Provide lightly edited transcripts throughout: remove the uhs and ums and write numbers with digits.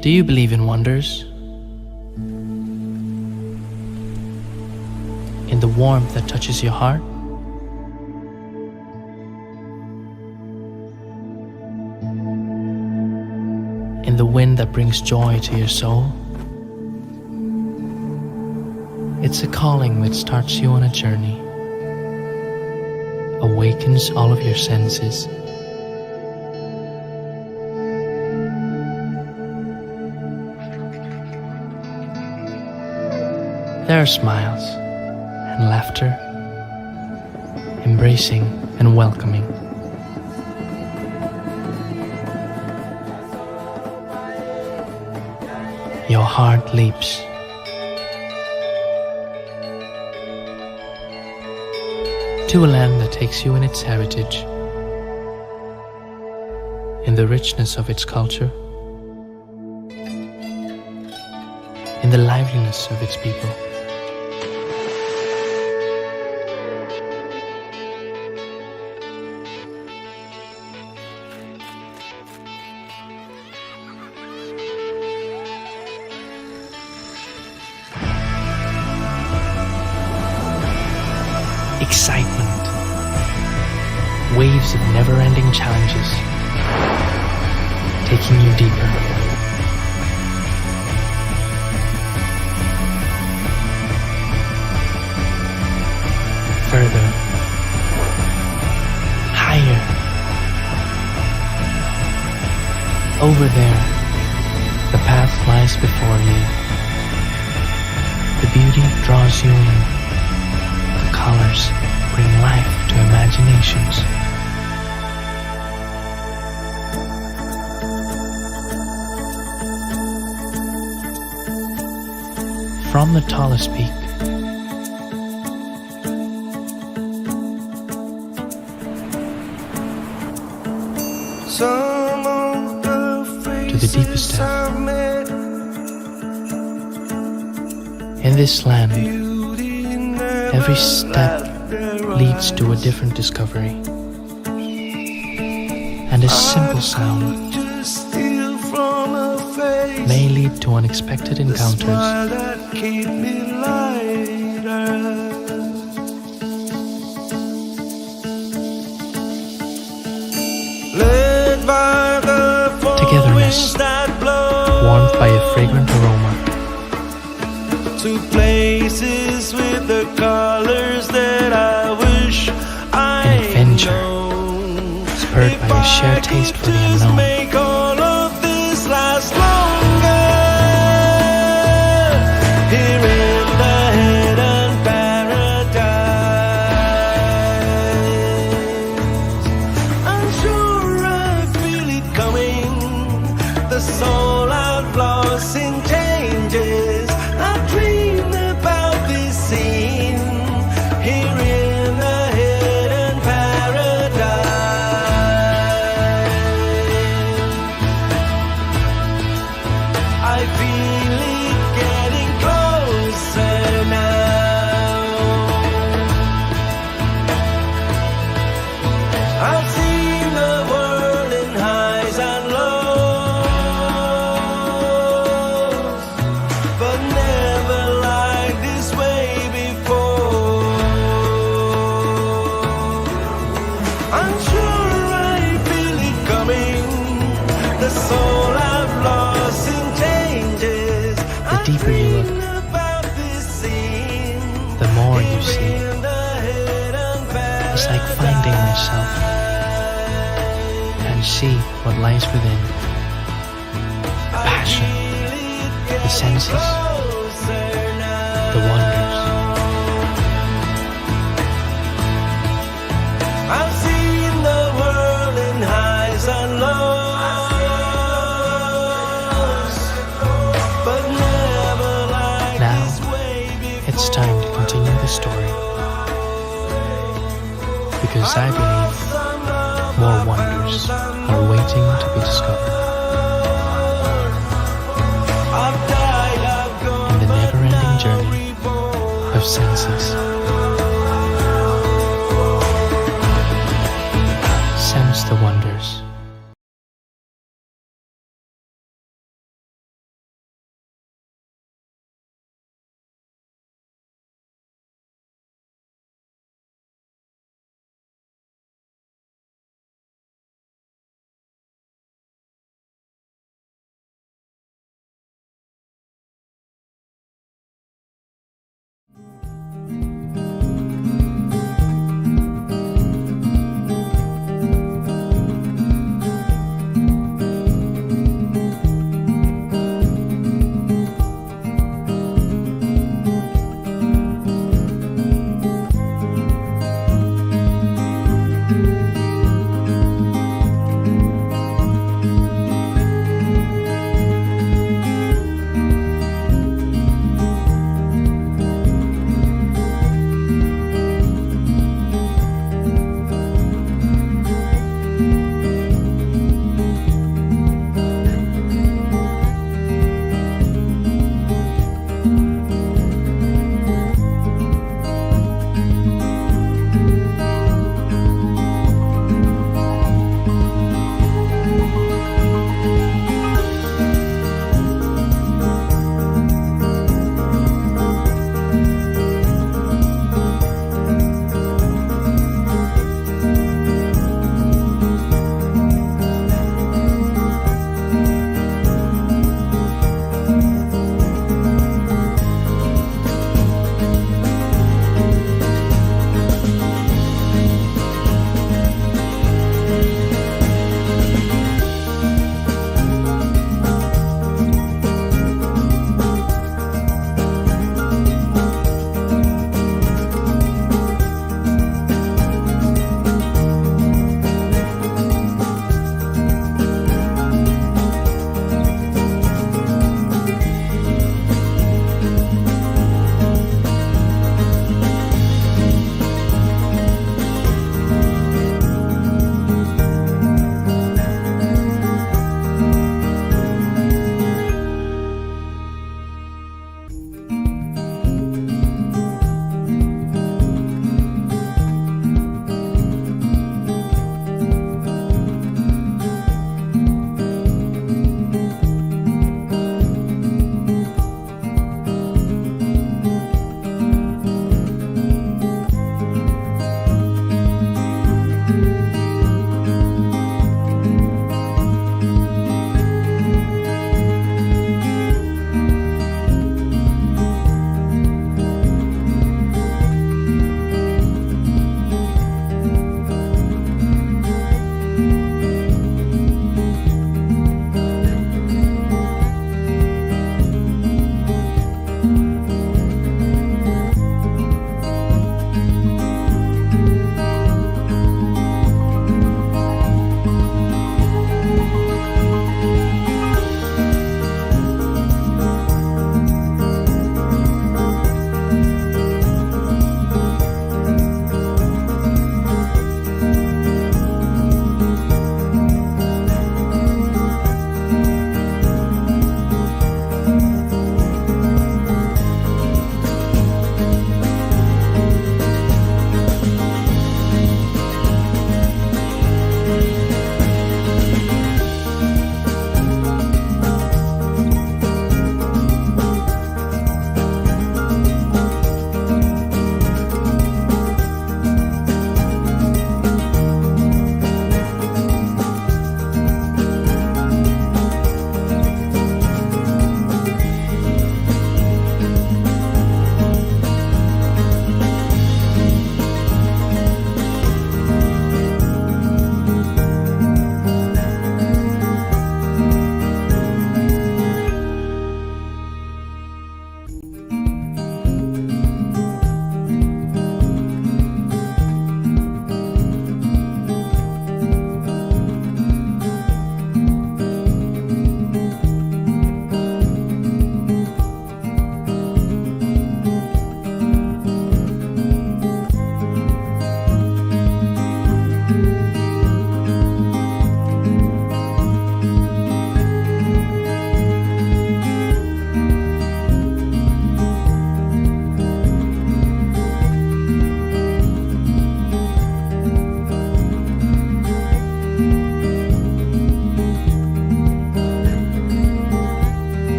Do you believe in wonders? In the warmth that touches your heart? In the wind that brings joy to your soul? It's a calling that starts you on a journey, awakens all of your senses. There are smiles and laughter, embracing and welcoming. Your heart leaps. To a land that takes you in its heritage, in the richness of its culture, in the liveliness of its people. Excitement, waves of never-ending challenges, taking you deeper. Further, higher. Over there, the path lies before you. The beauty draws you in. Colors bring life to imaginations. From the tallest peak to the deepest depth, in this land, every step leads to a different discovery, and a simple sound may lead to unexpected encounters. Togetherness, warmed by a fragrant aroma. To places with the colors that I wish I An adventure, know. spurred by a shared taste for the unknown. Make all of this last longer. Here in the hidden paradise, I'm sure I feel it coming. The soul I've lost in changes. I dream about this scene here in the hidden paradise. I feel it getting closer now. I've seen the world in highs and lows, but never like this way before. I'm sure I feel it coming. The soul I've lost in changes. The deeper you look, the more you see. It's like finding yourself and see what lies within. The passion, the senses, the wonders. I've seen the world in highs and lows, but never like Now, this way before. it's time to continue the story, because I believe more wonders are waiting to be discovered I've died, I've gone, in the but never-ending now journey reborn. of senses. Sense the wonders.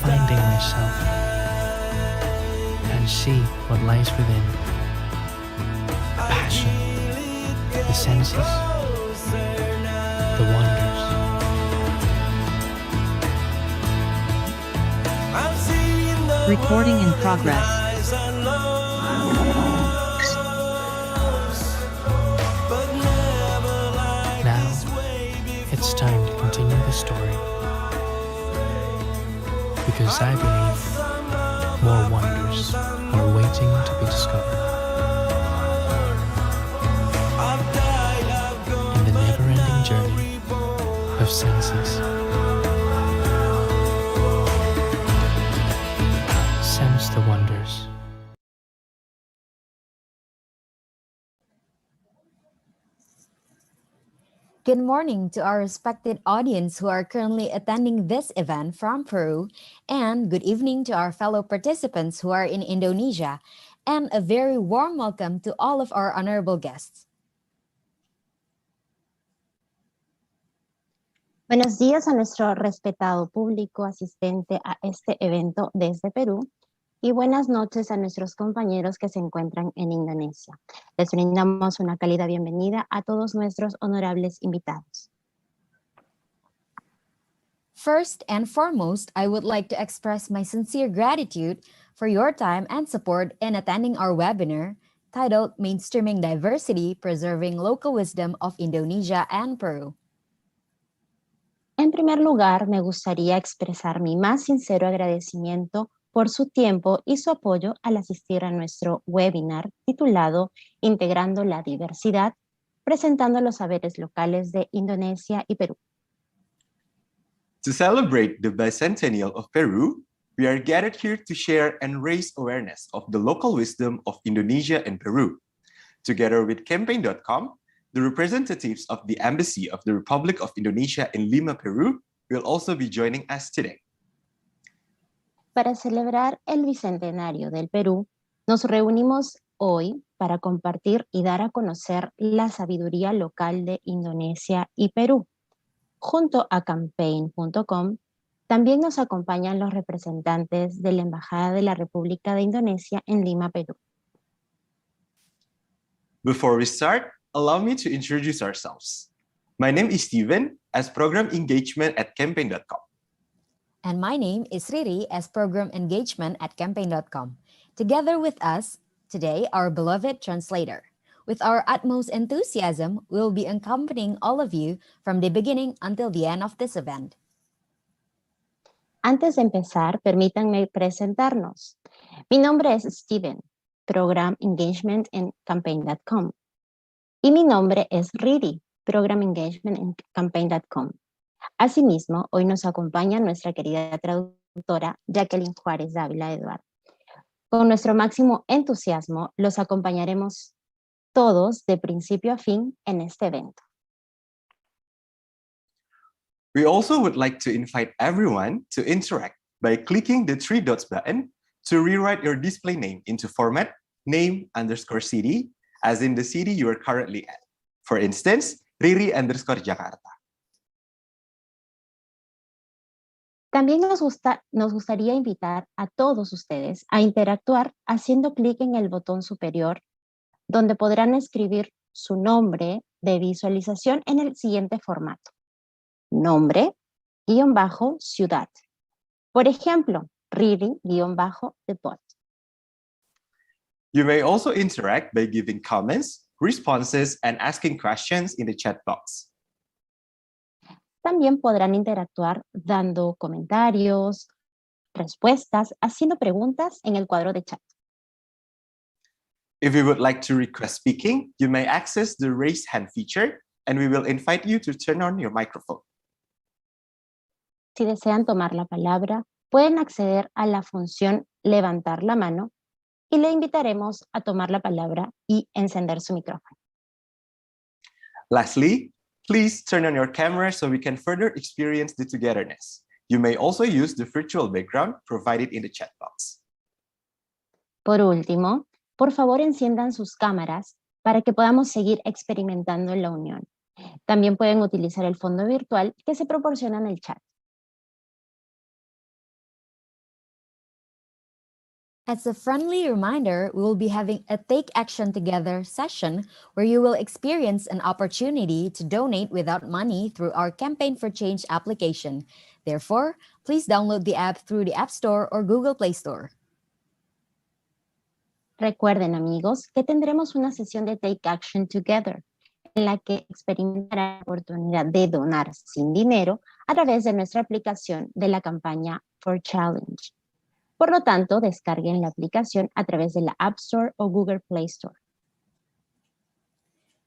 finding myself, and see what lies within. The passion, the senses, the wonders. Recording in progress. Now, it's time to continue the story. Because I believe more wonders are waiting to be discovered. In the never-ending journey of senses. Sense the wonders. Good morning to our respected audience who are currently attending this event from Peru, and good evening to our fellow participants who are in Indonesia, and a very warm welcome to all of our honorable guests. Buenos días a nuestro respetado público asistente a este evento desde Perú y buenas noches a nuestros compañeros que se encuentran en Indonesia. Les brindamos una cálida bienvenida a todos nuestros honorables invitados. First and foremost, I would like to express my sincere gratitude for your time and support in attending our webinar titled Mainstreaming Diversity, Preserving Local Wisdom of Indonesia and Peru. En primer lugar, me gustaría expresar mi más sincero agradecimiento por su tiempo y su apoyo al asistir a nuestro webinar titulado Integrando la Diversidad, presentando los saberes locales de Indonesia y Perú. To celebrate the bicentennial of Peru, we are gathered here to share and raise awareness of the local wisdom of Indonesia and Peru. Together with Campaign.com, the representatives of the Embassy of the Republic of Indonesia in Lima, Peru, will also be joining us today. Para celebrar el Bicentenario del Perú, nos reunimos hoy para compartir y dar a conocer la sabiduría local de Indonesia y Perú. Junto a Campaign.com, también nos acompañan los representantes de la Embajada de la República de Indonesia en Lima, Perú. Before we start, allow me to introduce ourselves. My name is Steven, as Program Engagement at Campaign.com. And my name is Riri as Program Engagement at Campaign.com. Together with us today, our beloved translator. With our utmost enthusiasm, we will be accompanying all of you from the beginning until the end of this event. Antes de empezar, permítanme presentarnos. Mi nombre es Steven, Program Engagement en Campaign.com. Y mi nombre es Riri, Program Engagement en Campaign.com. Asimismo, hoy nos acompaña nuestra querida traductora Jacqueline Juárez Dávila Eduardo. Con nuestro máximo entusiasmo, los acompañaremos todos de principio a fin en este evento. We also would like to invite everyone to interact by clicking the three dots button to rewrite your display name into format name_city, as in the city you are currently at. For instance, Riri_Jakarta. También nos gustaría invitar a todos ustedes a interactuar haciendo clic en el botón superior, donde podrán escribir su nombre de visualización en el siguiente formato. Nombre_ciudad. Por ejemplo, Riri_depot. You may also interact by giving comments, responses, and asking questions in the chat box. También podrán interactuar dando comentarios, respuestas, haciendo preguntas en el cuadro de chat. If you would like to request speaking, you may access the raise hand feature, and we will invite you to turn on your microphone. Si desean tomar la palabra, pueden acceder a la función levantar la mano y le invitaremos a tomar la palabra y encender su micrófono. Lastly, please turn on your camera so we can further experience the togetherness. You may also use the virtual background provided in the chat box. Por último, por favor enciendan sus cámaras para que podamos seguir experimentando la unión. También pueden utilizar el fondo virtual que se proporciona en el chat. As a friendly reminder, we will be having a Take Action Together session where you will experience an opportunity to donate without money through our Campaign for Change application. Therefore, please download the app through the App Store or Google Play Store. Recuerden, amigos, que tendremos una sesión de Take Action Together, en la que experimentarán la oportunidad de donar sin dinero a través de nuestra aplicación de la campaña For Challenge. Por lo tanto, descarguen la aplicación a través de la App Store o Google Play Store.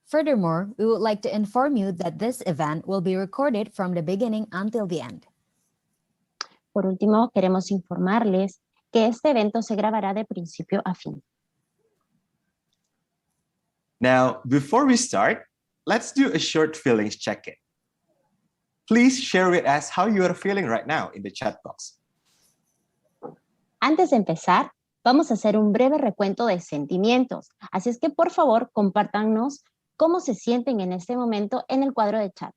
Furthermore, we would like to inform you that this event will be recorded from the beginning until the end. Por último, queremos informarles que este evento se grabará de principio a fin. Now, before we start, let's do a short feelings check-in. Please share with us how you are feeling right now in the chat box. Antes de empezar, vamos a hacer un breve recuento de sentimientos. Así es que, por favor, compártanos cómo se sienten en este momento en el cuadro de chat.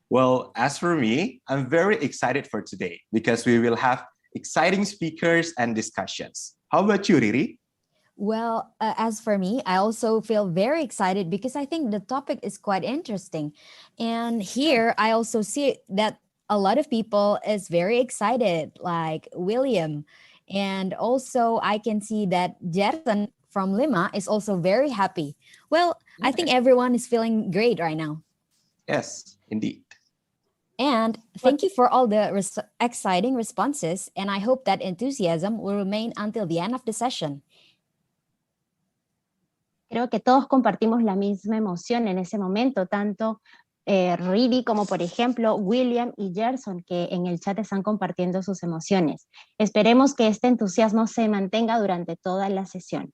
Well, as for me, I'm very excited for today because we will have exciting speakers and discussions. How about you, Riri? Well, as for me, I also feel very excited because I think the topic is quite interesting. And here I also see that a lot of people is very excited, like William. And also I can see that Jerson from Lima is also very happy. Well, I think everyone is feeling great right now. Yes, indeed. And thank you for all the exciting responses. And I hope that enthusiasm will remain until the end of the session. Creo que todos compartimos la misma emoción en ese momento, tanto Riri como, por ejemplo, William y Gerson, que en el chat están compartiendo sus emociones. Esperemos que este entusiasmo se mantenga durante toda la sesión.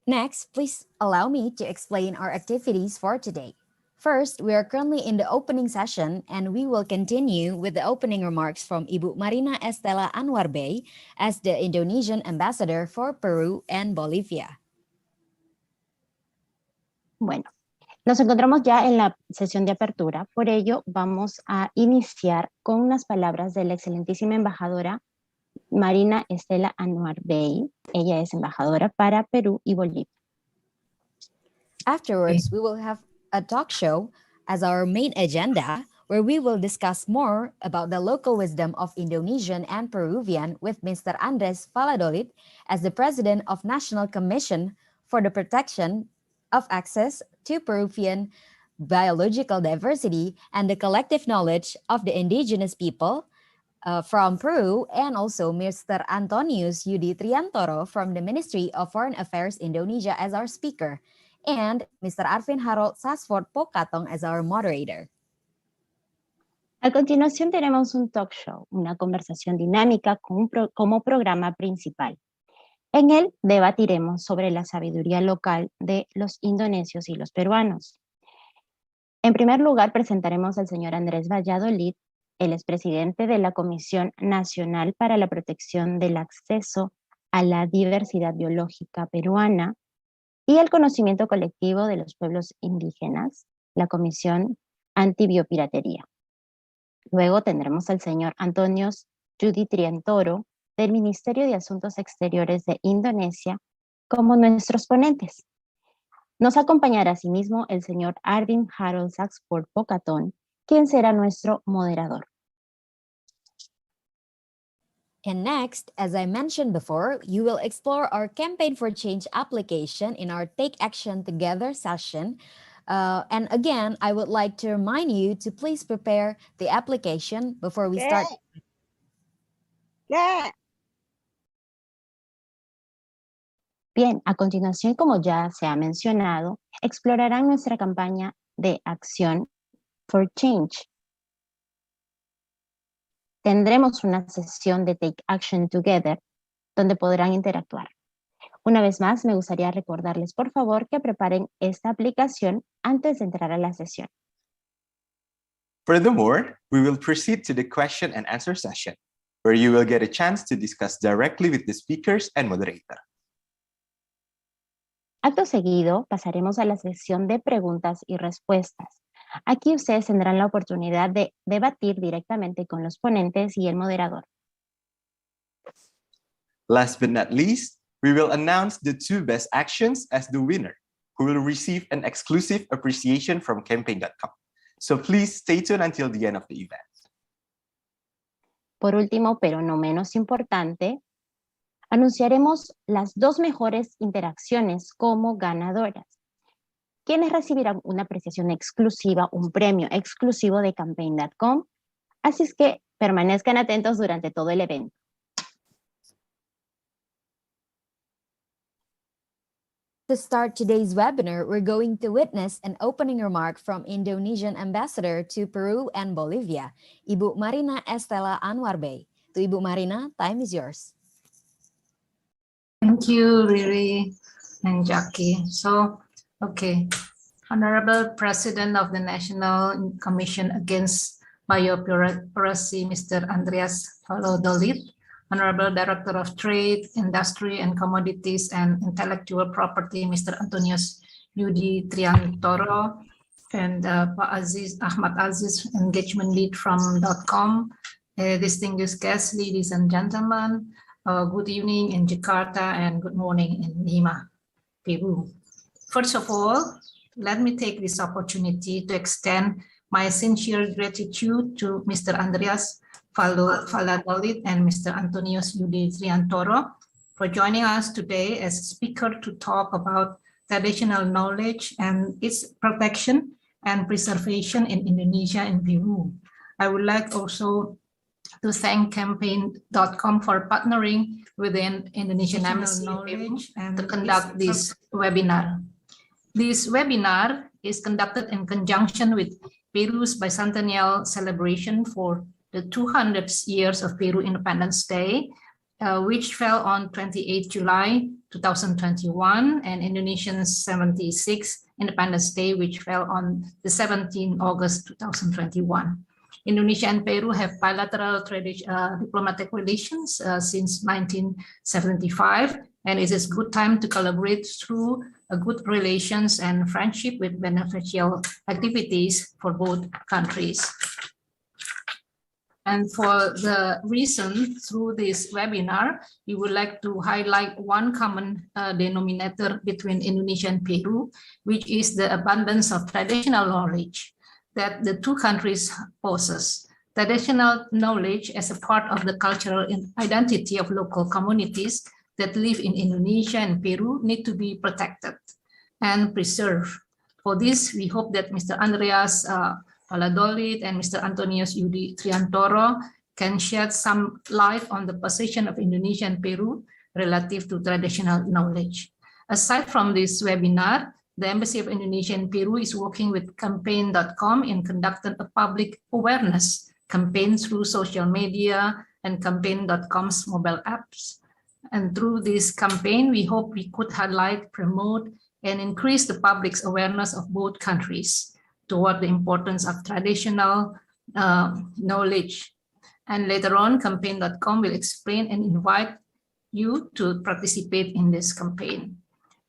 Next, please allow me to explain our activities for today. First, we are currently in the opening session and we will continue with the opening remarks from Ibu Marina Estela Anwar Bey as the Indonesian ambassador for Peru and Bolivia. Bueno, nos encontramos ya en la sesión de apertura, por ello vamos a iniciar con unas palabras de la excelentísima embajadora Marina Estela Anwar Bey. Ella es embajadora para Perú y Bolivia. Afterwards, we will have a talk show as our main agenda where we will discuss more about the local wisdom of Indonesian and Peruvian with Mr. Andres Valladolid as the President of National Commission for the Protection of Access to Peruvian Biological Diversity and the collective knowledge of the indigenous people from Peru, and also Mr. Antonius Yudi Triantoro from the Ministry of Foreign Affairs Indonesia as our speaker, and Mr. Arvin Harold Sasford Pokatong as our moderator. A continuación tenemos un talk show, una conversación dinámica como programa principal. En él debatiremos sobre la sabiduría local de los indonesios y los peruanos. En primer lugar, presentaremos al señor Andrés Valladolid. Él es presidente de la Comisión Nacional para la Protección del Acceso a la Diversidad Biológica Peruana y el Conocimiento Colectivo de los Pueblos Indígenas, la Comisión Antibiopiratería. Luego tendremos al señor Antonius Yudi Triantoro, del Ministerio de Asuntos Exteriores de Indonesia, como nuestros ponentes. Nos acompañará asimismo el señor Arvin Harold Sasford Pokatong, quien será nuestro moderador. And next, as I mentioned before, you will explore our Campaign for Change application in our Take Action Together session. And again, I would like to remind you to please prepare the application before we start. Bien, a continuación, como ya se ha mencionado, explorarán nuestra campaña de acción for Change. Tendremos una sesión de Take Action Together donde podrán interactuar. Una vez más, me gustaría recordarles, por favor, que preparen esta aplicación antes de entrar a la sesión. Furthermore, we will proceed to the question and answer session, where you will get a chance to discuss directly with the speakers and moderator. Acto seguido, pasaremos a la sesión de preguntas y respuestas. Aquí ustedes tendrán la oportunidad de debatir directamente con los ponentes y el moderador. Last but not least, we will announce the 2 best actions as the winner, who will receive an exclusive appreciation from campaign.com. So please stay tuned until the end of the event. Por último, pero no menos importante, anunciaremos las 2 mejores interacciones como ganadoras, quienes recibirán una apreciación exclusiva, un premio exclusivo de campaign.com. Así es que permanezcan atentos durante todo el evento. To start today's webinar, we're going to witness an opening remark from Indonesian Ambassador to Peru and Bolivia, Ibu Marina Estela Anwarbay. To Ibu Marina, time is yours. Thank you, Riri and Jackie. So, okay. Honorable President of the National Commission Against Biopiracy, Mr. Andreas Valladolid, Honorable Director of Trade, Industry and Commodities and Intellectual Property, Mr. Antonius Yudi Triantoro, and Ahmad Aziz, Engagement Lead from .com, distinguished guests, ladies and gentlemen, good evening in Jakarta and good morning in Lima, Peru. First of all, let me take this opportunity to extend my sincere gratitude to Mr. Andreas Valladolid and Mr. Antonius Yudi Triantoro for joining us today as a speaker to talk about traditional knowledge and its protection and preservation in Indonesia and Peru. I would like also to thank campaign.com for partnering with the Indonesian Embassy and to conduct this webinar. This webinar is conducted in conjunction with Peru's bicentennial celebration for the 200 years of Peru Independence Day, which fell on 28 July 2021, and Indonesia's 76th Independence Day, which fell on the 17th August 2021. Indonesia and Peru have bilateral diplomatic relations since 1975, and it is a good time to collaborate through good relations and friendship with beneficial activities for both countries. And for the reason through this webinar, we would like to highlight one common denominator between Indonesia and Peru, which is the abundance of traditional knowledge that the two countries possess. Traditional knowledge as a part of the cultural identity of local communities that live in Indonesia and Peru need to be protected and preserved. For this, we hope that Mr. Andreas Valladolid and Mr. Antonius Yudi Triantoro can shed some light on the position of Indonesia and Peru relative to traditional knowledge. Aside from this webinar, the Embassy of Indonesia in Peru is working with campaign.com in conducting a public awareness campaign through social media and campaign.com's mobile apps. And through this campaign, we hope we could highlight, promote, and increase the public's awareness of both countries toward the importance of traditional knowledge. And later on, campaign.com will explain and invite you to participate in this campaign.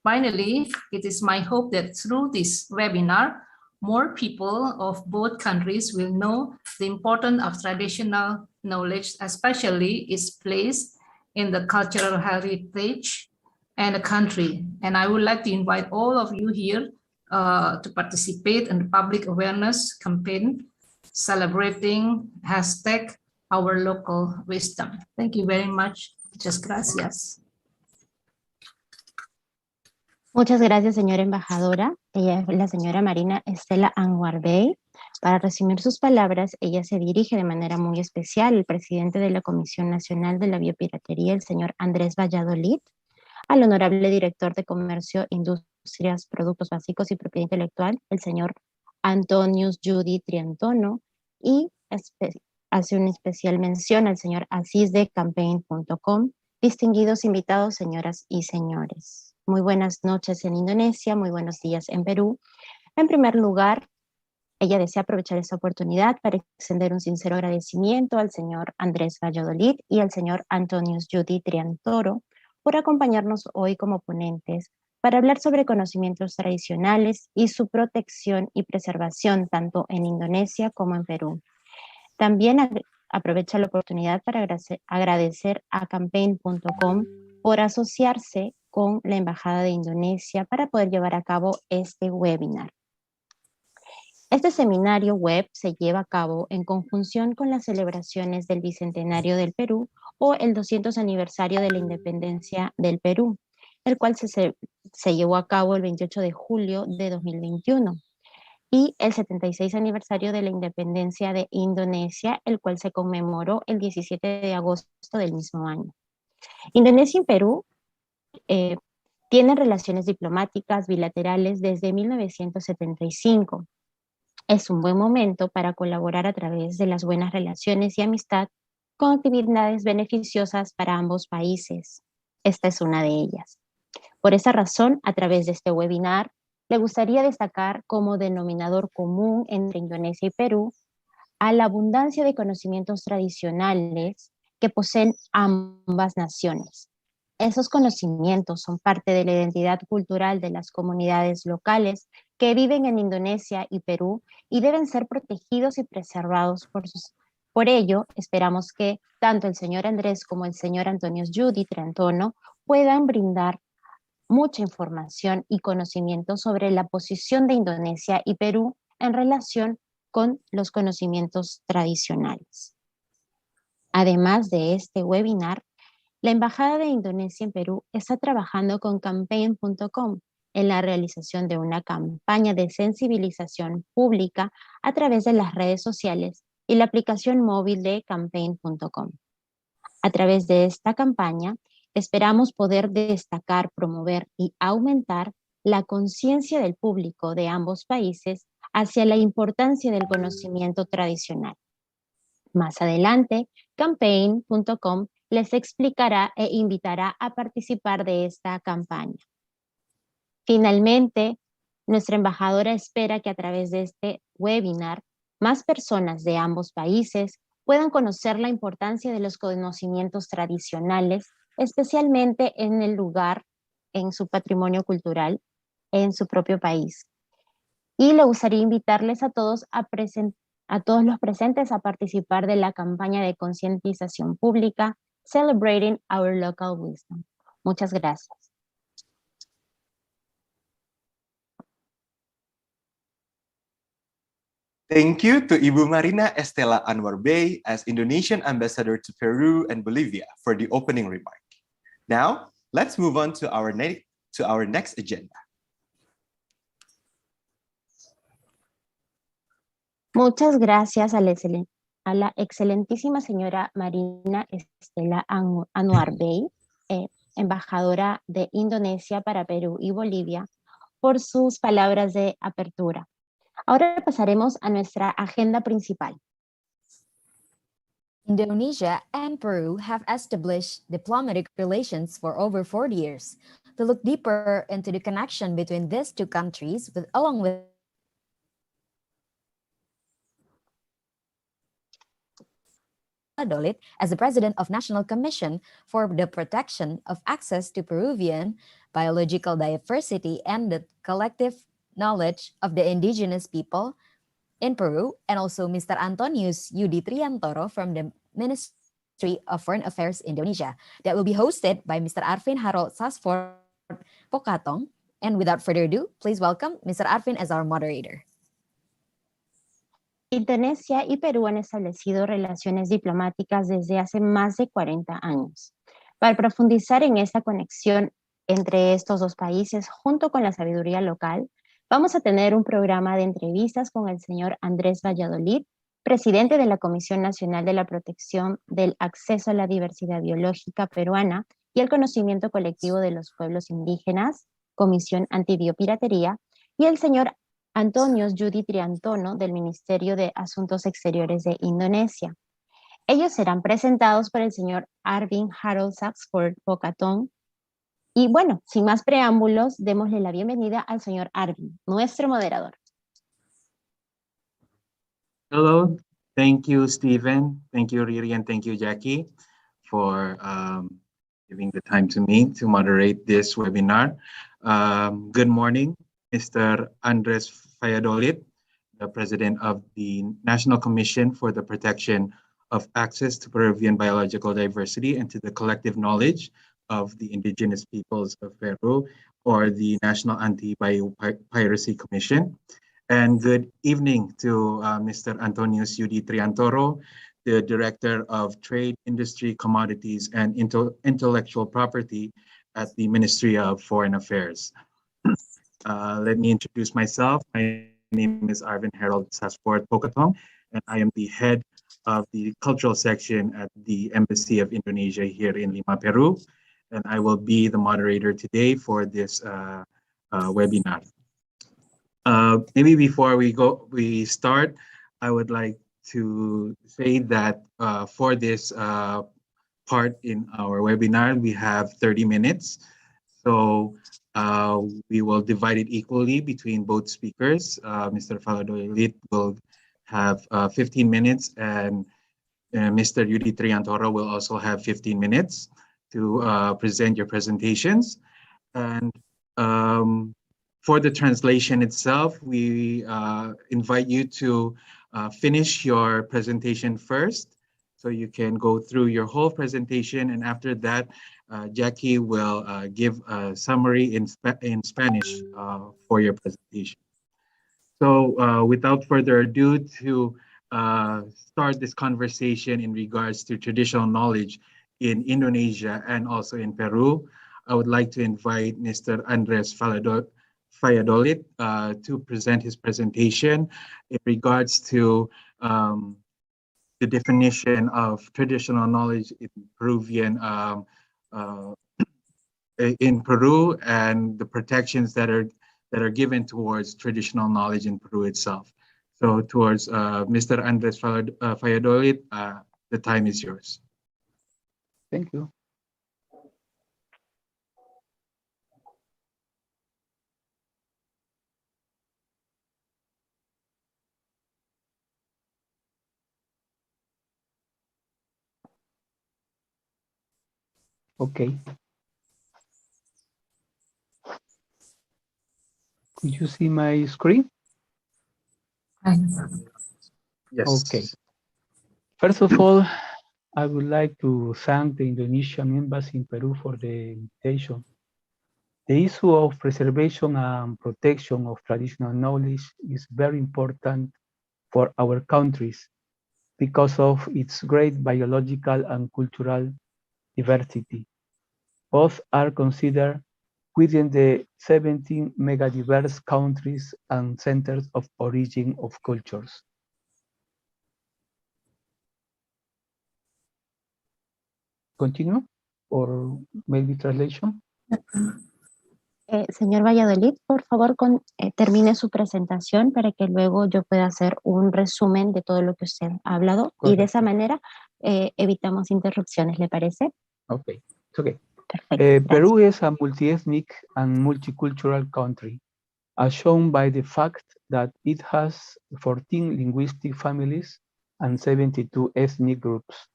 Finally, it is my hope that through this webinar, more people of both countries will know the importance of traditional knowledge, especially its place in the cultural heritage and the country. And I would like to invite all of you here to participate in the public awareness campaign celebrating #OurLocalWisdom. Thank you very much. Muchas gracias. Muchas gracias, señora embajadora. Ella es la señora Marina Estela Anwarbay. Para resumir sus palabras, ella se dirige de manera muy especial al presidente de la Comisión Nacional de la Biopiratería, el señor Andrés Valladolid, al honorable director de Comercio, Industrias, Productos Básicos y Propiedad Intelectual, el señor Antonius Yudi Triantono, y hace una especial mención al señor Aziz de campaign.com. Distinguidos invitados, señoras y señores. Muy buenas noches en Indonesia, muy buenos días en Perú. En primer lugar, ella desea aprovechar esta oportunidad para extender un sincero agradecimiento al señor Andrés Valladolid y al señor Antonius Yudi Triantoro por acompañarnos hoy como ponentes para hablar sobre conocimientos tradicionales y su protección y preservación tanto en Indonesia como en Perú. También aprovecho la oportunidad para agradecer a campaign.com por asociarse con la Embajada de Indonesia para poder llevar a cabo este webinar. Este seminario web se lleva a cabo en conjunción con las celebraciones del Bicentenario del Perú o el 200 aniversario de la independencia del Perú, el cual se llevó a cabo el 28 de julio de 2021, y el 76 aniversario de la independencia de Indonesia, el cual se conmemoró el 17 de agosto del mismo año. Indonesia y Perú tienen relaciones diplomáticas bilaterales desde 1975. Es un buen momento para colaborar a través de las buenas relaciones y amistad con actividades beneficiosas para ambos países. Esta es una de ellas. Por esa razón, a través de este webinar, le gustaría destacar como denominador común entre Indonesia y Perú a la abundancia de conocimientos tradicionales que poseen ambas naciones. Esos conocimientos son parte de la identidad cultural de las comunidades locales que viven en Indonesia y Perú y deben ser protegidos y preservados Por ello, esperamos que tanto el señor Andrés como el señor Antonio Judy Triantono puedan brindar mucha información y conocimiento sobre la posición de Indonesia y Perú en relación con los conocimientos tradicionales. Además de este webinar, la Embajada de Indonesia en Perú está trabajando con campaign.com en la realización de una campaña de sensibilización pública a través de las redes sociales y la aplicación móvil de campaign.com. A través de esta campaña, esperamos poder destacar, promover y aumentar la conciencia del público de ambos países hacia la importancia del conocimiento tradicional. Más adelante, campaign.com les explicará e invitará a participar de esta campaña. Finalmente, nuestra embajadora espera que a través de este webinar, más personas de ambos países puedan conocer la importancia de los conocimientos tradicionales, especialmente en el lugar, en su patrimonio cultural, en su propio país. Y le gustaría invitarles a todos los presentes a participar de la campaña de concientización pública Celebrating Our Local Wisdom. Muchas gracias. Thank you to Ibu Marina Estela Anwar Bey as Indonesian Ambassador to Peru and Bolivia for the opening remark. Now, let's move on to our next agenda. Muchas gracias a la excelentísima señora Marina Estela Anwar Bey, embajadora de Indonesia para Perú y Bolivia, por sus palabras de apertura. Ahora pasaremos a nuestra agenda principal. Indonesia and Peru have established diplomatic relations for over 40 years. To look deeper into the connection between these two countries, along with Dolit as the president of National Commission for the Protection of Access to Peruvian Biological Diversity and the Collective Knowledge of the Indigenous People in Peru, and also Mr. Antonius Yudi Triantoro from the Ministry of Foreign Affairs Indonesia, that will be hosted by Mr. Arvin Harold Sasford Pokatong. And without further ado, please welcome Mr. Arvin as our moderator. Indonesia y Perú han establecido relaciones diplomáticas desde hace más de 40 años. Para profundizar en esta conexión entre estos dos países, junto con la sabiduría local, vamos a tener un programa de entrevistas con el señor Andrés Valladolid, presidente de la Comisión Nacional de la Protección del Acceso a la Diversidad Biológica Peruana y el Conocimiento Colectivo de los Pueblos Indígenas, Comisión Antibiopiratería, y el señor Antonio Judy Triantono del Ministerio de Asuntos Exteriores de Indonesia. Ellos serán presentados por el señor Arvin Harold Saxford Pokatong. Y bueno, sin más preámbulos, démosle la bienvenida al señor Arvin, nuestro moderador. Hello, thank you, Stephen. Thank you, Riri, and thank you, Jackie, for giving the time to me to moderate this webinar. Good morning, Mr. Andres Valladolid, the President of the National Commission for the Protection of Access to Peruvian Biological Diversity and to the Collective Knowledge of the Indigenous Peoples of Peru, or the National Anti-Piracy Commission. And good evening to Mr. Antonius Yudi Triantoro, the Director of Trade, Industry, Commodities, and Intellectual Property at the Ministry of Foreign Affairs. Let me introduce myself. My name is Arvin Harold Sasport Pocatong, and I am the head of the cultural section at the Embassy of Indonesia here in Lima, Peru. And I will be the moderator today for this webinar. Maybe before we start, I would like to say that for this part in our webinar, we have 30 minutes. So we will divide it equally between both speakers. Mr. Valladolid will have 15 minutes, and Mr. Yudi Triantoro will also have 15 minutes to present your presentations. And for the translation itself, we invite you to finish your presentation first, so you can go through your whole presentation, and after that, Jackie will give a summary in Spanish for your presentation. So without further ado, to start this conversation in regards to traditional knowledge in Indonesia and also in Peru, I would like to invite Mr. Andres Valladolid to present his presentation in regards to the definition of traditional knowledge in Peruvian in Peru, and the protections that are given towards traditional knowledge in Peru itself. So towards Mr. Andres Valladolid, the time is yours. Thank you. Okay. Could you see my screen? Yes. Okay. First of all, I would like to thank the Indonesian Embassy in Peru for the invitation. The issue of preservation and protection of traditional knowledge is very important for our countries because of its great biological and cultural diversity. Both are considered within the 17 megadiverse countries and centers of origin of cultures. Continue, or maybe translation? Señor Valladolid, por favor, termine su presentación para que luego yo pueda hacer un resumen de todo lo que usted ha hablado. Correcto. Y de esa manera evitamos interrupciones, ¿le parece? Okay, it's okay. Perfecto. Peru is a multi-ethnic and multicultural country, as shown by the fact that it has 14 linguistic families and 72 ethnic groups.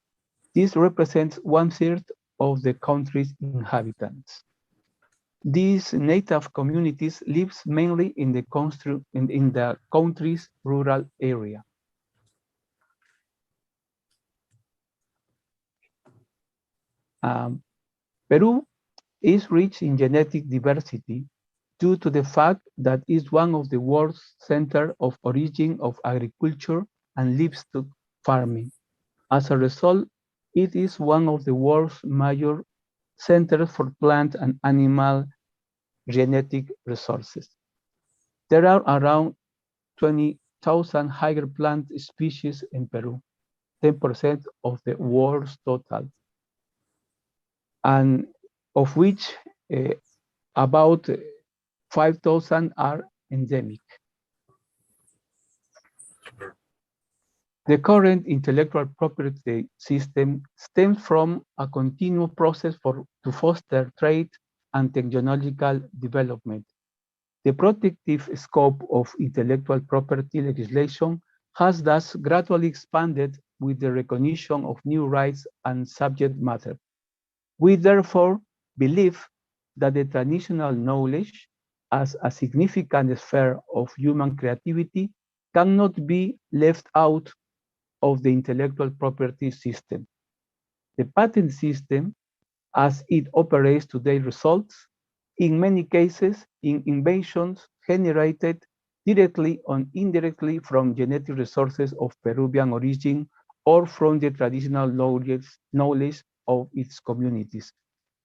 This represents 1/3 of the country's inhabitants. These native communities live mainly in the country's rural area. Peru is rich in genetic diversity due to the fact that it is one of the world's center of origin of agriculture and livestock farming. As a result, it is one of the world's major centers for plant and animal genetic resources. There are around 20,000 higher plant species in Peru, 10% of the world's total, and of which about 5,000 are endemic. The current intellectual property system stems from a continual process to foster trade and technological development. The protective scope of intellectual property legislation has thus gradually expanded with the recognition of new rights and subject matter. We therefore believe that the traditional knowledge, as a significant sphere of human creativity, cannot be left out of the intellectual property system. The patent system, as it operates today, results, in many cases, in inventions generated directly or indirectly from genetic resources of Peruvian origin or from the traditional knowledge of its communities,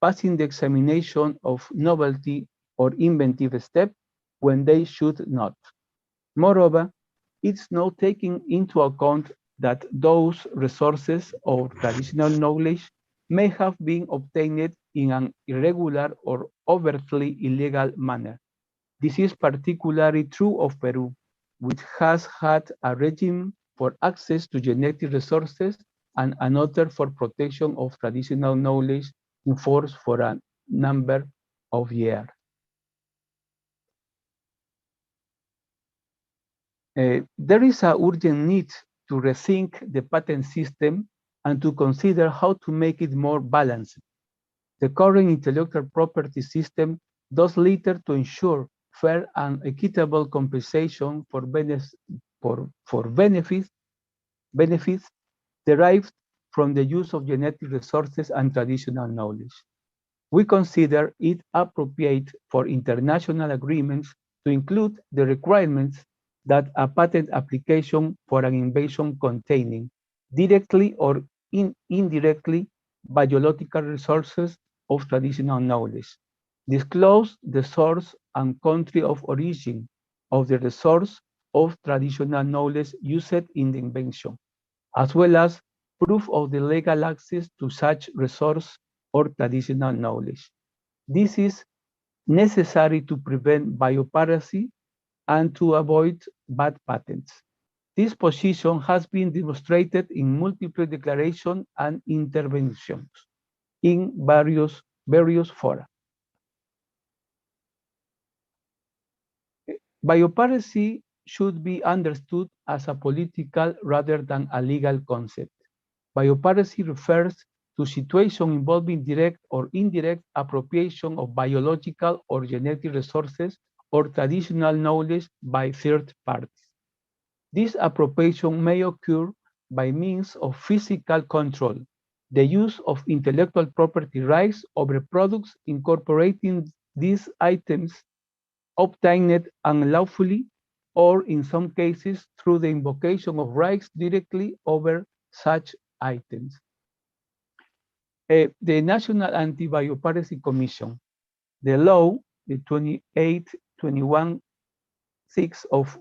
passing the examination of novelty or inventive step when they should not. Moreover, it's not taking into account that those resources or traditional knowledge may have been obtained in an irregular or overtly illegal manner. This is particularly true of Peru, which has had a regime for access to genetic resources and another for protection of traditional knowledge in force for a number of years. There is an urgent need to rethink the patent system and to consider how to make it more balanced. The current intellectual property system does little to ensure fair and equitable compensation for benefits derived from the use of genetic resources and traditional knowledge. We consider it appropriate for international agreements to include the requirements that a patent application for an invention containing directly or indirectly biological resources of traditional knowledge disclose the source and country of origin of the resource of traditional knowledge used in the invention, as well as proof of the legal access to such resource or traditional knowledge. This is necessary to prevent biopiracy and to avoid bad patents. This position has been demonstrated in multiple declarations and interventions in various fora. Biopiracy should be understood as a political rather than a legal concept. Biopiracy refers to situations involving direct or indirect appropriation of biological or genetic resources or traditional knowledge by third parties. This appropriation may occur by means of physical control, the use of intellectual property rights over products incorporating these items obtained unlawfully, or in some cases through the invocation of rights directly over such items. The National Anti-Biopiracy Commission, the law, the 2821/6 of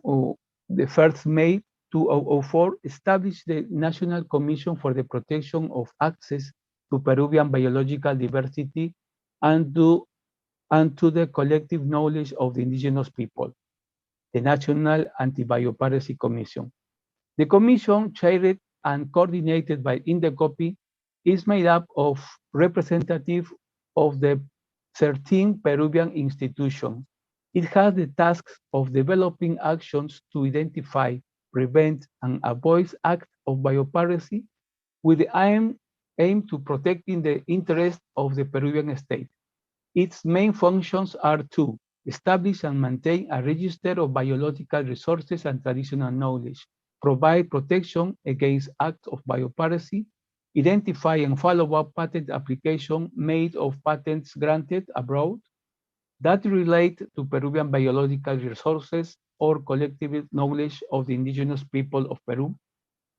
the 1st May 2004, established the National Commission for the Protection of Access to Peruvian Biological Diversity and to the collective knowledge of the indigenous people, the National Anti-Biopiracy Commission. The commission, chaired and coordinated by INDECOPI, is made up of representatives of the 13 Peruvian institutions. It has the task of developing actions to identify, prevent, and avoid acts of biopiracy with the aim to protecting the interests of the Peruvian state. Its main functions are to establish and maintain a register of biological resources and traditional knowledge, provide protection against acts of biopiracy, identify and follow up patent applications made of patents granted abroad that relate to Peruvian biological resources or collective knowledge of the indigenous people of Peru,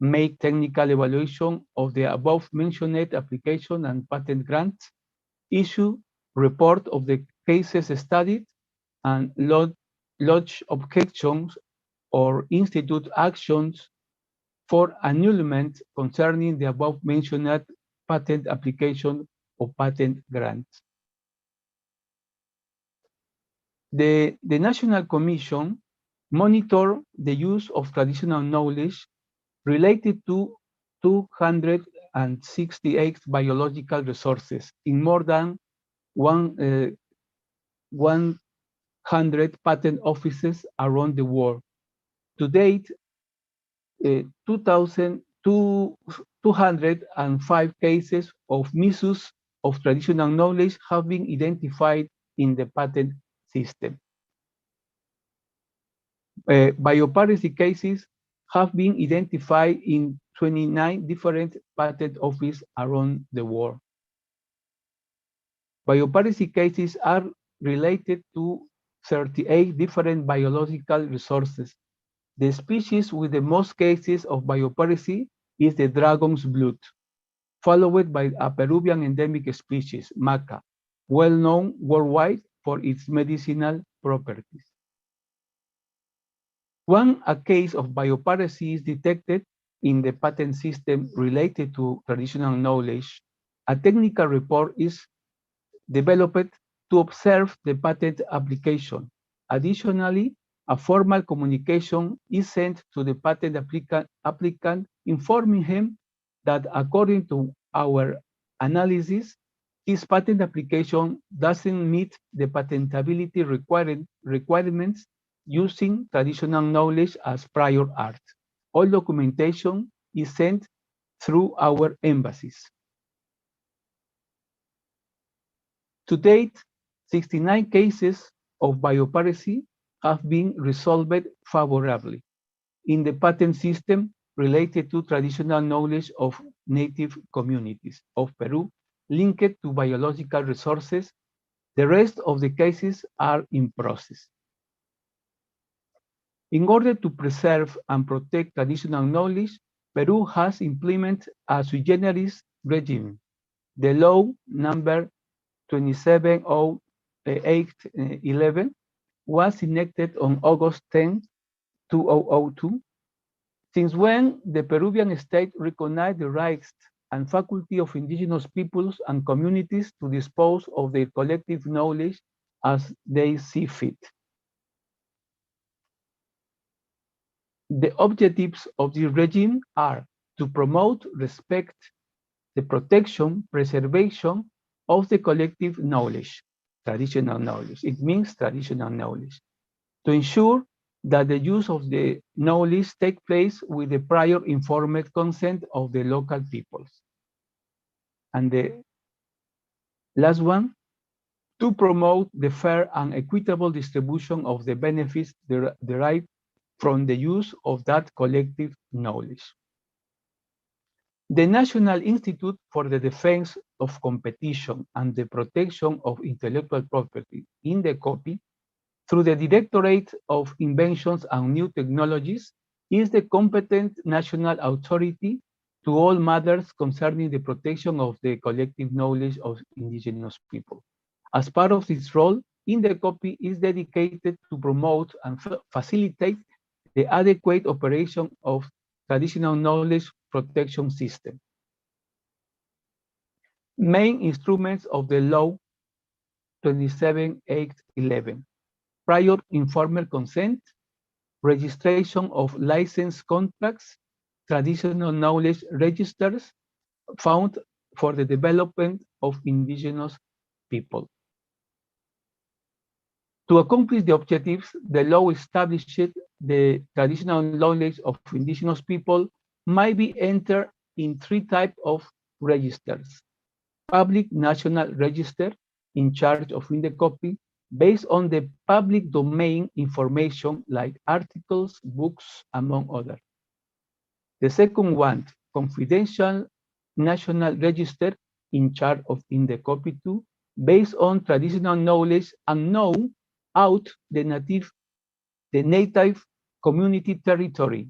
make technical evaluation of the above mentioned application and patent grants, issue report of the cases studied, and lodge objections or institute actions for annulment concerning the above mentioned patent application or patent grants. The National Commission monitor the use of traditional knowledge related to 268 biological resources in more than 100 patent offices around the world. To date, 205 cases of misuse of traditional knowledge have been identified in the patent system. Biopiracy cases have been identified in 29 different patent offices around the world. Biopiracy cases are related to 38 different biological resources. The species with the most cases of biopiracy is the dragon's blood, followed by a Peruvian endemic species, maca, well known worldwide for its medicinal properties. When a case of biopiracy is detected in the patent system related to traditional knowledge, a technical report is developed to observe the patent application. Additionally, a formal communication is sent to the patent applicant informing him that according to our analysis, his patent application doesn't meet the patentability requirements using traditional knowledge as prior art. All documentation is sent through our embassies. To date, 69 cases of biopiracy have been resolved favorably in the patent system related to traditional knowledge of native communities of Peru linked to biological resources. The rest of the cases are in process. In order to preserve and protect traditional knowledge, Peru has implemented a sui generis regime. The law number 270811 was enacted on August 10, 2002, since when the Peruvian state recognized the rights and faculty of indigenous peoples and communities to dispose of their collective knowledge as they see fit. The objectives of the regime are to promote respect, the protection, preservation of the collective knowledge, traditional knowledge. It means traditional knowledge. To ensure that the use of the knowledge take place with the prior informed consent of the local peoples. And the last one, to promote the fair and equitable distribution of the benefits derived from the use of that collective knowledge. The National Institute for the Defense of Competition and the Protection of Intellectual Property, in the copy, through the Directorate of Inventions and New Technologies, is the competent national authority to all matters concerning the protection of the collective knowledge of indigenous people. As part of its role, in the copy is dedicated to promote and facilitate the adequate operation of traditional knowledge protection system. Main instruments of the law 27811. Prior informed consent, registration of license contracts, traditional knowledge registers found for the development of indigenous people. To accomplish the objectives, the law established the traditional knowledge of indigenous people might be entered in three types of registers. Public National Register, in charge of in the copy, based on the public domain information like articles, books, among others. The second one, Confidential National Register, in charge of in the copy too, based on traditional knowledge and known out the native community territory.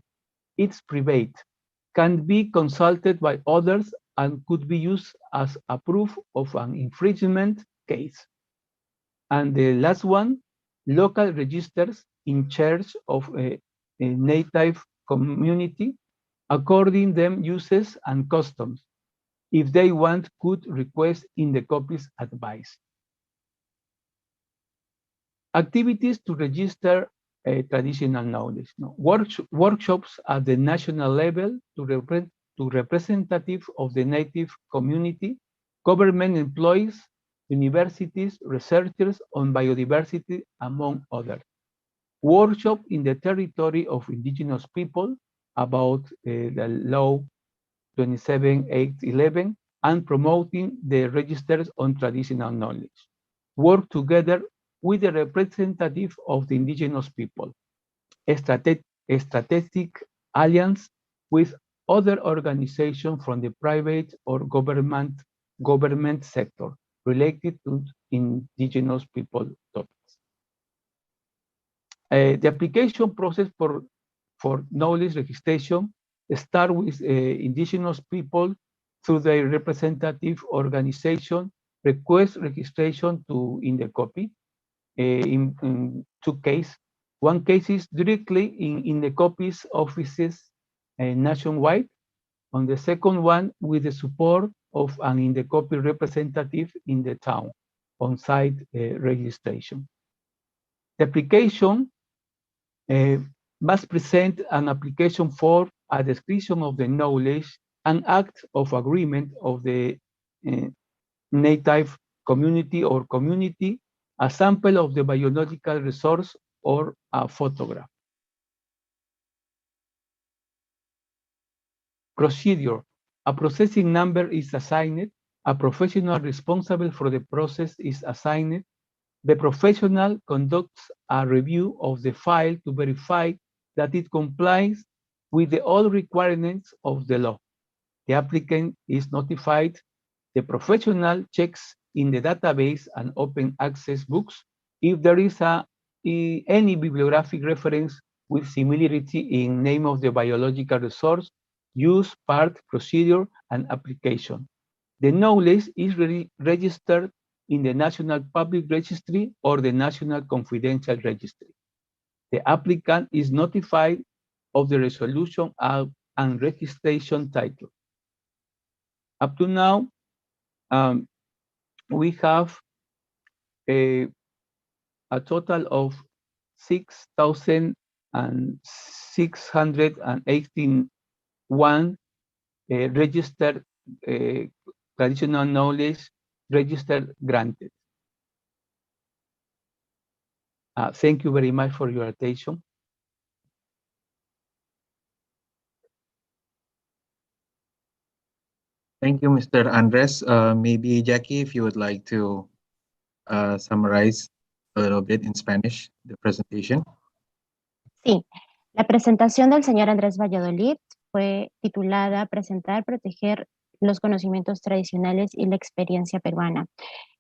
It's private, can be consulted by others and could be used as a proof of an infringement case. And the last one, local registers in charge of a native community, according them uses and customs. If they want, could request in the copy's advice. Activities to register traditional knowledge. No. Workshops at the national level to representatives of the native community, government employees, universities, researchers on biodiversity, among others. Workshop in the territory of indigenous people about the law 27811 and promoting the registers on traditional knowledge. work together with the representative of the indigenous people, a strategic alliance with other organizations from the private or government sector related to indigenous people topics. The application process for knowledge registration start with indigenous people through their representative organization request registration to Indecopy in two cases. One case is directly in Indecopy's offices nationwide. On the second one, with the support of an Indecopy representative in the town, on-site registration. The application must present an application for a description of the knowledge, an act of agreement of the native community or community, a sample of the biological resource, or a photograph. Procedure. A processing number is assigned. A professional responsible for the process is assigned. The professional conducts a review of the file to verify that it complies with all requirements of the law. The applicant is notified. The professional checks in the database and open access books if there is any bibliographic reference with similarity in name of the biological resource, use, part, procedure, and application. The knowledge is registered in the National Public Registry or the National Confidential Registry. The applicant is notified of the resolution and registration title. Up to now, we have a total of 6,681 registered traditional knowledge registered granted. Thank you very much for your attention. Thank you, Mr. Andres. Maybe Jackie, if you would like to summarize a little bit in Spanish the presentation. Sí, la presentación del señor Andrés Valladolid fue titulada Presentar, proteger los conocimientos tradicionales y la experiencia peruana.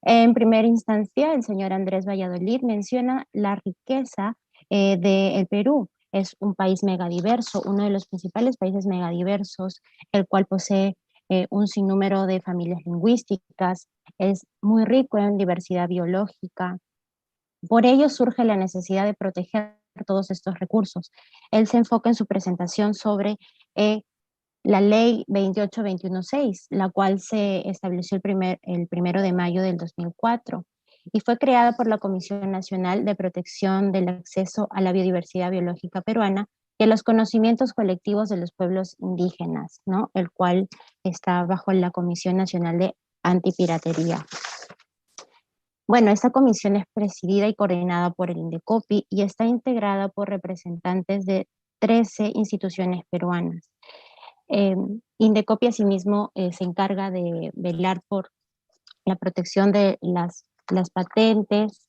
En primera instancia, el señor Andrés Valladolid menciona la riqueza del Perú. Es un país megadiverso, uno de los principales países megadiversos, el cual posee un sinnúmero de familias lingüísticas, es muy rico en diversidad biológica. Por ello surge la necesidad de proteger todos estos recursos. Él se enfoca en su presentación sobre la ley 28216, la cual se estableció el 1 de mayo del 2004 y fue creada por la Comisión Nacional de Protección del Acceso a la Biodiversidad Biológica Peruana y a los conocimientos colectivos de los pueblos indígenas, ¿no? El cual está bajo la Comisión Nacional de Antipiratería. Bueno, esta comisión es presidida y coordinada por el Indecopy y está integrada por representantes de 13 instituciones peruanas. Indecopy asimismo se encarga de velar por la protección de las patentes,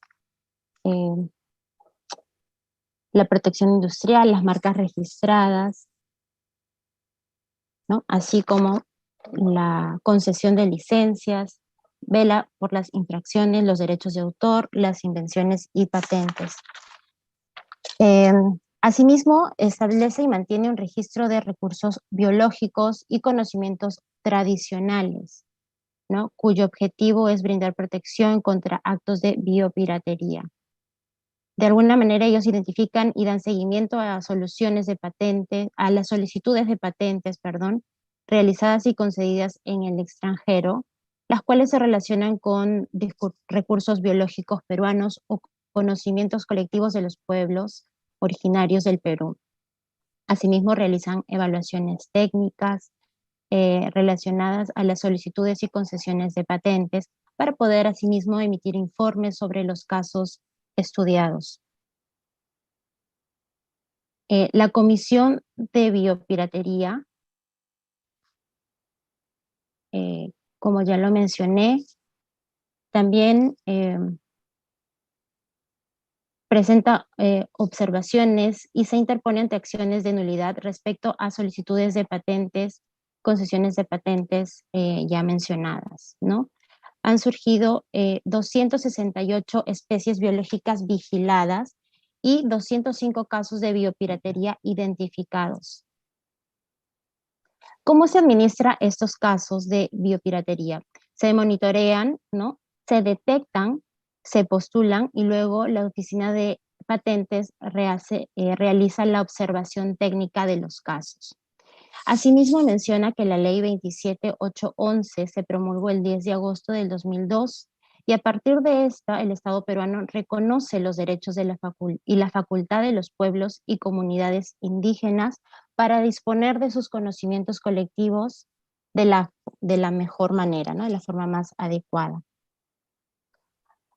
la protección industrial, las marcas registradas, ¿no? Así como la concesión de licencias, vela por las infracciones, los derechos de autor, las invenciones y patentes. Asimismo, establece y mantiene un registro de recursos biológicos y conocimientos tradicionales, ¿no? Cuyo objetivo es brindar protección contra actos de biopiratería. De alguna manera ellos identifican y dan seguimiento a soluciones de patentes, a las solicitudes de patentes, realizadas y concedidas en el extranjero, las cuales se relacionan con recursos biológicos peruanos o conocimientos colectivos de los pueblos originarios del Perú. Asimismo, realizan evaluaciones técnicas relacionadas a las solicitudes y concesiones de patentes para poder asimismo emitir informes sobre los casos estudiados. La Comisión de Biopiratería, como ya lo mencioné, también presenta observaciones y se interpone ante acciones de nulidad respecto a solicitudes de patentes, concesiones de patentes ya mencionadas, ¿no? Han surgido 268 especies biológicas vigiladas y 205 casos de biopiratería identificados. ¿Cómo se administra estos casos de biopiratería? Se monitorean, ¿no? Se detectan, se postulan y luego la Oficina de Patentes realiza la observación técnica de los casos. Asimismo, menciona que la Ley 27811 se promulgó el 10 de agosto del 2002 y a partir de esta, el Estado peruano reconoce los derechos de la facultad de los pueblos y comunidades indígenas para disponer de sus conocimientos colectivos de la mejor manera, ¿no? De la forma más adecuada.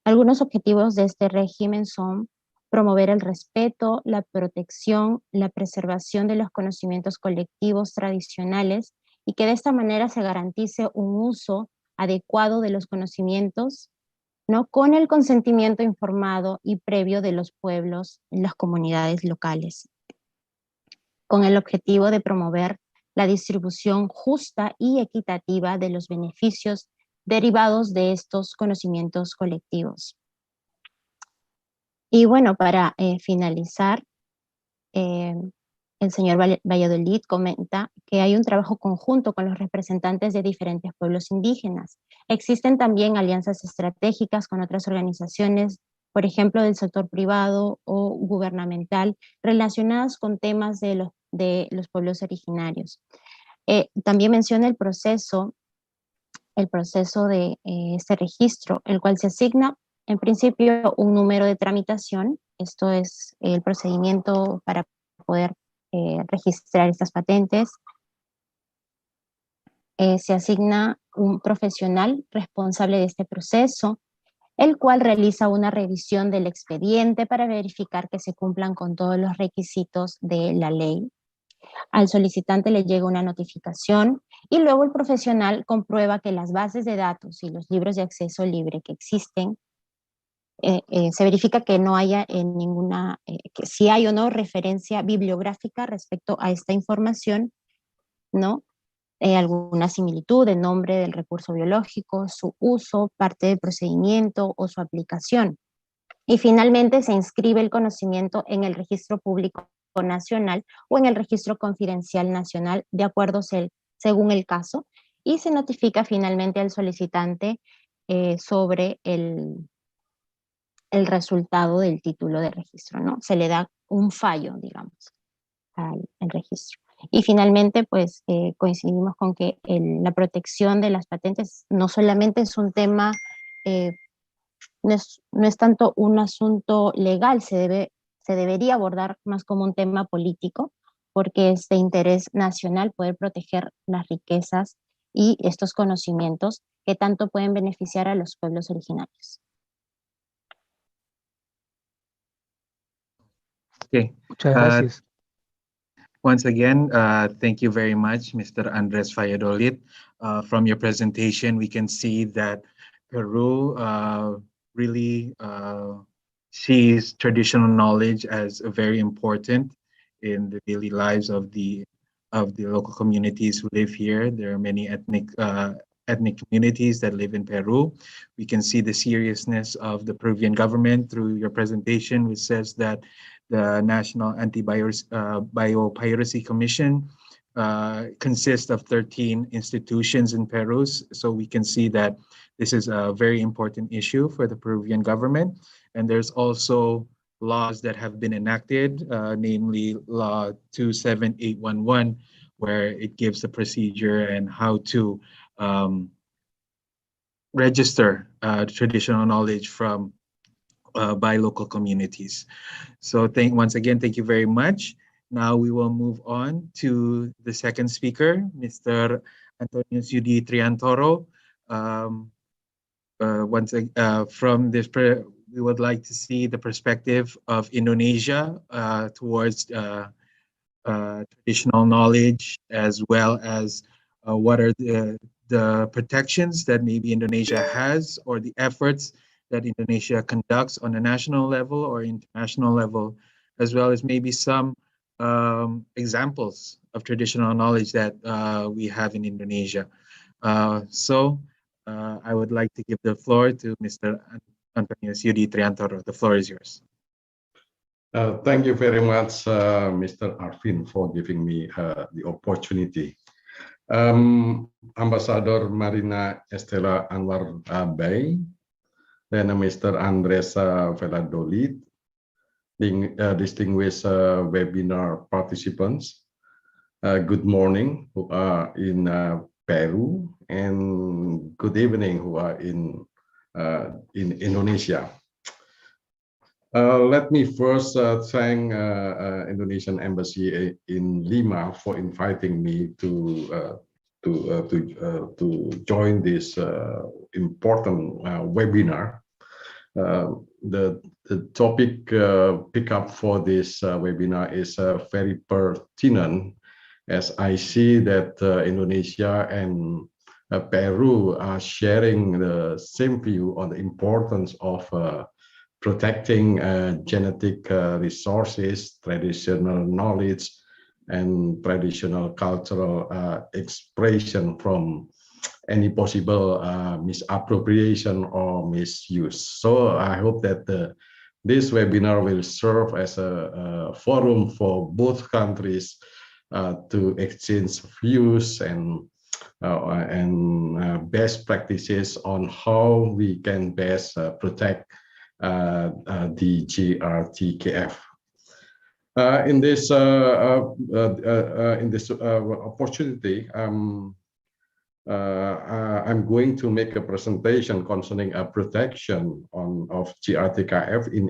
Algunos objetivos de este régimen son promover el respeto, la protección, la preservación de los conocimientos colectivos tradicionales y que de esta manera se garantice un uso adecuado de los conocimientos, ¿no? Con el consentimiento informado y previo de los pueblos y las comunidades locales, con el objetivo de promover la distribución justa y equitativa de los beneficios derivados de estos conocimientos colectivos. Y bueno, para finalizar, el señor Valladolid comenta que hay un trabajo conjunto con los representantes de diferentes pueblos indígenas. Existen también alianzas estratégicas con otras organizaciones, por ejemplo, del sector privado o gubernamental, relacionadas con temas de los pueblos originarios. También menciona el proceso de este registro, el cual se asigna en principio un número de tramitación. Esto es el procedimiento para poder registrar estas patentes. Se asigna un profesional responsable de este proceso, el cual realiza una revisión del expediente para verificar que se cumplan con todos los requisitos de la ley. Al solicitante le llega una notificación y luego el profesional comprueba que las bases de datos y los libros de acceso libre que existen, se verifica que no haya ninguna, que si hay o no referencia bibliográfica respecto a esta información, ¿no? Alguna similitud, el nombre del recurso biológico, su uso, parte del procedimiento o su aplicación. Y finalmente se inscribe el conocimiento en el registro público nacional o en el registro confidencial nacional, de acuerdo según el caso, y se notifica finalmente al solicitante sobre el resultado del título de registro, ¿no? Se le da un fallo, digamos, al registro. Y finalmente, pues coincidimos con que la protección de las patentes no solamente es un tema, no es tanto un asunto legal, se debería abordar más como un tema político, porque es de interés nacional poder proteger las riquezas y estos conocimientos que tanto pueden beneficiar a los pueblos originarios. Okay. Muchas gracias. Once again, thank you very much, Mr. Andres Valladolid. From your presentation, we can see that Peru really sees traditional knowledge as very important in the daily lives of the local communities who live here. There are many ethnic communities that live in Peru. We can see the seriousness of the Peruvian government through your presentation, which says that the National Anti-Biopiracy Commission consists of 13 institutions in Peru. So we can see that this is a very important issue for the Peruvian government. And there's also laws that have been enacted, namely Law 27811, where it gives the procedure and how to register traditional knowledge by local communities. So once again, thank you very much. Now we will move on to the second speaker, Mr. Antonio Yudi Triantoro. From this, we would like to see the perspective of Indonesia towards traditional knowledge, as well as what are the protections that maybe Indonesia has, or the efforts that Indonesia conducts on a national level or international level, as well as maybe some examples of traditional knowledge that we have in Indonesia. I would like to give the floor to Mr. Antonius Yudi Triantoro. The floor is yours. Thank you very much, Mr. Arvin, for giving me the opportunity. Ambassador Marina Estela Anwar Bay, then Mr. Andres Valladolid, distinguished webinar participants. Good morning, who are in Peru, and good evening, who are in Indonesia. Let me first thank Indonesian Embassy in Lima for inviting me to join this important webinar. The topic pick up for this webinar is very pertinent, as I see that Indonesia and Peru are sharing the same view on the importance of protecting genetic resources, traditional knowledge, and traditional cultural expression from any possible misappropriation or misuse. So I hope that this webinar will serve as a forum for both countries to exchange views and best practices on how we can best protect the GRTKF. In this opportunity, I'm going to make a presentation concerning a protection of GRTKF in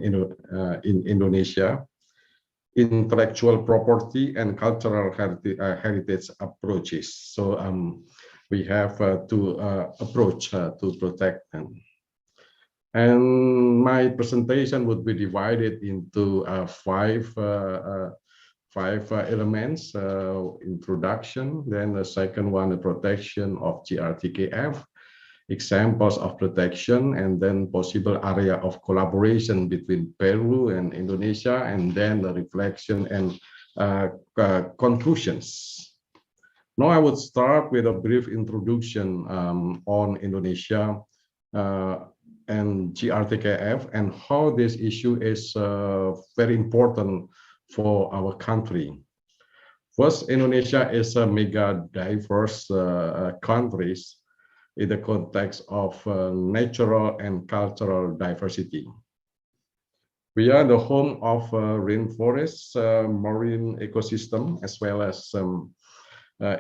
Indonesia, intellectual property and cultural heritage approaches. So we have to approach to protect them. And my presentation would be divided into five elements: introduction, then the second one, the protection of GRTKF, examples of protection, and then possible area of collaboration between Peru and Indonesia, and then the reflection and conclusions. Now I would start with a brief introduction on Indonesia and GRTKF and how this issue is very important for our country. First, Indonesia is a mega diverse country in the context of natural and cultural diversity. We are the home of rainforests, marine ecosystem, as well as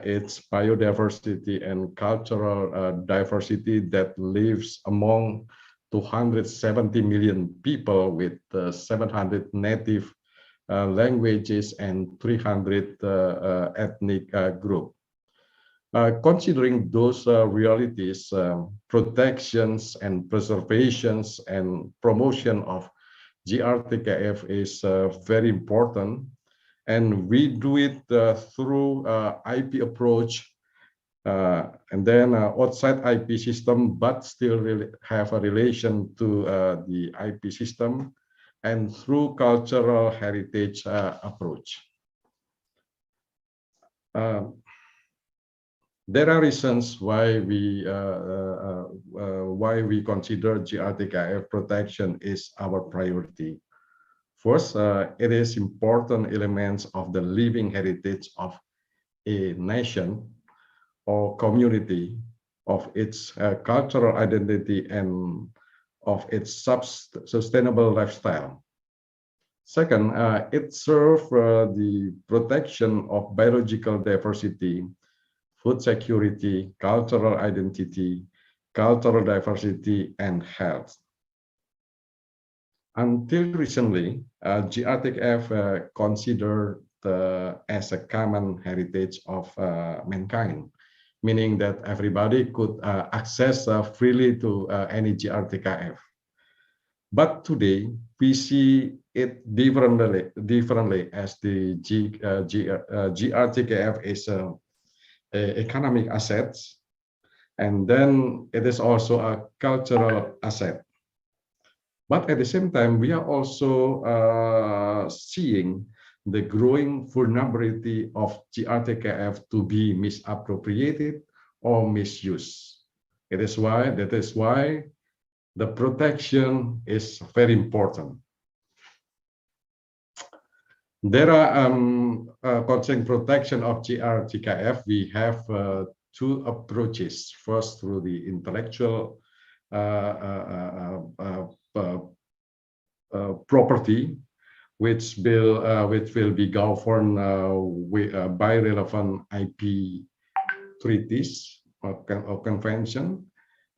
its biodiversity and cultural diversity that lives among 270 million people with 700 native languages and 300 ethnic groups. Considering those realities, protections and preservations and promotion of GRTKF is very important, and we do it through IP approach, and then outside IP system, but still really have a relation to the IP system, and through cultural heritage approach. There are reasons why we consider GRTKF protection is our priority. First, it is important elements of the living heritage of a nation or community, of its cultural identity and of its sustainable lifestyle. Second, it serves the protection of biological diversity, food security, cultural identity, cultural diversity, and health. Until recently, GRTKF considered as a common heritage of mankind, meaning that everybody could access freely to any GRTKF. But today, we see it differently as the GRTKF is economic assets, and then it is also a cultural asset. But at the same time, we are also seeing the growing vulnerability of GRTKF to be misappropriated or misused. That is why the protection is very important. There are concerning protection of GRTKF, we have two approaches. First, through the intellectual property, which will be governed by relevant IP treaties or convention,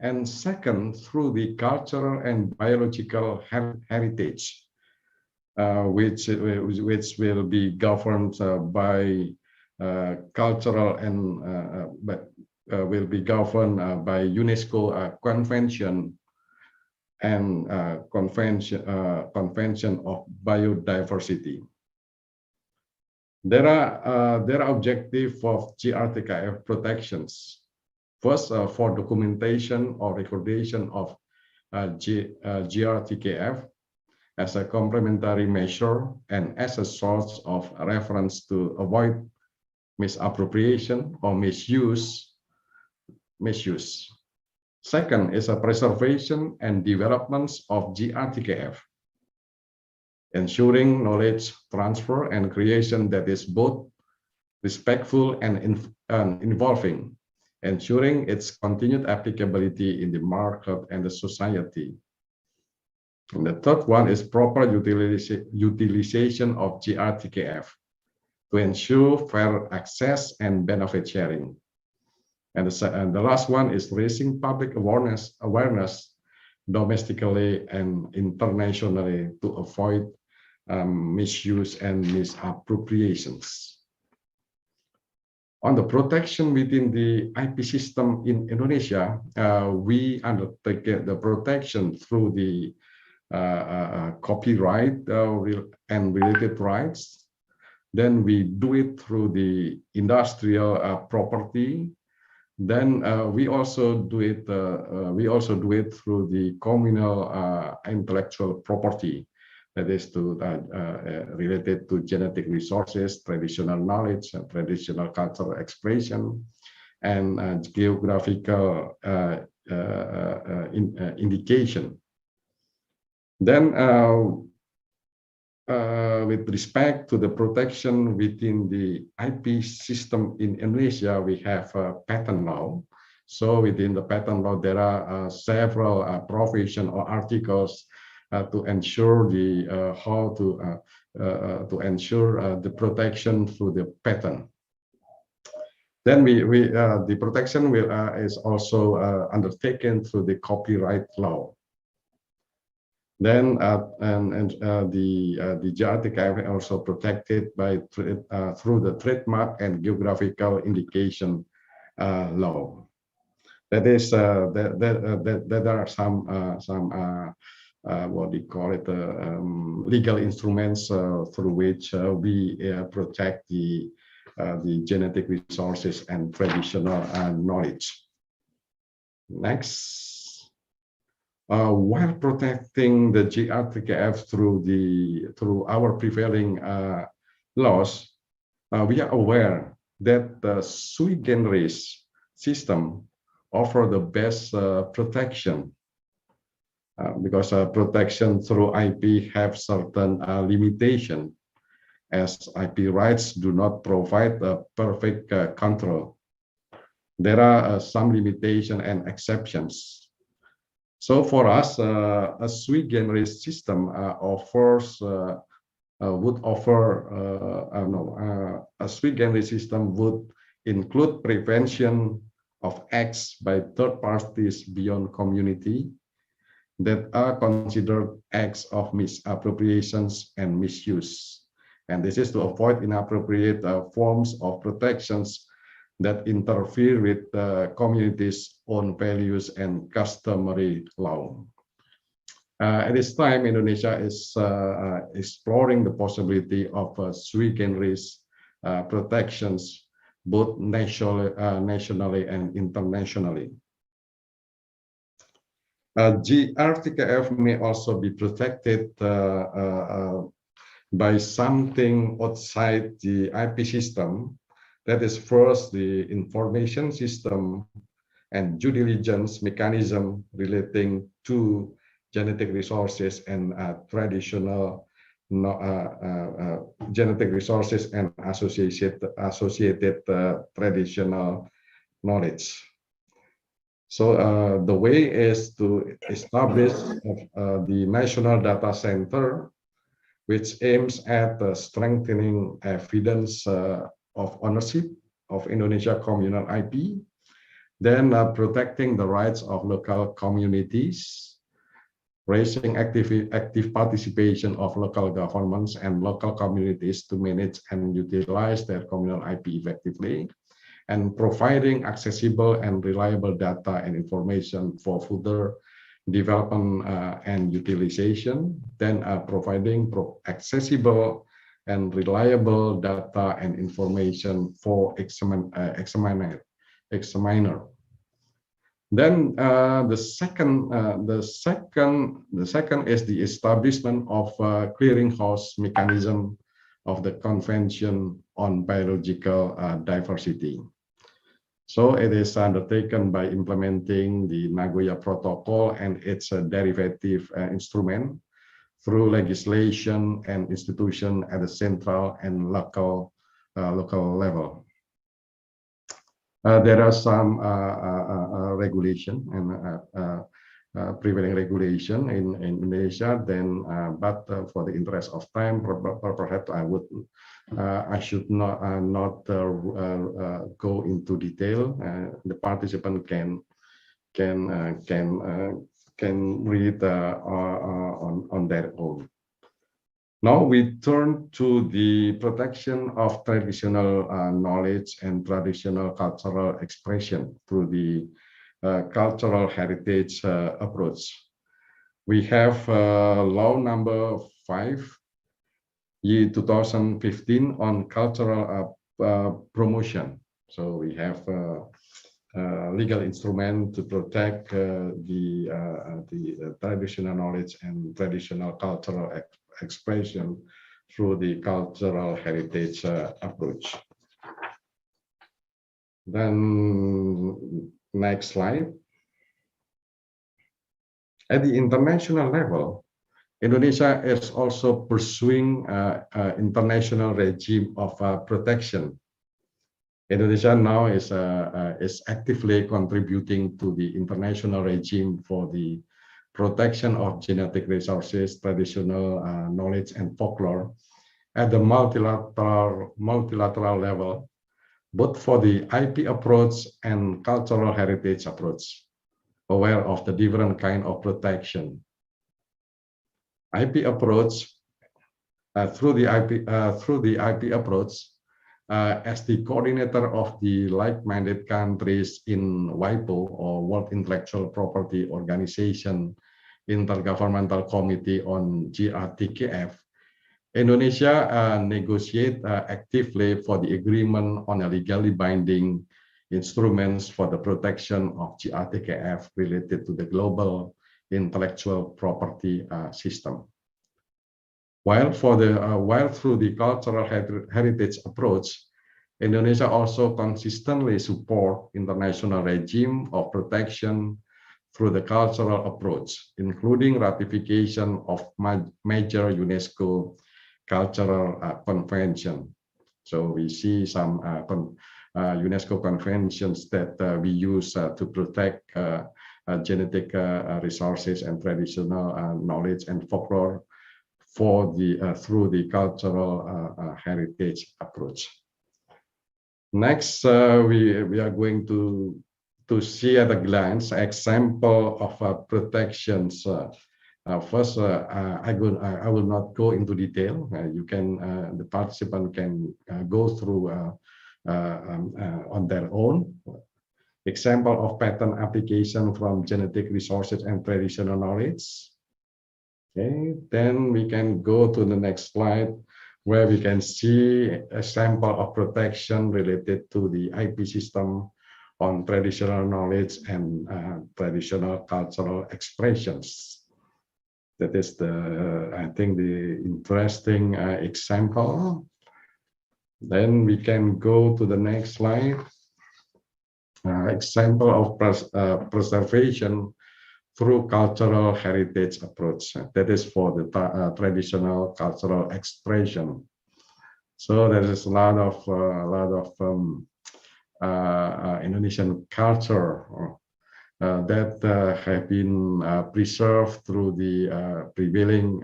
and second, through the cultural and biological heritage, which will be governed by cultural and will be governed by UNESCO convention and convention of biodiversity. There are objectives of GRTKF protections. First, for documentation or recordation of GRTKF as a complementary measure and as a source of reference to avoid misappropriation or misuse. Second is a preservation and developments of GRTKF, ensuring knowledge transfer and creation that is both respectful and involving, ensuring its continued applicability in the market and the society. And the third one is proper utilization of GRTKF to ensure fair access and benefit sharing. And the last one is raising public awareness domestically and internationally to avoid misuse and misappropriations. On the protection within the IP system in Indonesia, we undertake the protection through the copyright and related rights. Then we do it through the industrial property. Then we also do it through the communal intellectual property, that is related to genetic resources, traditional knowledge, and traditional cultural expression, and geographical indication. Then, with respect to the protection within the IP system in Indonesia, we have a patent law. So within the patent law, there are several provisions or articles to ensure to ensure the protection through the patent. Then the protection is also undertaken through the copyright law. Then the GRTKF also protected through the trademark and geographical indication law. That is that are some what do you call it, legal instruments through which we protect the genetic resources and traditional knowledge. Next. While protecting the GRTKF through our prevailing laws, we are aware that the sui generis system offer the best protection because protection through IP have certain limitation, as IP rights do not provide a perfect control. There are some limitation and exceptions. So for us, a sui generis system a sui generis system would include prevention of acts by third parties beyond community that are considered acts of misappropriations and misuse. And this is to avoid inappropriate forms of protections that interfere with the community's own values and customary law. At this time, Indonesia is exploring the possibility of sui generis protections, both nationally and internationally. GRTKF may also be protected by something outside the IP system. That is first the information system and due diligence mechanism relating to genetic resources and traditional genetic resources and associated traditional knowledge. So the way is to establish the National Data Center, which aims at strengthening evidence of ownership of Indonesia communal IP, then protecting the rights of local communities, raising active participation of local governments and local communities to manage and utilize their communal IP effectively, and providing accessible and reliable data and information for further development and utilization, then providing accessible and reliable data and information for examiner. Then the second is the establishment of a clearinghouse mechanism of the Convention on Biological Diversity. So it is undertaken by implementing the Nagoya Protocol and its derivative instrument through legislation and institution at the central and local level. There are some regulation and prevailing regulation in Indonesia. Then, but for the interest of time, perhaps I should not go into detail. The participant can read on their own. Now we turn to the protection of traditional knowledge and traditional cultural expression through the cultural heritage approach. We have law number 5, year 2015 on cultural promotion. So we have legal instrument to protect the traditional knowledge and traditional cultural expression through the cultural heritage approach. Then next slide. At the international level, Indonesia is also pursuing an international regime of protection. Indonesia now is actively contributing to the international regime for the protection of genetic resources, traditional knowledge, and folklore at the multilateral level, both for the IP approach and cultural heritage approach, aware of the different kind of protection. IP approach through the IP approach as the coordinator of the like-minded countries in WIPO, or World Intellectual Property Organization Intergovernmental Committee on GRTKF, Indonesia negotiate actively for the agreement on a legally binding instruments for the protection of GRTKF related to the global intellectual property system. While through the cultural heritage approach, Indonesia also consistently support international regime of protection through the cultural approach, including ratification of major UNESCO cultural convention. So we see some UNESCO conventions that we use to protect genetic resources and traditional knowledge and folklore for the through the cultural heritage approach. Next, we are going to see at a glance example of protections. First, I will not go into detail. You can the participant can go through on their own. Example of patent application from genetic resources and traditional knowledge. Okay, then we can go to the next slide, where we can see a sample of protection related to the IP system on traditional knowledge and traditional cultural expressions. That is I think, the interesting example. Then we can go to the next slide. Example of preservation through cultural heritage approach. That is for the traditional cultural expression. So there is a lot of Indonesian culture that have been preserved through the prevailing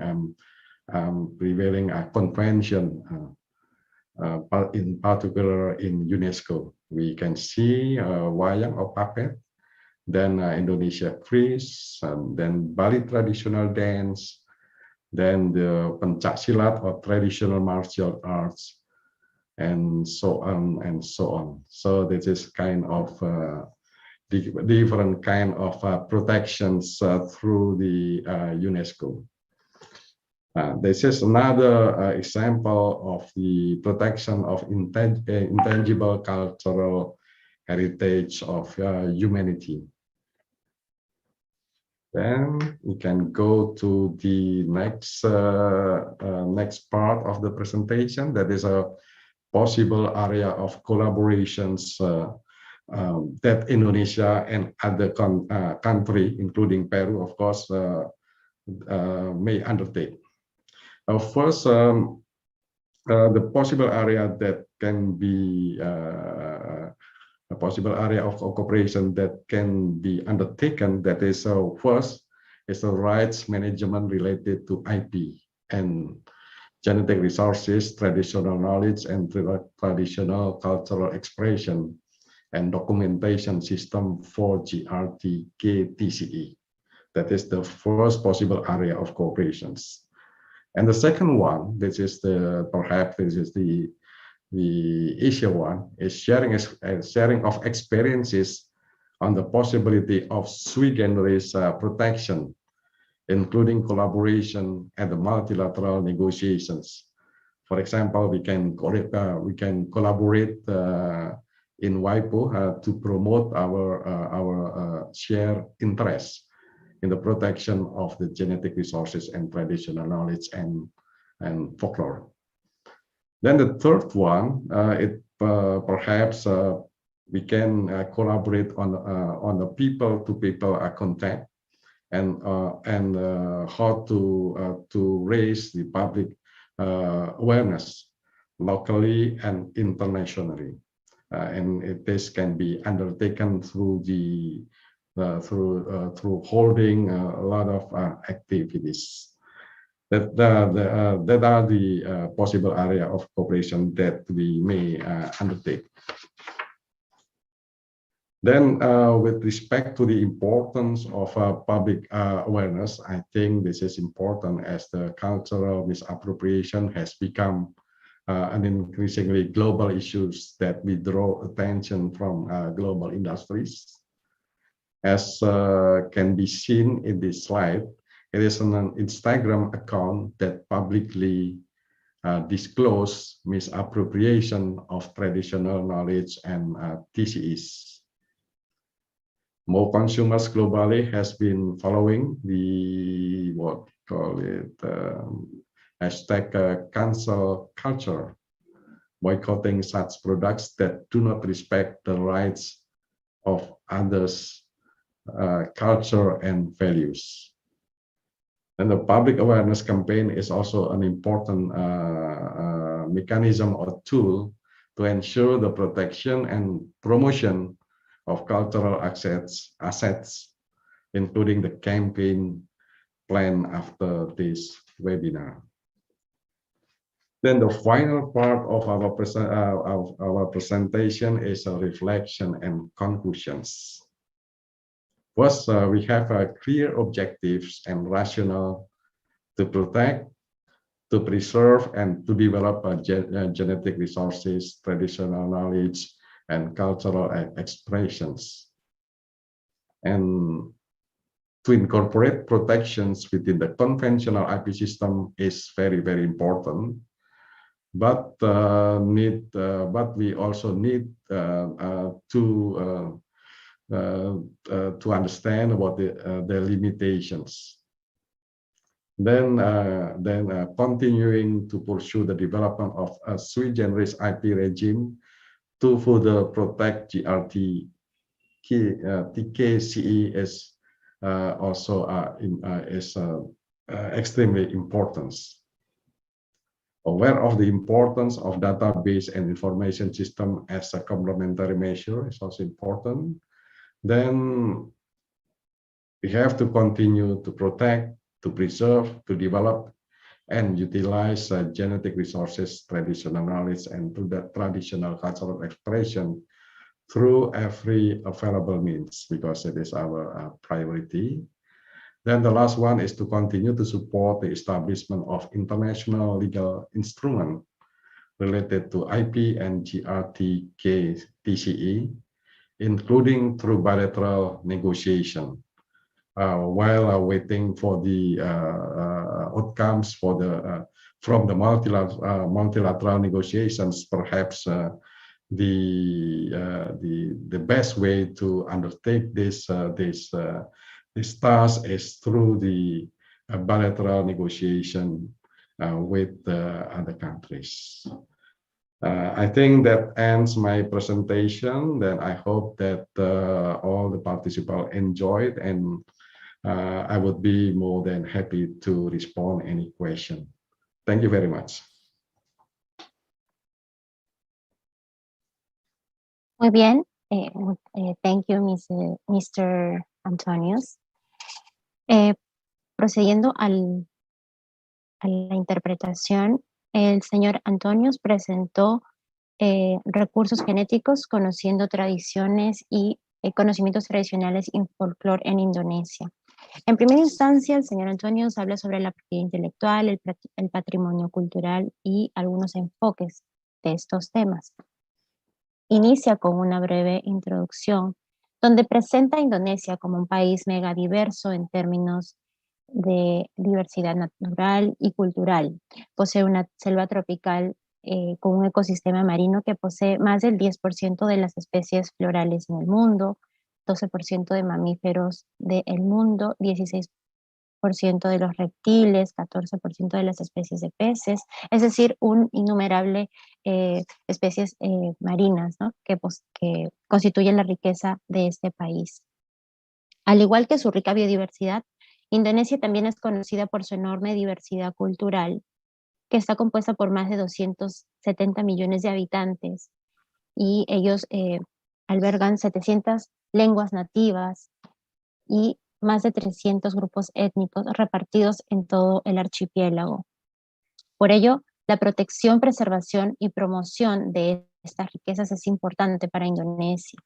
convention, in particular in UNESCO. We can see wayang or puppet, then Indonesia frieze, and then Bali traditional dance, then the pencak silat or traditional martial arts, and so on and so on. So this is kind of different kind of protections through the UNESCO. This is another example of the protection of intangible cultural heritage of humanity. Then we can go to the next part of the presentation. That is a possible area of collaborations that Indonesia and other countries, including Peru, of course, may undertake. First, the possible area that can be a possible area of cooperation that can be undertaken. That is, first, is the rights management related to IP and genetic resources, traditional knowledge, and traditional cultural expression, and documentation system for GRTK-TCE. That is the first possible area of cooperations. And the second one, this is perhaps the easier one, is sharing of experiences on the possibility of sui generis protection, including collaboration and the multilateral negotiations. For example, we can collaborate in WIPO to promote our shared interests in the protection of the genetic resources and traditional knowledge and folklore. Then the third one, perhaps we can collaborate on the people-to-people contact and how to raise the public awareness locally and internationally, and this can be undertaken through through holding a lot of activities. That are the possible area of cooperation that we may undertake. Then, with respect to the importance of public awareness, I think this is important as the cultural misappropriation has become an increasingly global issue that we draw attention from global industries. As can be seen in this slide, it is an Instagram account that publicly disclose misappropriation of traditional knowledge and TCEs. More consumers globally has been following the hashtag cancel culture, boycotting such products that do not respect the rights of others' culture and values. And the public awareness campaign is also an important mechanism or tool to ensure the protection and promotion of cultural assets, including the campaign plan after this webinar. Then the final part of our presentation is a reflection and conclusions. First, we have clear objectives and rationale to protect, to preserve, and to develop genetic resources, traditional knowledge, and cultural expressions. And to incorporate protections within the conventional IP system is very, very important. But we also need to to understand about the limitations. Then continuing to pursue the development of a sui generis IP regime to further protect GRT TKCE is also extremely important. Aware of the importance of database and information system as a complementary measure is also important. Then we have to continue to protect, to preserve, to develop, and utilize genetic resources, traditional knowledge, and to the traditional cultural expression through every available means, because it is our priority. Then the last one is to continue to support the establishment of international legal instrument related to IP and GRTK TCE, including through bilateral negotiation. While waiting for the outcomes from the multilateral negotiations, perhaps the best way to undertake this task is through the bilateral negotiation with other countries. I think that ends my presentation. Then I hope that all the participants enjoyed, and I would be more than happy to respond any question. Thank you very much. Muy bien. Thank you, Mr. Antonius. Procediendo a la interpretación, el señor Antonius presentó recursos genéticos, conociendo tradiciones y conocimientos tradicionales y folclore en Indonesia. En primera instancia, el señor Antonius habla sobre la propiedad intelectual, el patrimonio cultural y algunos enfoques de estos temas. Inicia con una breve introducción donde presenta a Indonesia como un país megadiverso en términos de diversidad natural y cultural. Posee una selva tropical con un ecosistema marino que posee más del 10% de las especies florales en el mundo, 12% de mamíferos del mundo, 16% de los reptiles, 14% de las especies de peces, es decir, un innumerable especies marinas, ¿no? que constituyen la riqueza de este país. Al igual que su rica biodiversidad, Indonesia también es conocida por su enorme diversidad cultural, que está compuesta por más de 270 millones de habitantes, y ellos albergan 700 lenguas nativas y más de 300 grupos étnicos repartidos en todo el archipiélago. Por ello, la protección, preservación y promoción de estas riquezas es importante para Indonesia.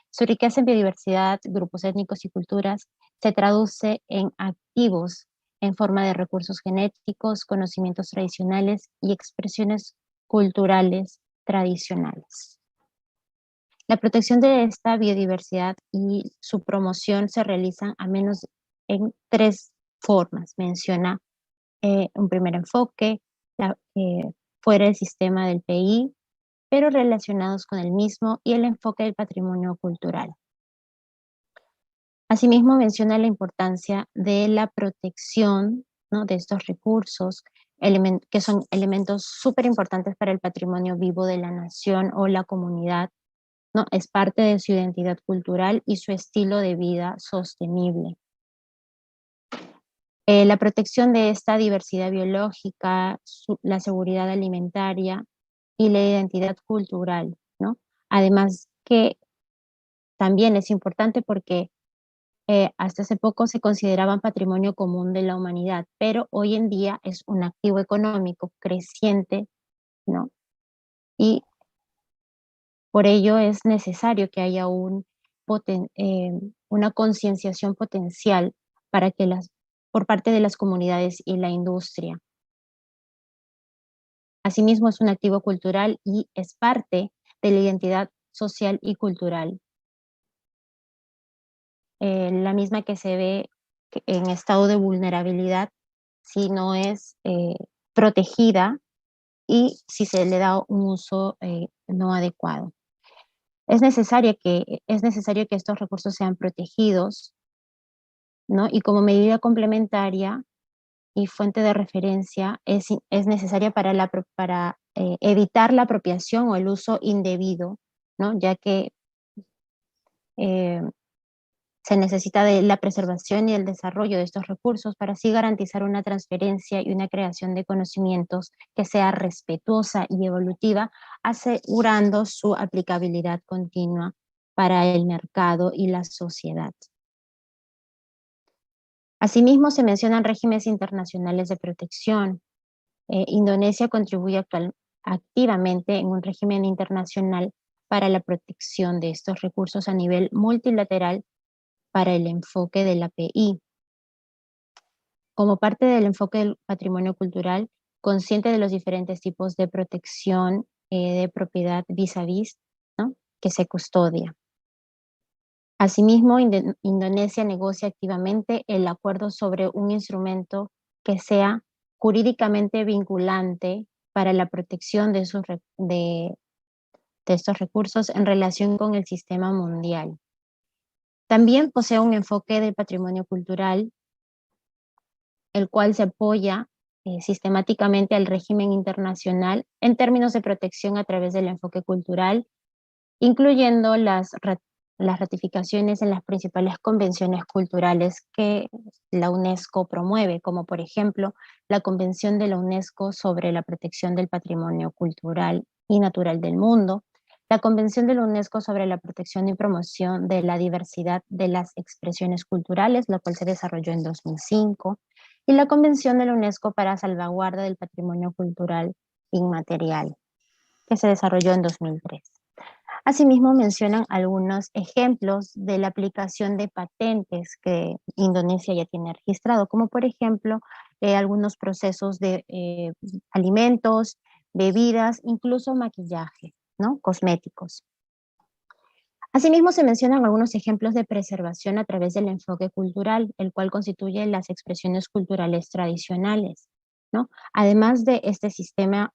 Su riqueza en biodiversidad, grupos étnicos y culturas se traduce en activos en forma de recursos genéticos, conocimientos tradicionales y expresiones culturales tradicionales. La protección de esta biodiversidad y su promoción se realizan a menos en 3 formas. Menciona un primer enfoque, fuera del sistema del PI, pero relacionados con el mismo, y el enfoque del patrimonio cultural. Asimismo, menciona la importancia de la protección, ¿no?, de estos recursos, que son elementos súper importantes para el patrimonio vivo de la nación o la comunidad, ¿no? Es parte de su identidad cultural y su estilo de vida sostenible. La protección de esta diversidad biológica, la seguridad alimentaria y la identidad cultural, ¿no? Además que también es importante porque hasta hace poco se consideraban patrimonio común de la humanidad, pero hoy en día es un activo económico creciente, ¿no? Y por ello es necesario que haya una concienciación potencial por parte de las comunidades y la industria. Asimismo, es un activo cultural y es parte de la identidad social y cultural. La misma que se ve en estado de vulnerabilidad si no es protegida y si se le da un uso no adecuado. Es necesario que estos recursos sean protegidos, ¿no? Y como medida complementaria y fuente de referencia es necesaria para evitar la apropiación o el uso indebido, ¿no? Ya que se necesita de la preservación y el desarrollo de estos recursos para así garantizar una transferencia y una creación de conocimientos que sea respetuosa y evolutiva, asegurando su aplicabilidad continua para el mercado y la sociedad. Asimismo, se mencionan regímenes internacionales de protección. Indonesia contribuye activamente en un régimen internacional para la protección de estos recursos a nivel multilateral para el enfoque de la API. Como parte del enfoque del patrimonio cultural, consciente de los diferentes tipos de protección de propiedad vis a vis, ¿no? Que se custodia. Asimismo, Indonesia negocia activamente el acuerdo sobre un instrumento que sea jurídicamente vinculante para la protección de estos recursos en relación con el sistema mundial. También posee un enfoque del patrimonio cultural, el cual se apoya sistemáticamente al régimen internacional en términos de protección a través del enfoque cultural, incluyendo las ratificaciones en las principales convenciones culturales que la UNESCO promueve, como por ejemplo la Convención de la UNESCO sobre la protección del patrimonio cultural y natural del mundo, la Convención de la UNESCO sobre la protección y promoción de la diversidad de las expresiones culturales, la cual se desarrolló en 2005, y la Convención de la UNESCO para salvaguarda del patrimonio cultural inmaterial, que se desarrolló en 2003. Asimismo, mencionan algunos ejemplos de la aplicación de patentes que Indonesia ya tiene registrado, como por ejemplo algunos procesos de alimentos, bebidas, incluso maquillaje, ¿no? Cosméticos. Asimismo, se mencionan algunos ejemplos de preservación a través del enfoque cultural, el cual constituye las expresiones culturales tradicionales, ¿no? Además de este sistema,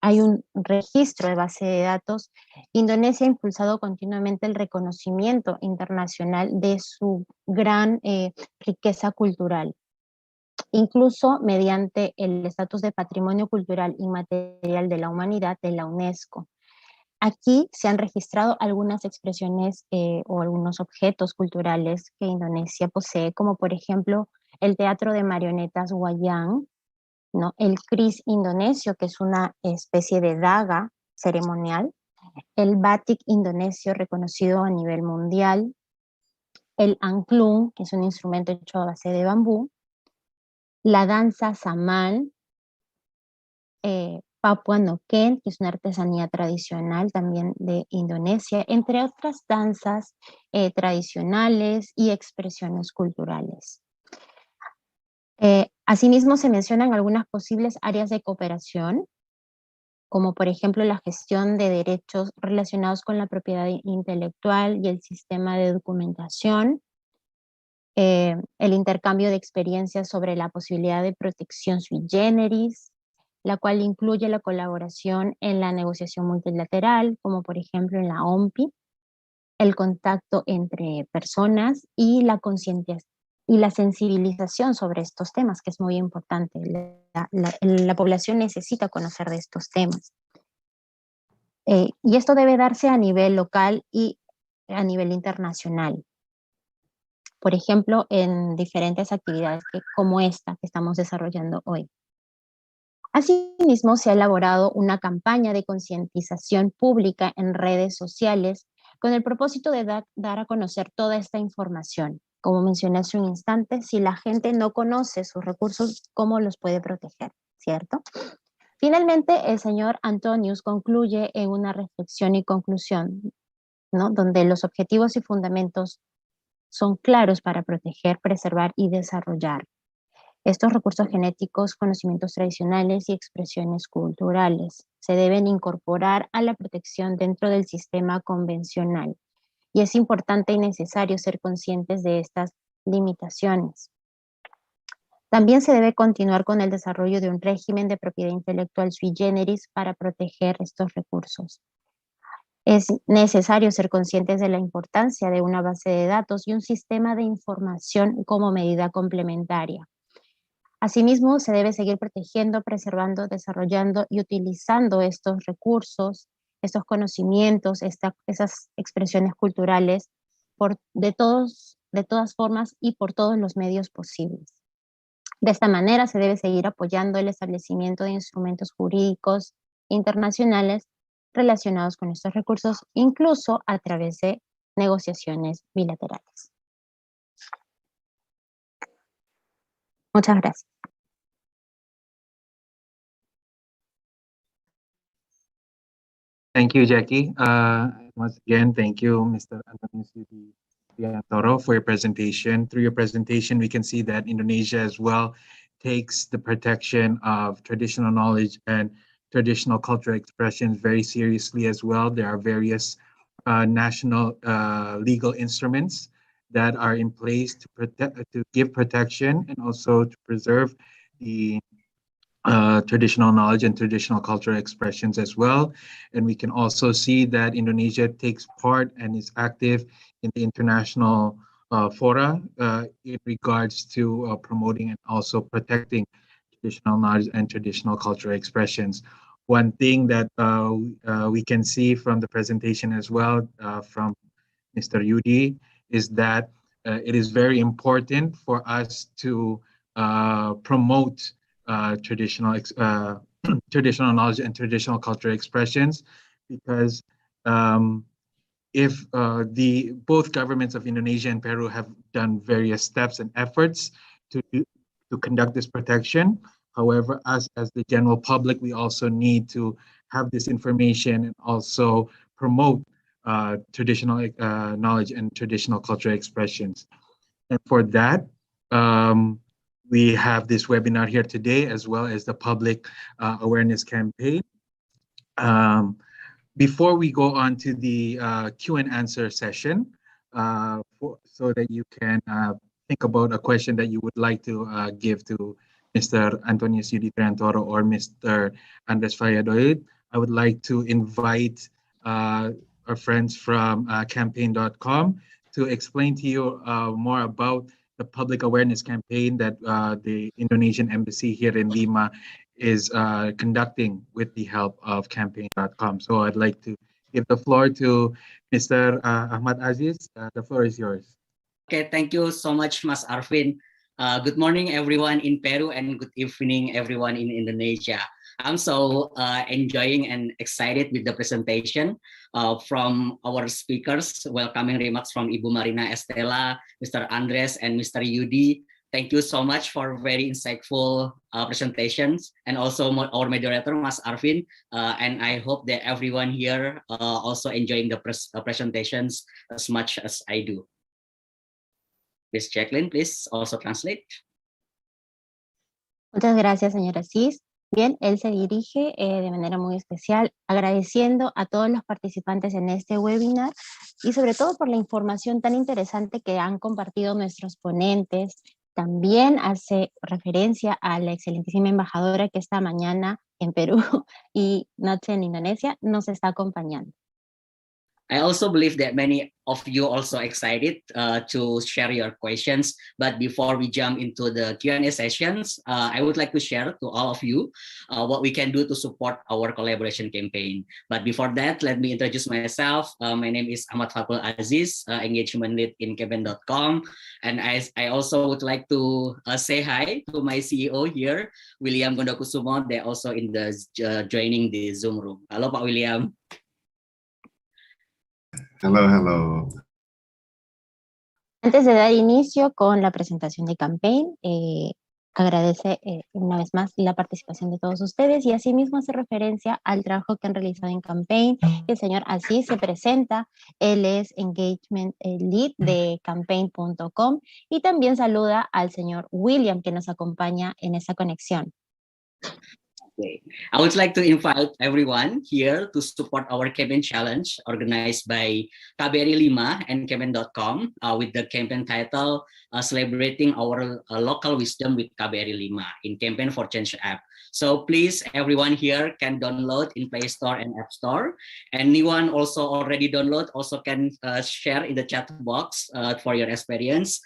hay un registro de base de datos. Indonesia ha impulsado continuamente el reconocimiento internacional de su gran riqueza cultural, incluso mediante el estatus de Patrimonio Cultural Inmaterial de la Humanidad de la UNESCO. Aquí se han registrado algunas expresiones o algunos objetos culturales que Indonesia posee, como por ejemplo el teatro de marionetas wayang, ¿no? El kris indonesio, que es una especie de daga ceremonial, el batik indonesio reconocido a nivel mundial, el angklung, que es un instrumento hecho a base de bambú, la danza saman, Papua no Ken, que es una artesanía tradicional también de Indonesia, entre otras danzas tradicionales y expresiones culturales. Asimismo, se mencionan algunas posibles áreas de cooperación, como por ejemplo la gestión de derechos relacionados con la propiedad intelectual y el sistema de documentación, el intercambio de experiencias sobre la posibilidad de protección sui generis, la cual incluye la colaboración en la negociación multilateral, como por ejemplo en la OMPI, el contacto entre personas y la sensibilización sobre estos temas, que es muy importante. La población necesita conocer de estos temas. Y esto debe darse a nivel local y a nivel internacional. Por ejemplo, en diferentes actividades como esta que estamos desarrollando hoy. Asimismo, se ha elaborado una campaña de concientización pública en redes sociales con el propósito de dar a conocer toda esta información. Como mencioné hace un instante, si la gente no conoce sus recursos, ¿cómo los puede proteger? ¿Cierto? Finalmente, el señor Antonius concluye en una reflexión y conclusión, ¿no? Donde los objetivos y fundamentos son claros para proteger, preservar y desarrollar estos recursos genéticos, conocimientos tradicionales y expresiones culturales. Se deben incorporar a la protección dentro del sistema convencional. Y es importante y necesario ser conscientes de estas limitaciones. También se debe continuar con el desarrollo de un régimen de propiedad intelectual sui generis para proteger estos recursos. Es necesario ser conscientes de la importancia de una base de datos y un sistema de información como medida complementaria. Asimismo, se debe seguir protegiendo, preservando, desarrollando y utilizando estos recursos, estos conocimientos, esas expresiones culturales de todas formas y por todos los medios posibles. De esta manera se debe seguir apoyando el establecimiento de instrumentos jurídicos internacionales relacionados con estos recursos, incluso a través de negociaciones bilaterales. Muchas gracias. Thank you, Jackie. Once again, thank you, Mr. Antonio Toro, for your presentation. Through your presentation, we can see that Indonesia as well takes the protection of traditional knowledge and traditional cultural expressions very seriously as well. There are various national legal instruments that are in place to give protection and also to preserve the traditional knowledge and traditional cultural expressions as well. And we can also see that Indonesia takes part and is active in the international fora in regards to promoting and also protecting traditional knowledge and traditional cultural expressions. One thing that we can see from the presentation as well from Mr. Yudi is that it is very important for us to promote traditional traditional knowledge and traditional cultural expressions, because if both governments of Indonesia and Peru have done various steps and efforts to conduct this protection. However, as the general public, we also need to have this information and also promote traditional knowledge and traditional cultural expressions. And for that, we have this webinar here today, as well as the public awareness campaign. Before we go on to the Q&A session, so that you can think about a question that you would like to give to Mr. Antonio Yudi Triantoro or Mr. Andres Valladolid, I would like to invite our friends from campaign.com to explain to you more about the public awareness campaign that the Indonesian Embassy here in Lima is conducting with the help of campaign.com. So I'd like to give the floor to Mr. Ahmad Aziz. The floor is yours. Okay, thank you so much, Mas Arvin. Good morning, everyone in Peru, and good evening, everyone in Indonesia. I'm so enjoying and excited with the presentation from our speakers. Welcoming remarks from Ibu Marina Estela, Mr. Andres, and Mr. Yudi. Thank you so much for very insightful presentations, and also our moderator, Mas Arvin. And I hope that everyone here also enjoying the presentations as much as I do. Miss Jacqueline, please also translate. Muchas gracias, señor Asís. Bien, él se dirige de manera muy especial agradeciendo a todos los participantes en este webinar y sobre todo por la información tan interesante que han compartido nuestros ponentes. También hace referencia a la excelentísima embajadora que esta mañana en Perú y noche en Indonesia nos está acompañando. I also believe that many of you also excited to share your questions. But before we jump into the Q&A sessions, I would like to share to all of you what we can do to support our collaboration campaign. But before that, let me introduce myself. My name is Ahmad Fakul Aziz, engagement lead in campaign.com. And I also would like to say hi to my CEO here, William Gondokusumo. They're also in the joining the Zoom room. Hello, Pak William. Hello, hello. Antes de dar inicio con la presentación de Campaign, agradece una vez más la participación de todos ustedes y asimismo hace referencia al trabajo que han realizado en Campaign. El señor Asís se presenta, él es Engagement Lead de campaign.com y también saluda al señor William que nos acompaña en esta conexión. Okay. I would like to invite everyone here to support our campaign challenge organized by KBRI Lima and campaign.com with the campaign title Celebrating Our Local Wisdom with KBRI Lima in Campaign for Change app. So please, everyone here can download in Play Store and App Store. Anyone also already download also can share in the chat box for your experience.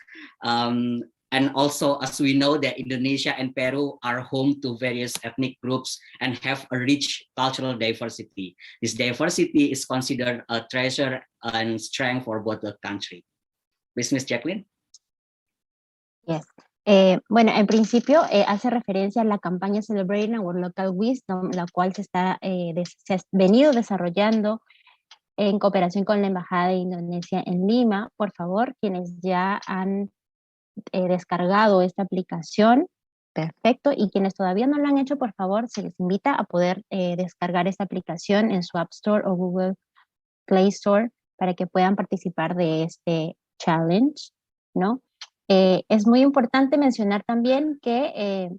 And also, as we know that Indonesia and Peru are home to various ethnic groups and have a rich cultural diversity. This diversity is considered a treasure and strength for both the country. Miss Jacqueline? Yes. Bueno, en principio hace referencia a la campaña Celebrating Our Local Wisdom, la cual se ha venido desarrollando en cooperación con la Embajada de Indonesia en Lima. Por favor, quienes ya han descargado esta aplicación, perfecto, y quienes todavía no lo han hecho, por favor, se les invita a poder descargar esta aplicación en su App Store o Google Play Store para que puedan participar de este challenge, ¿no? Es muy importante mencionar también que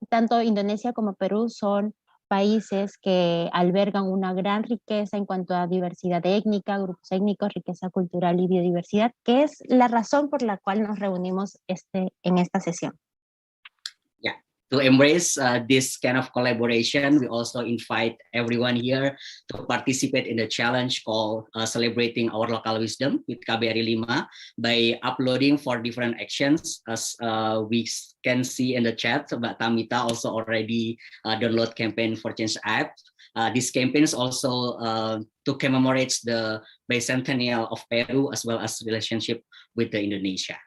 tanto Indonesia como Perú son países que albergan una gran riqueza en cuanto a diversidad étnica, grupos étnicos, riqueza cultural y biodiversidad, que es la razón por la cual nos reunimos en esta sesión. Yeah, to embrace this kind of collaboration, we also invite everyone here to participate in the challenge called Celebrating Our Local Wisdom with KBRI Lima by uploading 4 different actions. As we can see in the chat, Mbak Tamita also already download Campaign for Change app. This campaign is also to commemorate the bicentennial of Peru as well as relationship with the Indonesia.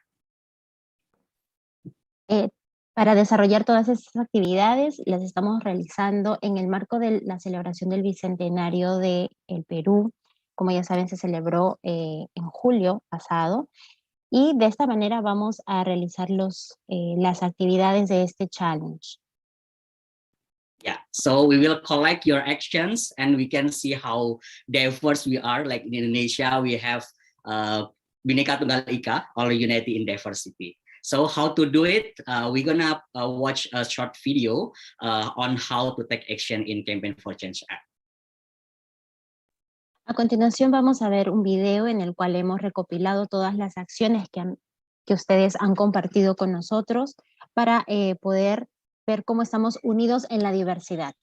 Para desarrollar todas estas actividades, las estamos realizando en el marco de la celebración del Bicentenario del Perú. Como ya saben, se celebró en julio pasado, y de esta manera vamos a realizar las actividades de este challenge. Yeah, so we will collect your actions and we can see how diverse we are. Like in Indonesia, we have Bhinneka Tunggal Ika, all unity in diversity. So how to do it? We're gonna watch a short video on how to take action in Campaign for Change app. A continuación vamos a ver un video en el cual hemos recopilado todas las acciones que ustedes han compartido con nosotros para poder ver cómo estamos unidos en la diversidad.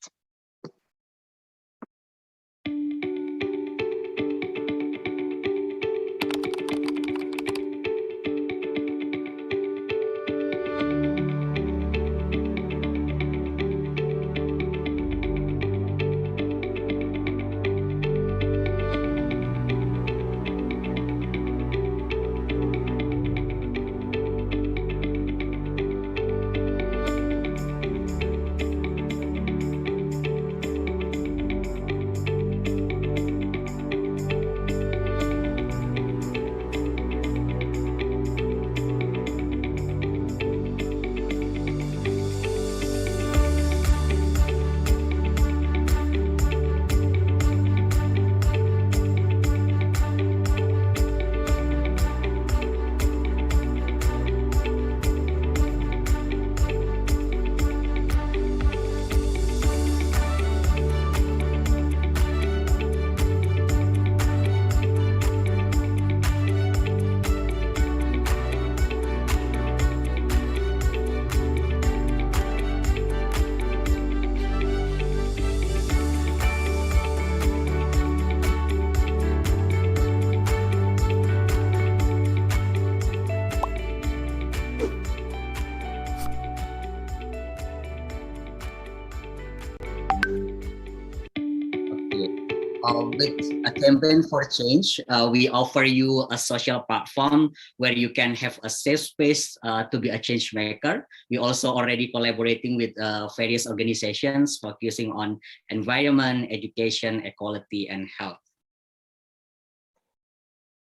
With a Campaign for Change, we offer you a social platform where you can have a safe space to be a change maker. We also already collaborating with various organizations focusing on environment, education, equality, and health.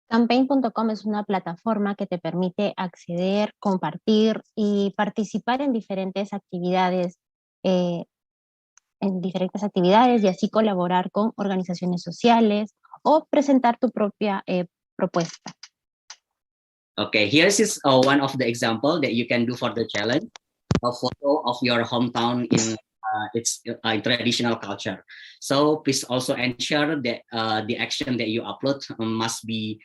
Campaign.com es una plataforma que te permite acceder, compartir y participar en diferentes actividades y así colaborar con organizaciones sociales o presentar tu propia propuesta. Okay, here's one of the example that you can do for the challenge. A photo of your hometown in its traditional culture. So please also ensure that the action that you upload must be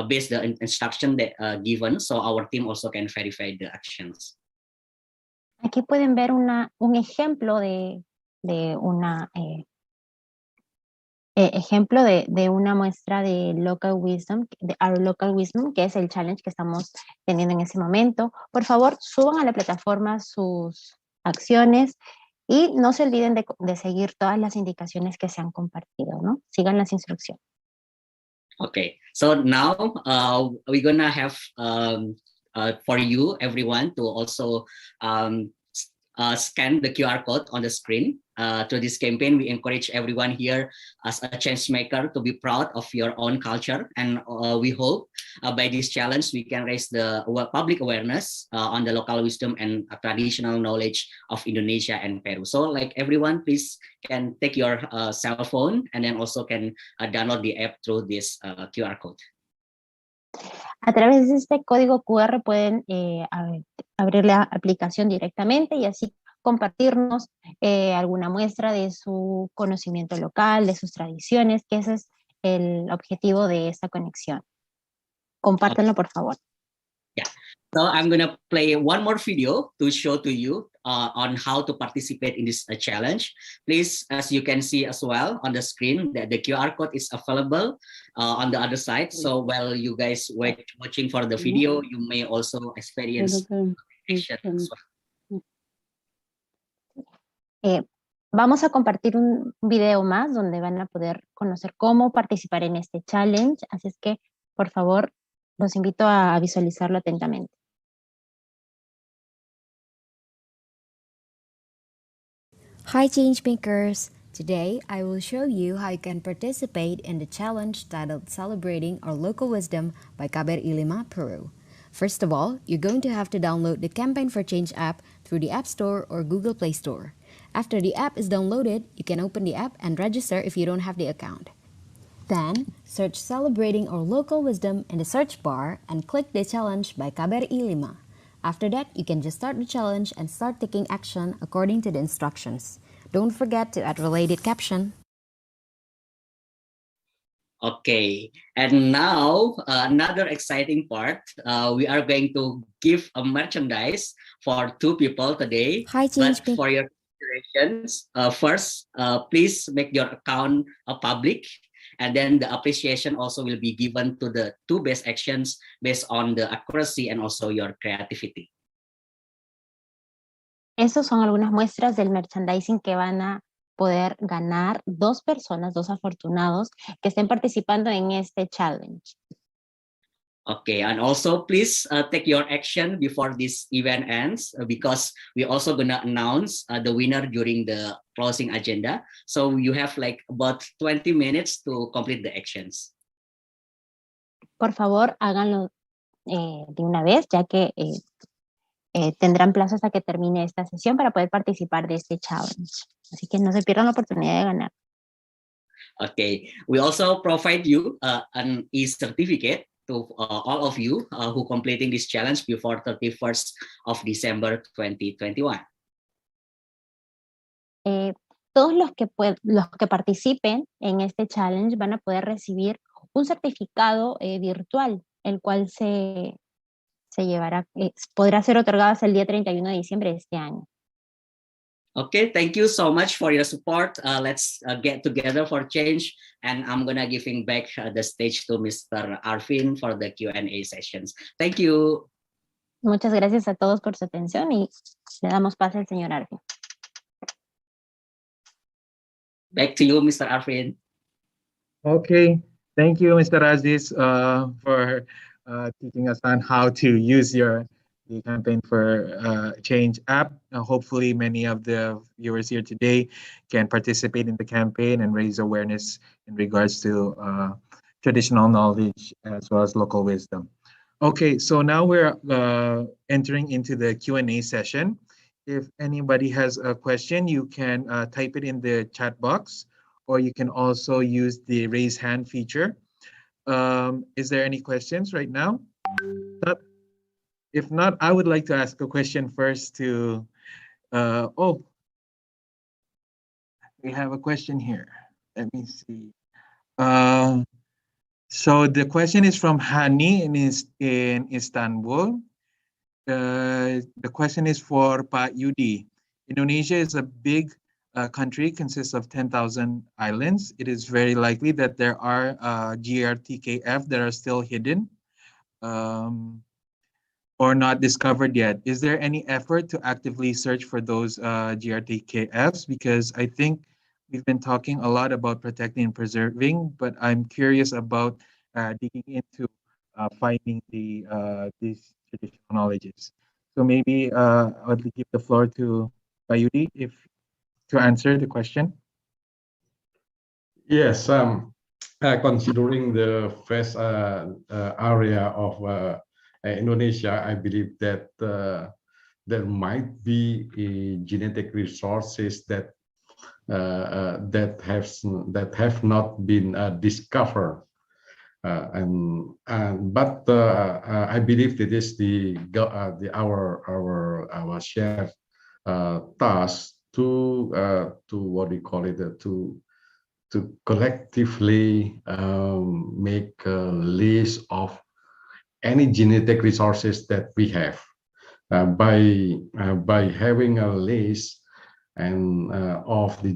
based on the instruction that given, so our team also can verify the actions. Aquí pueden ver un ejemplo de de una ejemplo de una muestra de Local Wisdom, de Our Local Wisdom, que es el challenge que estamos teniendo en ese momento. Por favor, suban a la plataforma sus acciones y no se olviden de seguir todas las indicaciones que se han compartido, ¿no? Sigan las instrucciones. Okay, so now we're gonna have for you, everyone, to also scan the QR code on the screen. Through this campaign, we encourage everyone here as a change maker to be proud of your own culture. And we hope by this challenge, we can raise the public awareness on the local wisdom and traditional knowledge of Indonesia and Peru. So like everyone, please can take your cell phone and then also can download the app through this QR code. A través de este código QR pueden abrir la aplicación directamente y así compartirnos alguna muestra de su conocimiento local, de sus tradiciones, que ese es el objetivo de esta conexión. Compártanlo, por favor. Yeah. So I'm gonna play one more video to show to you on how to participate in this challenge. Please, as you can see as well on the screen, that the QR code is available on the other side. So while you guys watching for the video, you may also experience action as well. Vamos a compartir un video más donde van a poder conocer cómo participar en este challenge. Así es que, por favor, los invito a visualizarlo atentamente. Hi Changemakers! Today, I will show you how you can participate in the challenge titled Celebrating Our Local Wisdom by KBRI Lima, Peru. First of all, you're going to have to download the Campaign for Change app through the App Store or Google Play Store. After the app is downloaded, you can open the app and register if you don't have the account. Then, search Celebrating Our Local Wisdom in the search bar and click the challenge by KBRI Lima. After that, you can just start the challenge and start taking action according to the instructions. Don't forget to add related caption. Okay, and now another exciting part. We are going to give a merchandise for 2 people today. Hi, but for your considerations, first, please make your account public. And then the appreciation also will be given to the 2 best actions based on the accuracy and also your creativity. Esas son algunas muestras del merchandising que van a poder ganar 2 personas, 2 afortunados que estén participando en este challenge. Okay, and also please take your action before this event ends because we're also gonna announce the winner during the closing agenda. So you have like about 20 minutes to complete the actions. Por favor, háganlo de una vez, ya que tendrán plazo hasta que termine esta sesión para poder participar de este challenge. Así que no se pierdan la oportunidad de ganar. Okay, we also provide you an e-certificate to all of you who completing this challenge before 31st of December 2021. Todos los que participen en este challenge van a poder recibir un certificado virtual, el cual se llevará, podrá ser otorgado hasta el día 31 de diciembre de este año. Okay, thank you so much for your support. Let's get together for change. And I'm gonna giving back the stage to Mr. Arvin for the Q&A sessions. Thank you. Muchas gracias a todos por su atención y le damos paso al señor Arvin. Back to you, Mr. Arvin. Okay, thank you, Mr. Aziz, for teaching us on how to use the Campaign for Change app. Hopefully many of the viewers here today can participate in the campaign and raise awareness in regards to traditional knowledge as well as local wisdom. Okay, so now we're entering into the Q&A session. If anybody has a question, you can type it in the chat box, or you can also use the raise hand feature. Is there any questions right now? If not, I would like to ask a question first to, we have a question here. Let me see. So the question is from Hani in Istanbul. The question is for Pak Yudi. Indonesia is a big country consists of 10,000 islands. It is very likely that there are GRTKF that are still hidden or not discovered yet. Is there any effort to actively search for those GRTKFs? Because I think we've been talking a lot about protecting and preserving, but I'm curious about digging into finding these traditional knowledges. So maybe I'll give the floor to Bayudi if to answer the question. Yes, considering the vast area of Indonesia, I believe that there might be genetic resources that have not been discovered. But I believe that is our shared task to what we call it to collectively make a list of any genetic resources that we have. By having a list and of the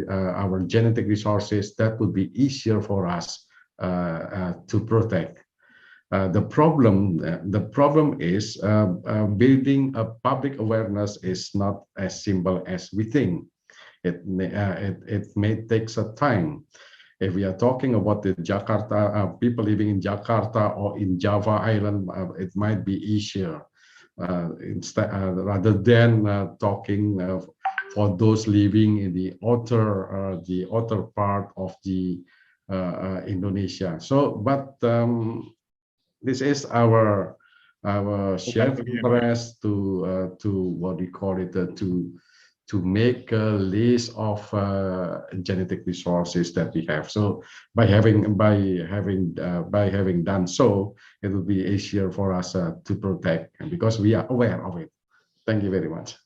our genetic resources, that would be easier for us to protect. The problem is building a public awareness is not as simple as we think. It may take some time. If we are talking about the Jakarta people living in Jakarta or in Java Island, it might be easier instead rather than talking for those living in the outer part of the Indonesia. So, but this is our shared interest to what we call it to make a list of genetic resources that we have. So by having done so, it will be easier for us to protect, and because we are aware of it. Thank you very much.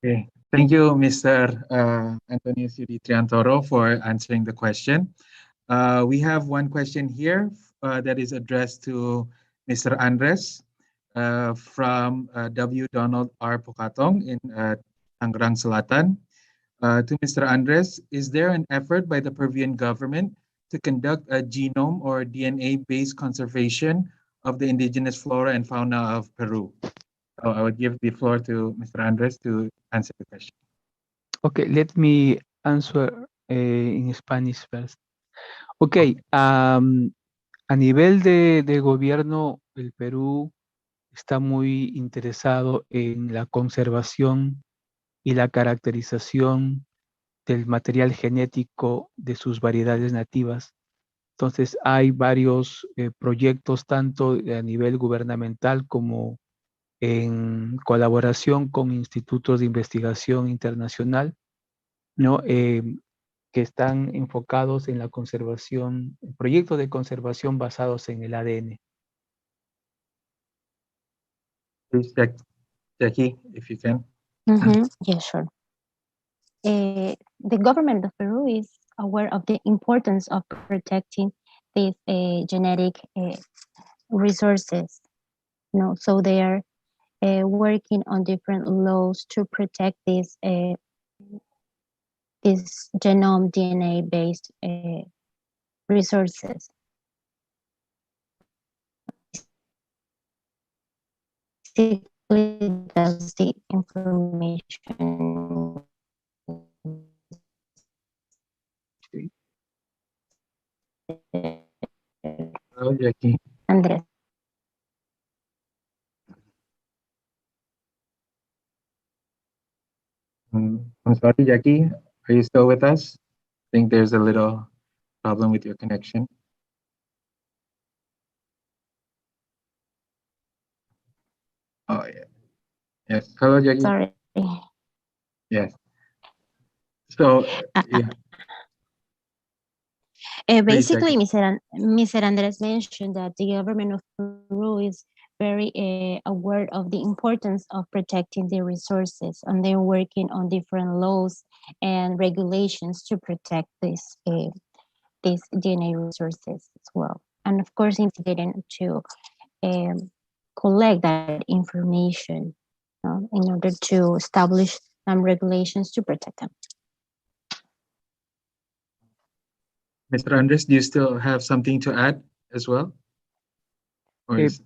Okay, thank you, Mr. Antonio Siri Triantoro, for answering the question. We have one question here that is addressed to Mr. Andres from W. Donald R. Pokatong in Tangerang Selatan. To Mr. Andres, is there an effort by the Peruvian government to conduct a genome or DNA-based conservation of the indigenous flora and fauna of Peru? So I would give the floor to Mr. Andres to answer the question. Okay, let me answer in Spanish first. Okay, a nivel de gobierno, el Perú está muy interesado en la conservación y la caracterización del material genético de sus variedades nativas. Entonces, hay varios proyectos, tanto a nivel gubernamental como en colaboración con institutos de investigación internacional, ¿no? Que están enfocados en la conservación, proyectos de conservación basados en el ADN. Please, Jackie, if you can. Yeah, sure. The government of Peru is aware of the importance of protecting these genetic resources. No, so they are working on different laws to protect these genome DNA based resources. Basically, that's the information. Hello, Jackie. Andres. I'm sorry, Jackie. Are you still with us? I think there's a little problem with your connection. Oh, yeah. Yes. Hello, Jackie. Sorry. Yes. So, yeah. Basically, Mr. Andres mentioned that the government of Peru is very aware of the importance of protecting the resources, and they're working on different laws and regulations to protect these DNA resources as well. And of course, investigating to collect that information in order to establish some regulations to protect them. Mr. Andres, do you still have something to add as well? Or is-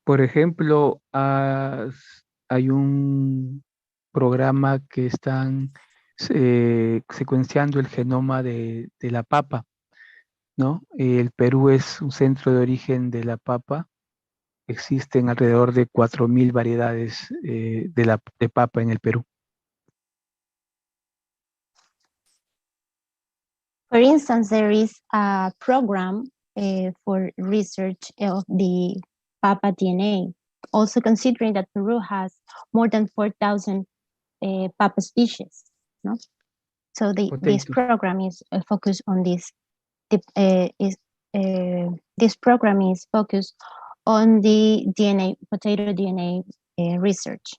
Por ejemplo, hay un programa que están secuenciando el genoma de la papa, ¿no? El Perú es un centro de origen de la papa. Existen alrededor de 4.000 variedades de papa en el Perú. For instance, there is a program for research of the Papa DNA, also considering that Peru has more than 4,000 Papa species. No? So this program is focused on this. This program is focused on the DNA, potato DNA research.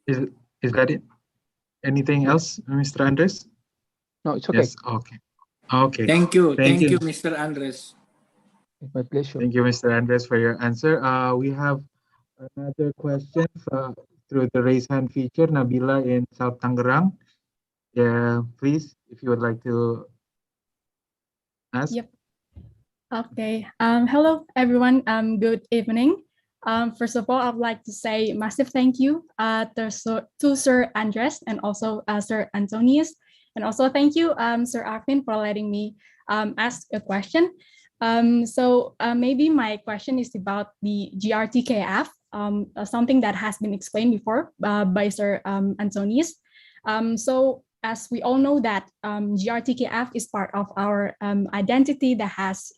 Is that it? Anything else, Mr. Andres? No, it's okay. Yes, okay. Okay. Thank you, Mr. Andres. It's my pleasure. Thank you, Mr. Andres, for your answer. We have another question through the raise hand feature. Nabila in South Tangerang. Yeah, please, if you would like to ask. Yep. Okay. Hello, everyone. Good evening. First of all, I'd like to say massive thank you to Sir Andres and also Sir Antonius. And also thank you, Sir Arvin, for letting me ask a question. So maybe my question is about the GRTKF, something that has been explained before by Sir Antonius. So as we all know that GRTKF is part of our identity that has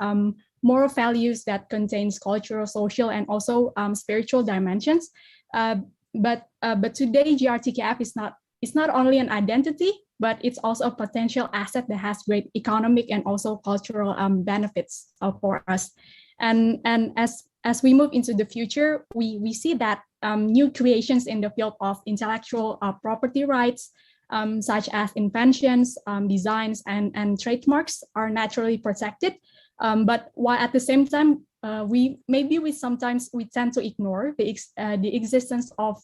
moral values that contains cultural, social, and also spiritual dimensions. But today GRTKF is not only an identity, but it's also a potential asset that has great economic and also cultural benefits for us. And as we move into the future, we see that new creations in the field of intellectual property rights, such as inventions, designs, and trademarks are naturally protected. But while at the same time, we sometimes tend to ignore the existence of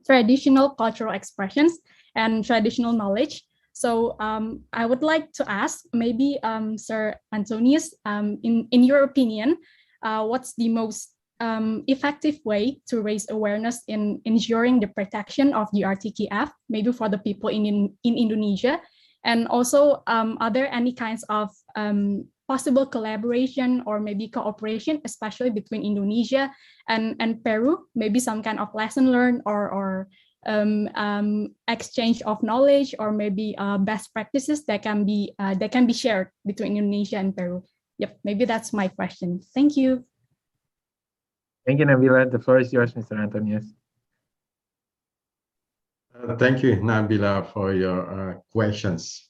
traditional cultural expressions and traditional knowledge. So I would like to ask, maybe Sir Antonius, in your opinion, what's the most effective way to raise awareness in ensuring the protection of the RTKF, maybe for the people in Indonesia? And also, are there any kinds of possible collaboration or maybe cooperation, especially between Indonesia and Peru, maybe some kind of lesson learned or exchange of knowledge, or maybe best practices that can be shared between Indonesia and Peru? Yep, maybe that's my question. Thank you. Thank you, Nabila. The floor is yours, Mr. Antonius. Thank you, Nabila, for your questions.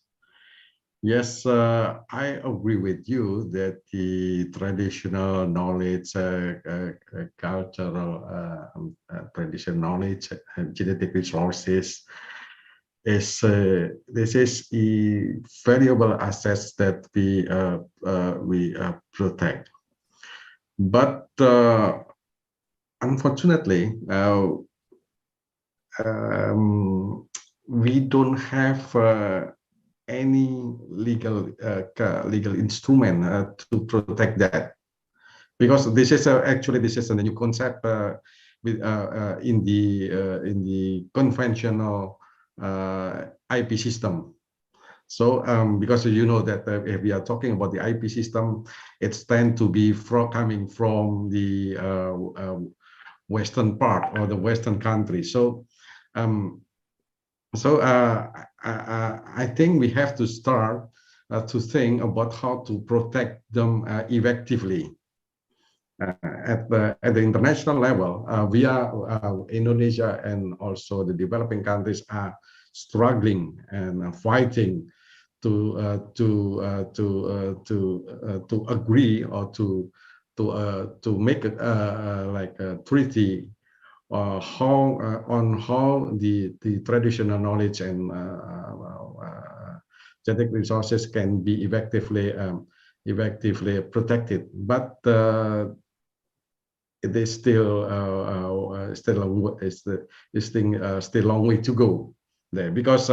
Yes, I agree with you that the traditional knowledge, cultural traditional knowledge, and genetic resources this is a valuable assets that we protect. But unfortunately, we don't have any legal instrument to protect that, because this is actually this is a new concept in the conventional IP system. So because you know that if we are talking about the IP system, it's tend to be coming from the Western part or the Western country. So I think we have to start to think about how to protect them effectively. At the international level, we are Indonesia and also the developing countries are struggling and fighting to agree or to make like a treaty on how the traditional knowledge and genetic resources can be effectively effectively protected, but it is still still long way to go there, because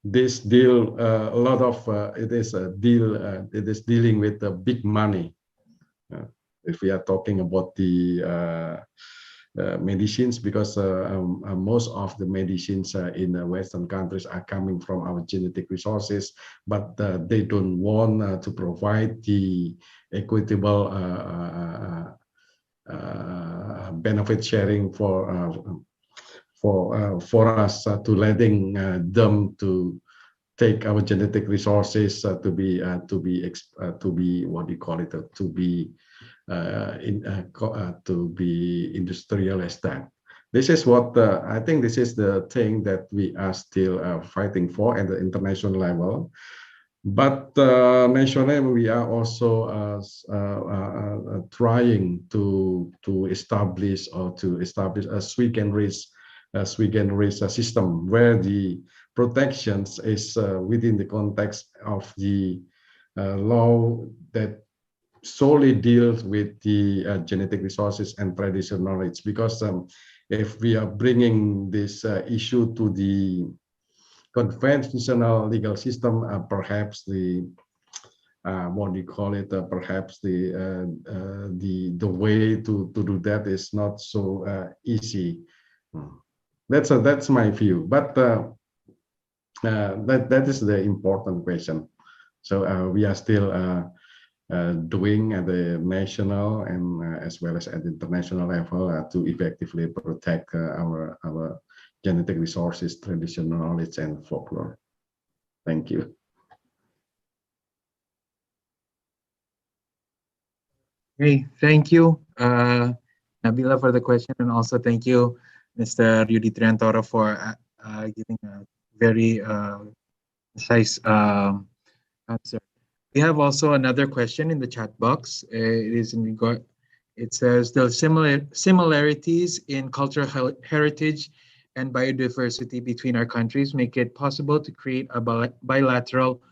this deal, a lot of it is a deal. It is dealing with the big money. If we are talking about the medicines, because most of the medicines in the Western countries are coming from our genetic resources, but they don't want to provide the equitable benefit sharing for us to letting them to take our genetic resources to be what do you call it, to be industrialized. That this is what I think this is the thing that we are still fighting for at the international level. But nationally, we are also trying to establish as we can raise a system where the protections is within the context of the law that solely deals with the genetic resources and traditional knowledge. Because if we are bringing this issue to the conventional legal system, perhaps the what do you call it? Perhaps the way to do that is not so easy. That's my view. But that is the important question. So we are still doing at the national and as well as at the international level to effectively protect our genetic resources, traditional knowledge, and folklore. Thank you. Hey, thank you, Nabila, for the question, and also thank you, Mr. Yudi Triantoro, for giving a very precise answer. We have also another question in the chat box. It is in regard. It says the similarities in cultural heritage and biodiversity between our countries make it possible to create a bilateral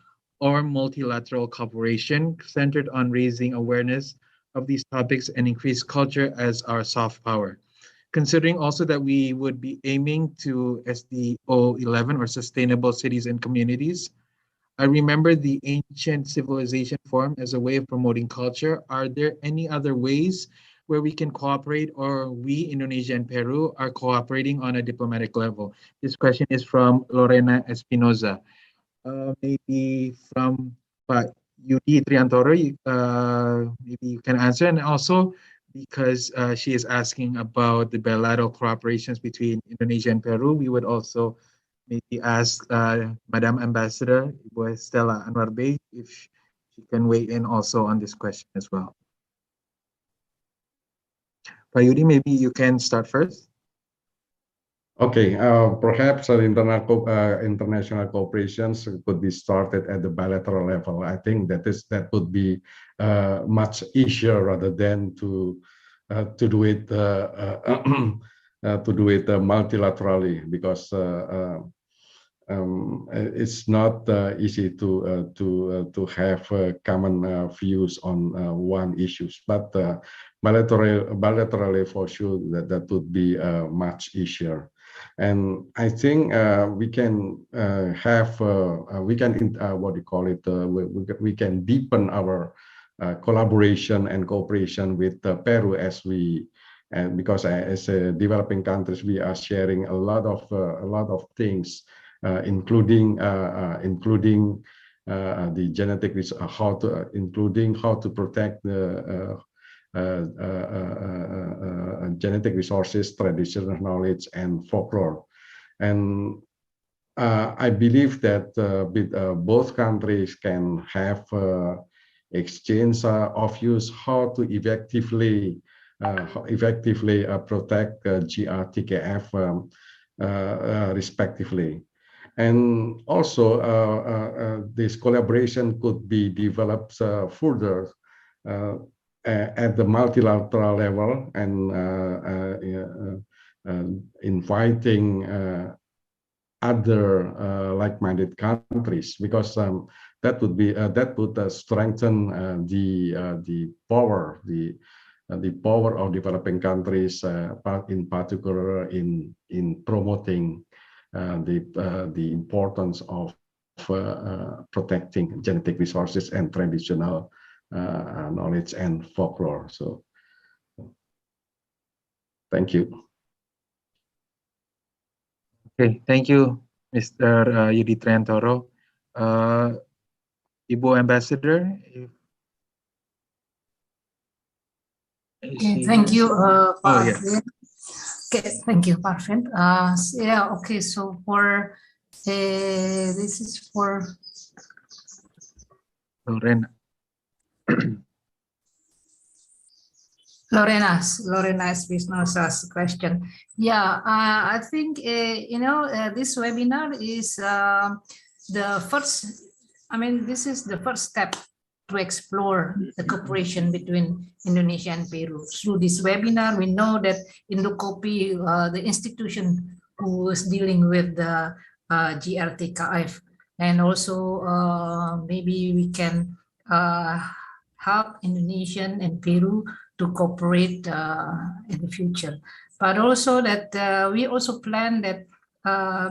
or multilateral cooperation centered on raising awareness of these topics and increase culture as our soft power. Considering also that we would be aiming to SDO 11 or Sustainable Cities and Communities, I remember the ancient civilization form as a way of promoting culture. Are there any other ways where we can cooperate, or we, Indonesia and Peru, are cooperating on a diplomatic level? This question is from Lorena Espinoza. Maybe from Yudi Triantoro, maybe you can answer. And also, because she is asking about the bilateral cooperations between Indonesia and Peru, we would also maybe ask Madam Ambassador Ibu Stella Anwar Bey if she can weigh in also on this question as well. Pak Yudi, maybe you can start first. Okay, perhaps international cooperations could be started at the bilateral level. I think that would be much easier rather than to do it multilaterally, because it's not easy to have common views on one issues, but bilaterally for sure that would be much easier. And I think we can what do you call it? We can deepen our collaboration and cooperation with Peru because as a developing countries we are sharing a lot of things, including the genetic including how to protect the genetic resources, traditional knowledge, and folklore. And I believe that both countries can have exchange of views how to effectively protect GRTKF respectively. And also this collaboration could be developed further at the multilateral level, and inviting other like-minded countries, because that would strengthen the power of developing countries, in particular in promoting the importance of protecting genetic resources and traditional knowledge and folklore. So, thank you. Okay, thank you, Mr. Yudi Triantoro. Ibu Ambassador. Okay, thank you, Oh, Pak. yes. Okay, thank you, Parvin. Yeah, okay, so for this is for Lorena. Lorena's business question. Yeah, I think this webinar is the first. I mean, this is the first step to explore the cooperation between Indonesia and Peru. Through this webinar, we know that Indocopi, the institution who is dealing with the GRTKF, and also maybe we can help Indonesian and Peru to cooperate in the future. But also that we also plan that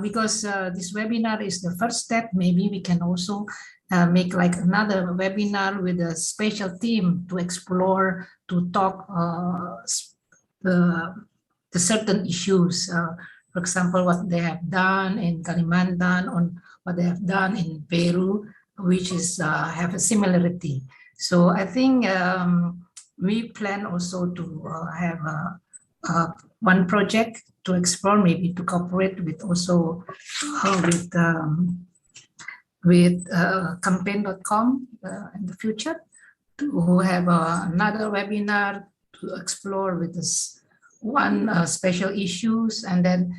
because this webinar is the first step, maybe we can also make like another webinar with a special team to explore, to talk the certain issues. For example, what they have done in Kalimantan, on what they have done in Peru, which is have a similarity. So I think we plan also to have one project to explore, maybe to cooperate with also with campaign.com in the future, to have another webinar to explore with this one special issues, and then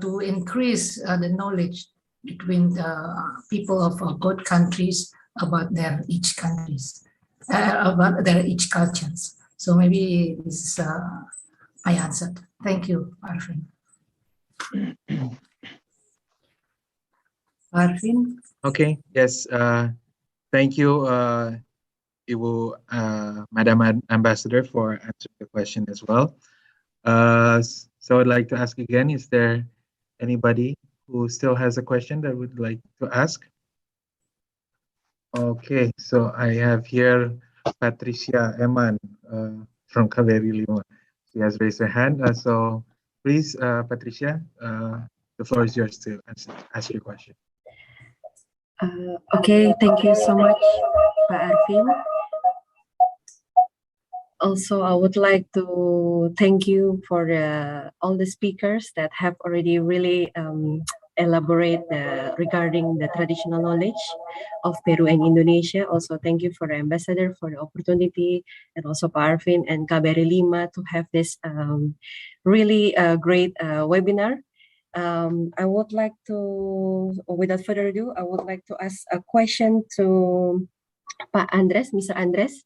to increase the knowledge between the people of both countries about their each countries, about their each cultures. So maybe this is I answered. Thank you, Arvin. Arvin? Okay, yes. Thank you, Ibu, Madam Ambassador, for answering the question as well. So I'd like to ask again, is there anybody who still has a question that would like to ask? Okay, so I have here Patricia Eman from KBRI Lima. She has raised her hand. So please, Patricia, the floor is yours to ask your question. Okay, thank you so much, Pak Arvin. Also, I would like to thank you for all the speakers that have already really elaborate regarding the traditional knowledge of Peru and Indonesia. Also, thank you for the ambassador for the opportunity, and also Pak Arvin and KBRI Lima to have this really great webinar. I would like to, without further ado, I would like to ask a question to Pak Andres, Mr. Andres.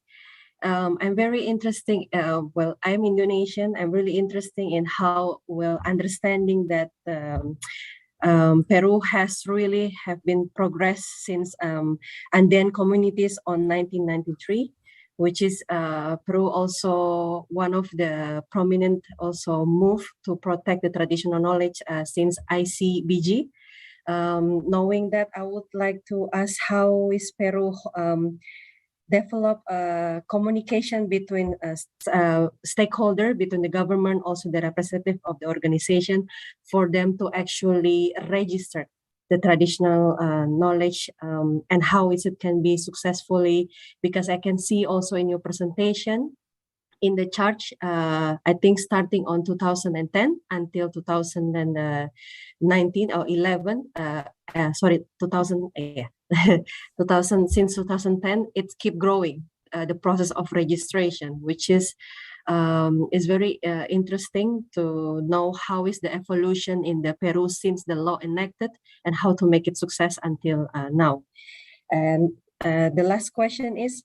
I'm very interested, well, I'm Indonesian. I'm really interested in how, well, understanding that Peru has really have been progress since Andean communities on 1993, which is Peru also one of the prominent also move to protect the traditional knowledge since ICBG. Knowing that, I would like to ask how is Peru develop communication between stakeholder, between the government, also the representative of the organization, for them to actually register the traditional knowledge, and how is it can be successfully, because I can see also in your presentation in the chart, I think starting on 2010 until 2019 or 11, sorry, 2000, yeah. 2000, since 2010, it's keep growing, the process of registration, which is very interesting to know how is the evolution in the Peru since the law enacted and how to make it success until now. And the last question is,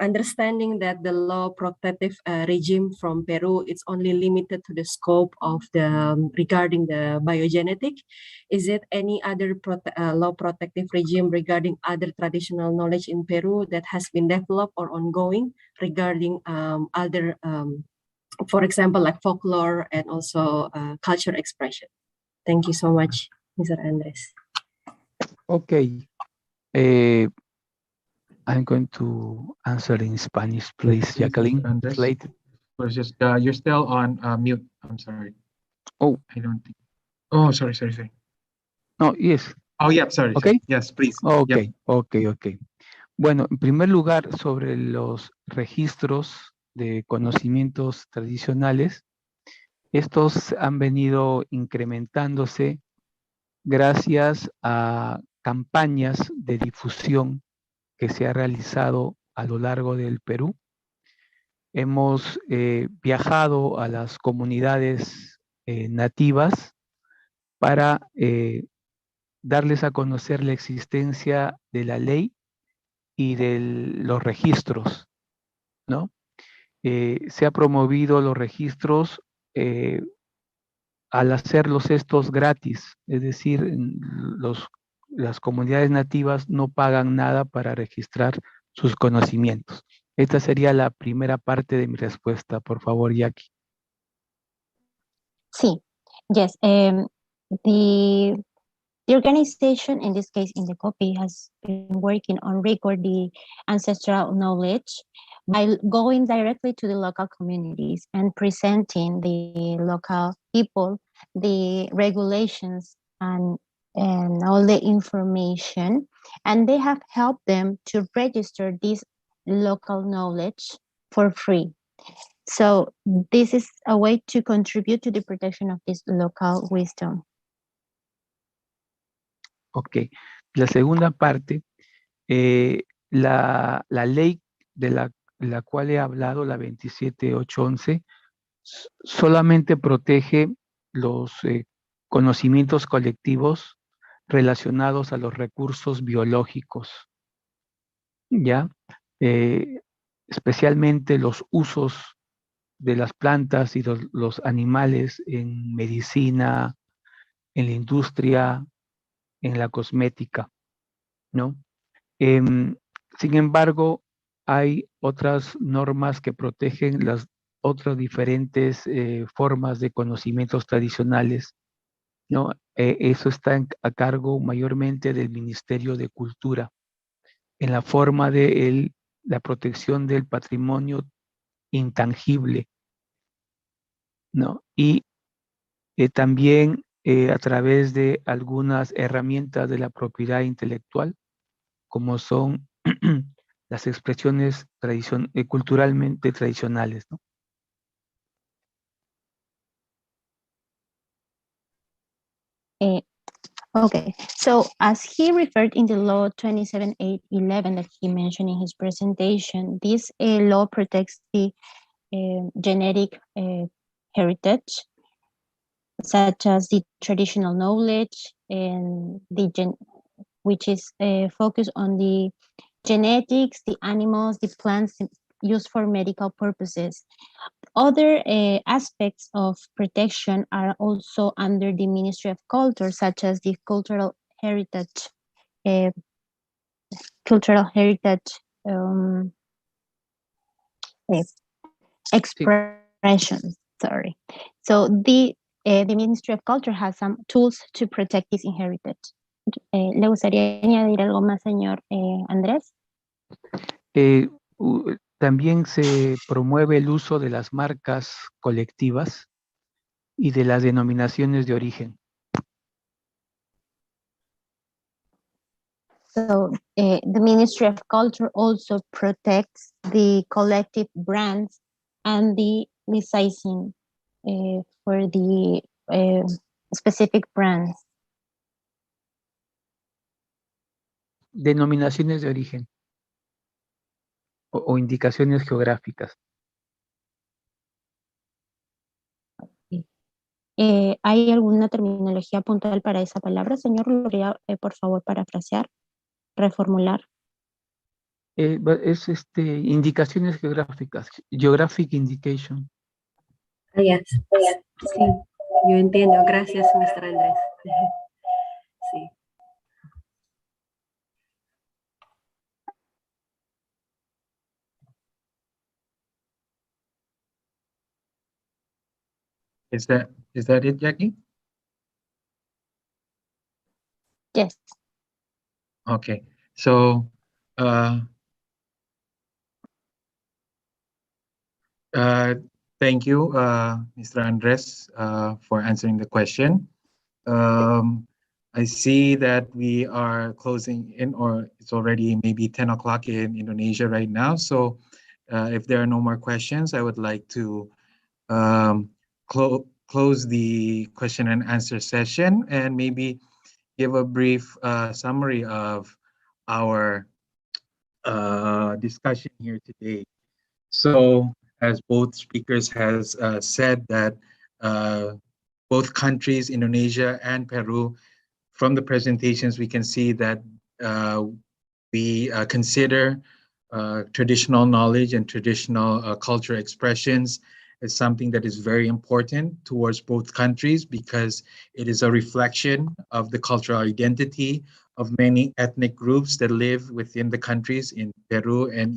understanding that the law protective regime from Peru is only limited to the scope of the regarding the biogenetic. Is it any other law protective regime regarding other traditional knowledge in Peru that has been developed or ongoing regarding other, for example, like folklore and also culture expression? Thank you so much, Mr. Andres. Okay. I'm going to answer in Spanish, please, Jacqueline. Andres, Slate. just, you're still on mute. I'm sorry. Oh, I don't think. Oh, sorry. no, yes. Oh, yeah, sorry. Okay. Yes, please. Okay, Yep. okay. Bueno, en primer lugar, sobre los registros de conocimientos tradicionales, estos han venido incrementándose gracias a campañas de difusión que se ha realizado a lo largo del Perú. Hemos viajado a las comunidades nativas para darles a conocer la existencia de la ley y de los registros, ¿no? Se ha promovido los registros al hacerlos estos gratis, es decir, las comunidades nativas no pagan nada para registrar sus conocimientos. Esta sería la primera parte de mi respuesta. Por favor, Jackie. Sí, yes. The organization, in this case, in the copy, has been working on record the ancestral knowledge by going directly to the local communities and presenting the local people the regulations and all the information. And they have helped them to register this local knowledge for free. So this is a way to contribute to the protection of this local wisdom. Ok. La segunda parte, la ley de la cual he hablado, la 27811, solamente protege los conocimientos colectivos relacionados a los recursos biológicos, ¿ya? Especialmente los usos de las plantas y los animales en medicina, en la industria, en la cosmética, ¿no? Sin embargo, hay otras normas que protegen las otras diferentes formas de conocimientos tradicionales, ¿no? Eso está a cargo mayormente del Ministerio de Cultura, en la forma de la protección del patrimonio intangible, ¿no? Y también a través de algunas herramientas de la propiedad intelectual, como son las expresiones culturalmente tradicionales, ¿no? Okay, so as he referred in the law 27811 that he mentioned in his presentation, this law protects the genetic heritage, such as the traditional knowledge and which is focused on the genetics, the animals, the plants used for medical purposes. Other aspects of protection are also under the Ministry of Culture, such as the cultural heritage expressions. Sorry. So the Ministry of Culture has some tools to protect this heritage. ¿Le gustaría añadir algo más, señor Andrés? También se promueve el uso de las marcas colectivas y de las denominaciones de origen. So the Ministry of Culture also protects the collective brands and the licensing for the specific brands. Denominaciones de origen o indicaciones geográficas. ¿Hay alguna terminología puntual para esa palabra, señor? ¿Lo podría, por favor, parafrasear, reformular? Es indicaciones geográficas, geographic indication. Yes. Sí, yo entiendo. Gracias, Mr. Andrés. Sí. Is that it, Jackie? Yes. Okay. So thank you, Mr. Andres, for answering the question. I see that we are closing in, or it's already maybe 10 o'clock in Indonesia right now. So if there are no more questions, I would like to close the question and answer session and maybe give a brief summary of our discussion here today. So as both speakers has said that both countries, Indonesia and Peru, from the presentations, we can see that we consider traditional knowledge and traditional culture expressions as something that is very important towards both countries because it is a reflection of the cultural identity of many ethnic groups that live within the countries in Peru and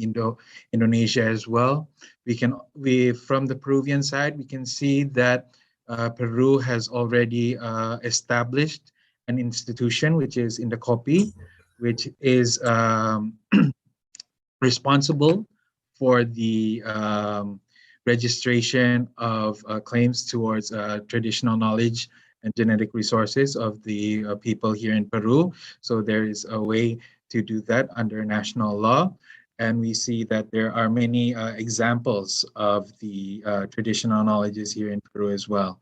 Indonesia as well. From the Peruvian side, we can see that Peru has already established an institution, which is in the copy, which is responsible for the registration of claims towards traditional knowledge and genetic resources of the people here in Peru. So there is a way to do that under national law. And we see that there are many examples of the traditional knowledges here in Peru as well.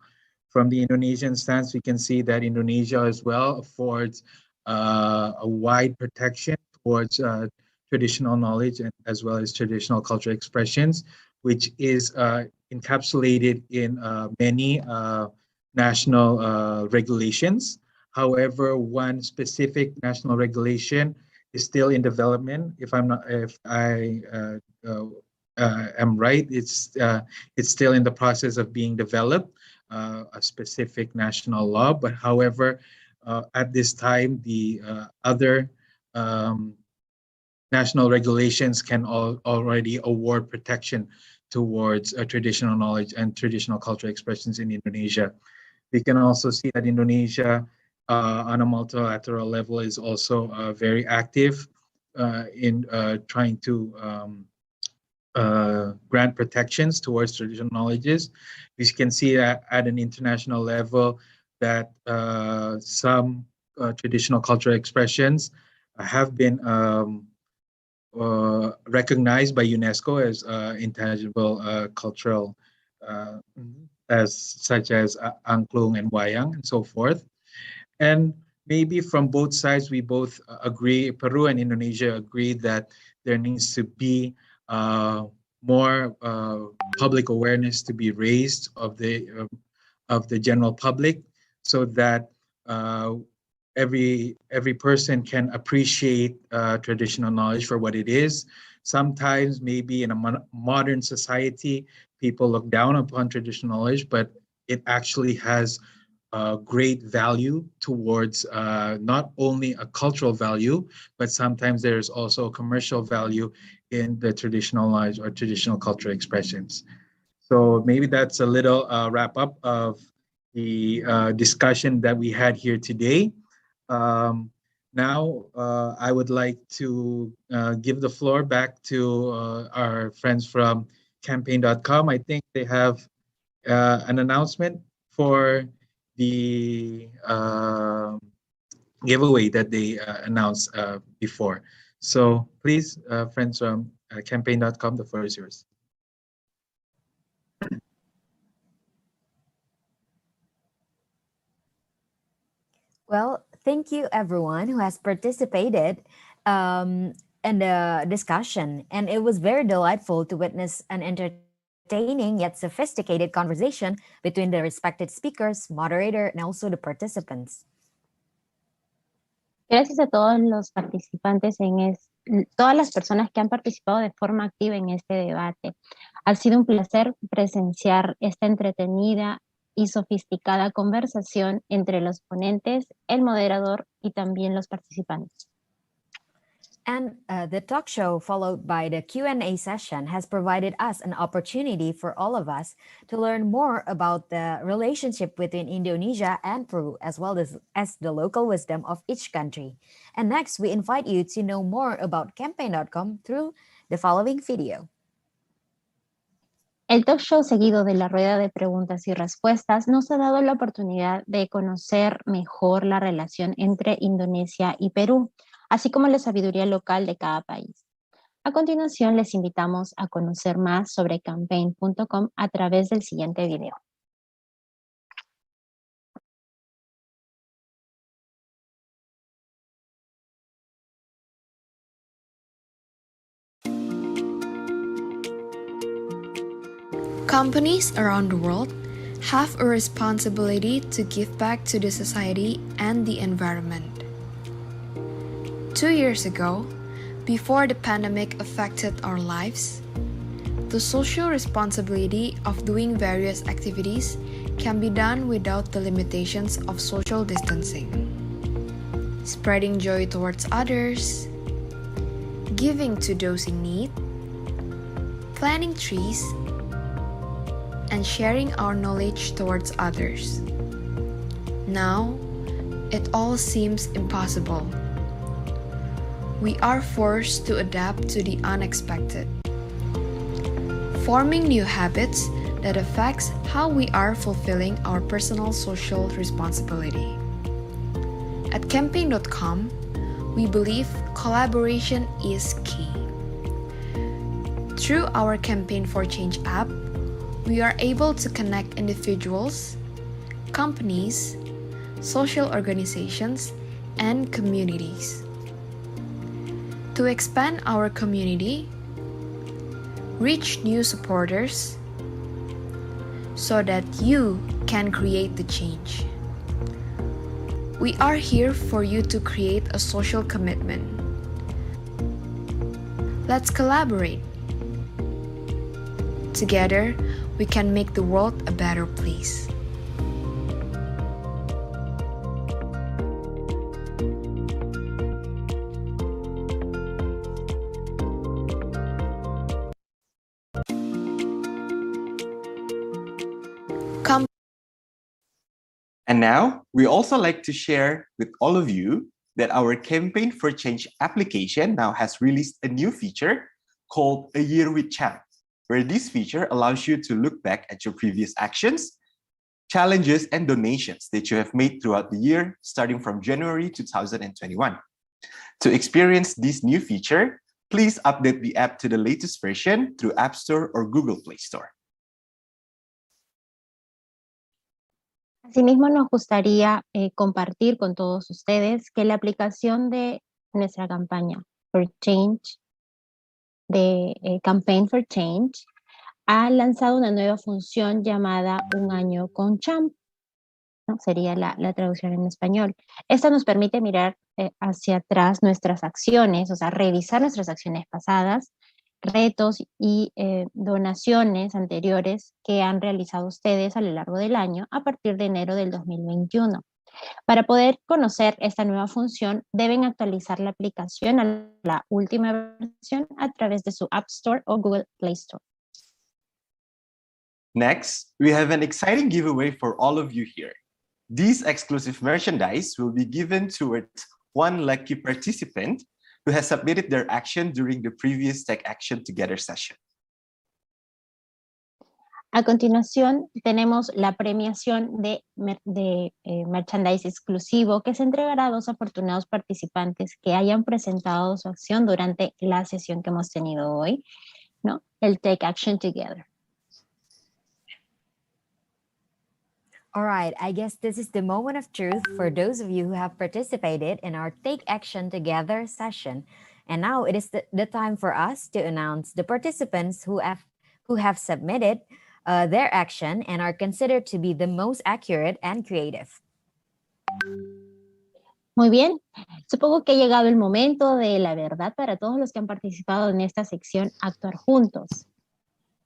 From the Indonesian stance, we can see that Indonesia as well affords a wide protection towards traditional knowledge and as well as traditional cultural expressions, which is encapsulated in many national regulations. However, one specific national regulation is still in development. If I am right, it's still in the process of being developed, a specific national law. But however, at this time, the other national regulations can already award protection towards traditional knowledge and traditional cultural expressions in Indonesia. We can also see that Indonesia on a multilateral level is also very active in trying to grant protections towards traditional knowledges. We can see that at an international level that some traditional cultural expressions have been recognized by UNESCO as intangible cultural, such as angklung and wayang and so forth. And maybe from both sides, we both agree, Peru and Indonesia agree that there needs to be more public awareness to be raised of the general public, so that every person can appreciate traditional knowledge for what it is. Sometimes maybe in a modern society, people look down upon traditional knowledge, but it actually has great value towards not only a cultural value, but sometimes there's also a commercial value in the traditional knowledge or traditional cultural expressions. So maybe that's a little wrap up of the discussion that we had here today. Now, I would like to give the floor back to our friends from campaign.com. I think they have an announcement for the giveaway that they announced before. So please, friends from campaign.com, the floor is yours. Well, thank you everyone who has participated in the discussion. And it was very delightful to witness an entertaining yet sophisticated conversation between the respected speakers, moderator, and also the participants. Gracias a todos los participantes en todas las personas que han participado de forma activa en este debate. Ha sido un placer presenciar esta entretenida y sofisticada conversación entre los ponentes, el moderador y también los participantes. And the talk show followed by the Q&A session has provided us an opportunity for all of us to learn more about the relationship between Indonesia and Peru, as well as the local wisdom of each country. And next, we invite you to know more about campaign.com through the following video. El talk show seguido de la rueda de preguntas y respuestas nos ha dado la oportunidad de conocer mejor la relación entre Indonesia y Perú, así como la sabiduría local de cada país. A continuación, les invitamos a conocer más sobre campaign.com a través del siguiente video. Companies around the world have a responsibility to give back to the society and the environment. 2 years ago, before the pandemic affected our lives, the social responsibility of doing various activities can be done without the limitations of social distancing. Spreading joy towards others, giving to those in need, planting trees, and sharing our knowledge towards others. Now, it all seems impossible. We are forced to adapt to the unexpected, forming new habits that affects how we are fulfilling our personal social responsibility. At campaign.com, we believe collaboration is key. Through our Campaign for Change app, we are able to connect individuals, companies, social organizations, and communities. To expand our community, reach new supporters, so that you can create the change. We are here for you to create a social commitment. Let's collaborate. Together, we can make the world a better place. And now, we also like to share with all of you that our Campaign for Change application now has released a new feature called A Year with Champ, where this feature allows you to look back at your previous actions, challenges, and donations that you have made throughout the year, starting from January 2021. To experience this new feature, please update the app to the latest version through App Store or Google Play Store. Asimismo, nos gustaría compartir con todos ustedes que la aplicación de nuestra campaña for Change, de Campaign for Change, ha lanzado una nueva función llamada Un Año con Champ, ¿no? Sería la traducción en español. Esta nos permite mirar hacia atrás nuestras acciones, o sea, revisar nuestras acciones pasadas, retos y donaciones anteriores que han realizado ustedes a lo largo del año a partir de enero del 2021. Para poder conocer esta nueva función, deben actualizar la aplicación a la última versión a través de su App Store o Google Play Store. Next, we have an exciting giveaway for all of you here. These exclusive merchandise will be given towards one lucky participant who has submitted their action during the previous Take Action Together session. A continuación, tenemos la premiación de merchandise exclusivo que se entregará a 2 afortunados participantes que hayan presentado su acción durante la sesión que hemos tenido hoy, ¿no? El Take Action Together. All right, I guess this is the moment of truth for those of you who have participated in our Take Action Together session. And now it is the time for us to announce the participants who have submitted their action and are considered to be the most accurate and creative. Muy bien, supongo que ha llegado el momento de la verdad para todos los que han participado en esta sección Actuar Juntos,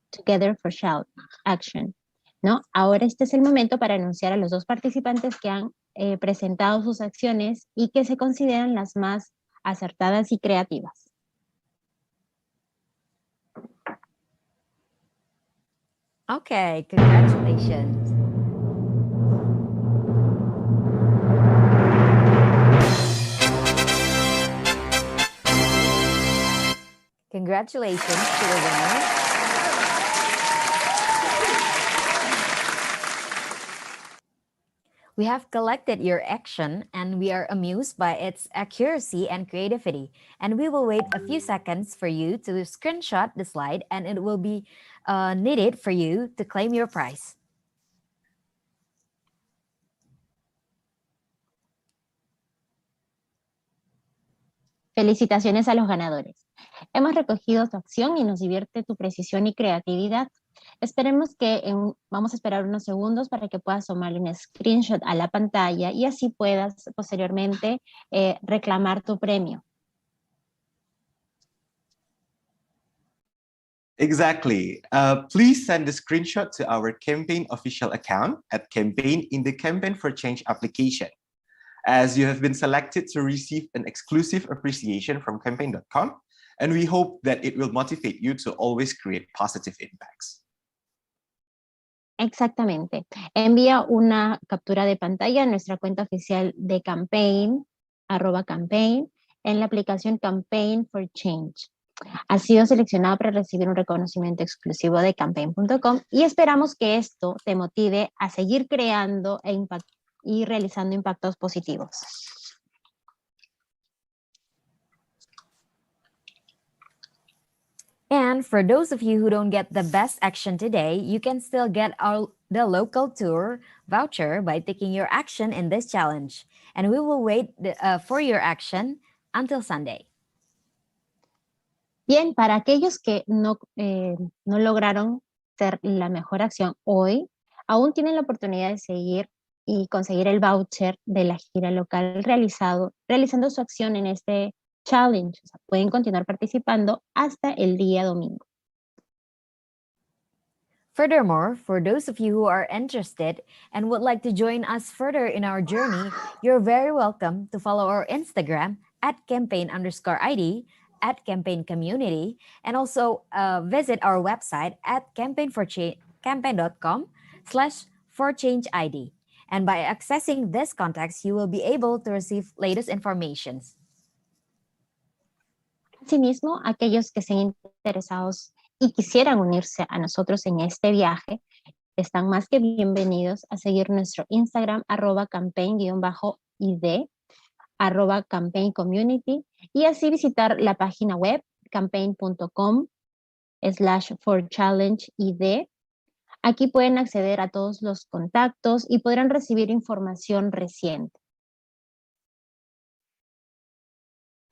Together for Shout, Action, ¿no? Ahora este es el momento para anunciar a los dos participantes que han presentado sus acciones y que se consideran las más acertadas y creativas. Okay, congratulations. Congratulations to the winner. We have collected your action and we are amused by its accuracy and creativity. And we will wait a few seconds for you to screenshot the slide and it will be needed for you to claim your prize. Felicitaciones a los ganadores. Hemos recogido tu acción y nos divierte tu precisión y creatividad. Esperemos que vamos a esperar unos segundos para que puedas tomarle un screenshot a la pantalla y así puedas posteriormente reclamar tu premio. Exactly. Please send the screenshot to our campaign official account at campaign in the Campaign for Change application. As you have been selected to receive an exclusive appreciation from campaign.com, and we hope that it will motivate you to always create positive impacts. Exactamente. Envía una captura de pantalla a nuestra cuenta oficial de campaign, @campaign, en la aplicación Campaign for Change. Has sido seleccionado para recibir un reconocimiento exclusivo de campaign.com y esperamos que esto te motive a seguir creando y realizando impactos positivos. And for those of you who don't get the best action today, you can still get the local tour voucher by taking your action in this challenge. And we will wait for your action until Sunday. Bien, para aquellos que no lograron hacer la mejor acción hoy, aún tienen la oportunidad de seguir y conseguir el voucher de la gira local realizando su acción en este challenge. O sea, pueden continuar participando hasta el día domingo. Furthermore, for those of you who are interested and would like to join us further in our journey, you're very welcome to follow our Instagram @campaign_ID, @campaign community, and also visit our website at campaign.com/forchangeid. And by accessing this context, you will be able to receive latest information. Asimismo, aquellos que estén interesados y quisieran unirse a nosotros en este viaje, están más que bienvenidos a seguir nuestro Instagram @campaign_id, @campaign community, y así visitar la página web campaign.com/forchallengeid. Aquí pueden acceder a todos los contactos y podrán recibir información reciente.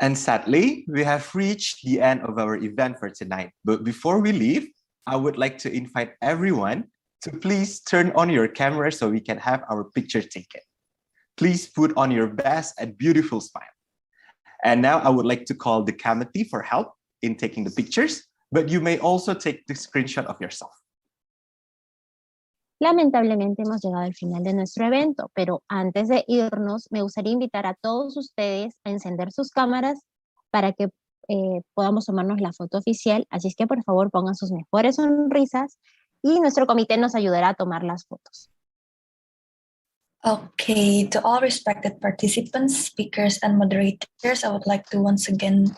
And sadly, we have reached the end of our event for tonight. But before we leave, I would like to invite everyone to please turn on your camera so we can have our picture taken. Please put on your best and beautiful smile. And now I would like to call the committee for help in taking the pictures, but you may also take the screenshot of yourself. Lamentablemente hemos llegado al final de nuestro evento, pero antes de irnos me gustaría invitar a todos ustedes a encender sus cámaras para que podamos tomarnos la foto oficial, así es que por favor pongan sus mejores sonrisas y nuestro comité nos ayudará a tomar las fotos. Okay, to all respected participants, speakers, and moderators, I would like to once again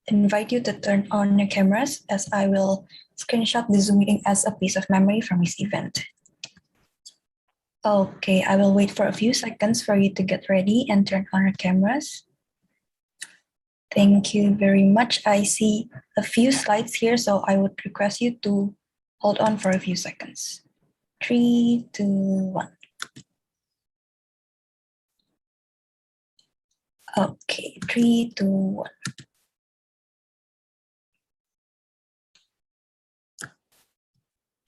invite you to turn on your cameras as I will screenshot the Zoom meeting as a piece of memory from this event. Okay, I will wait for a few seconds for you to get ready and turn on your cameras. Thank you very much. I see a few slides here, so I would request you to hold on for a few seconds. 3, 2, 1. Okay, 3, 2, 1.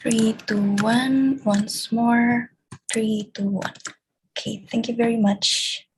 Three, two, one. Once more. 3, 2, 1. Okay, thank you very much.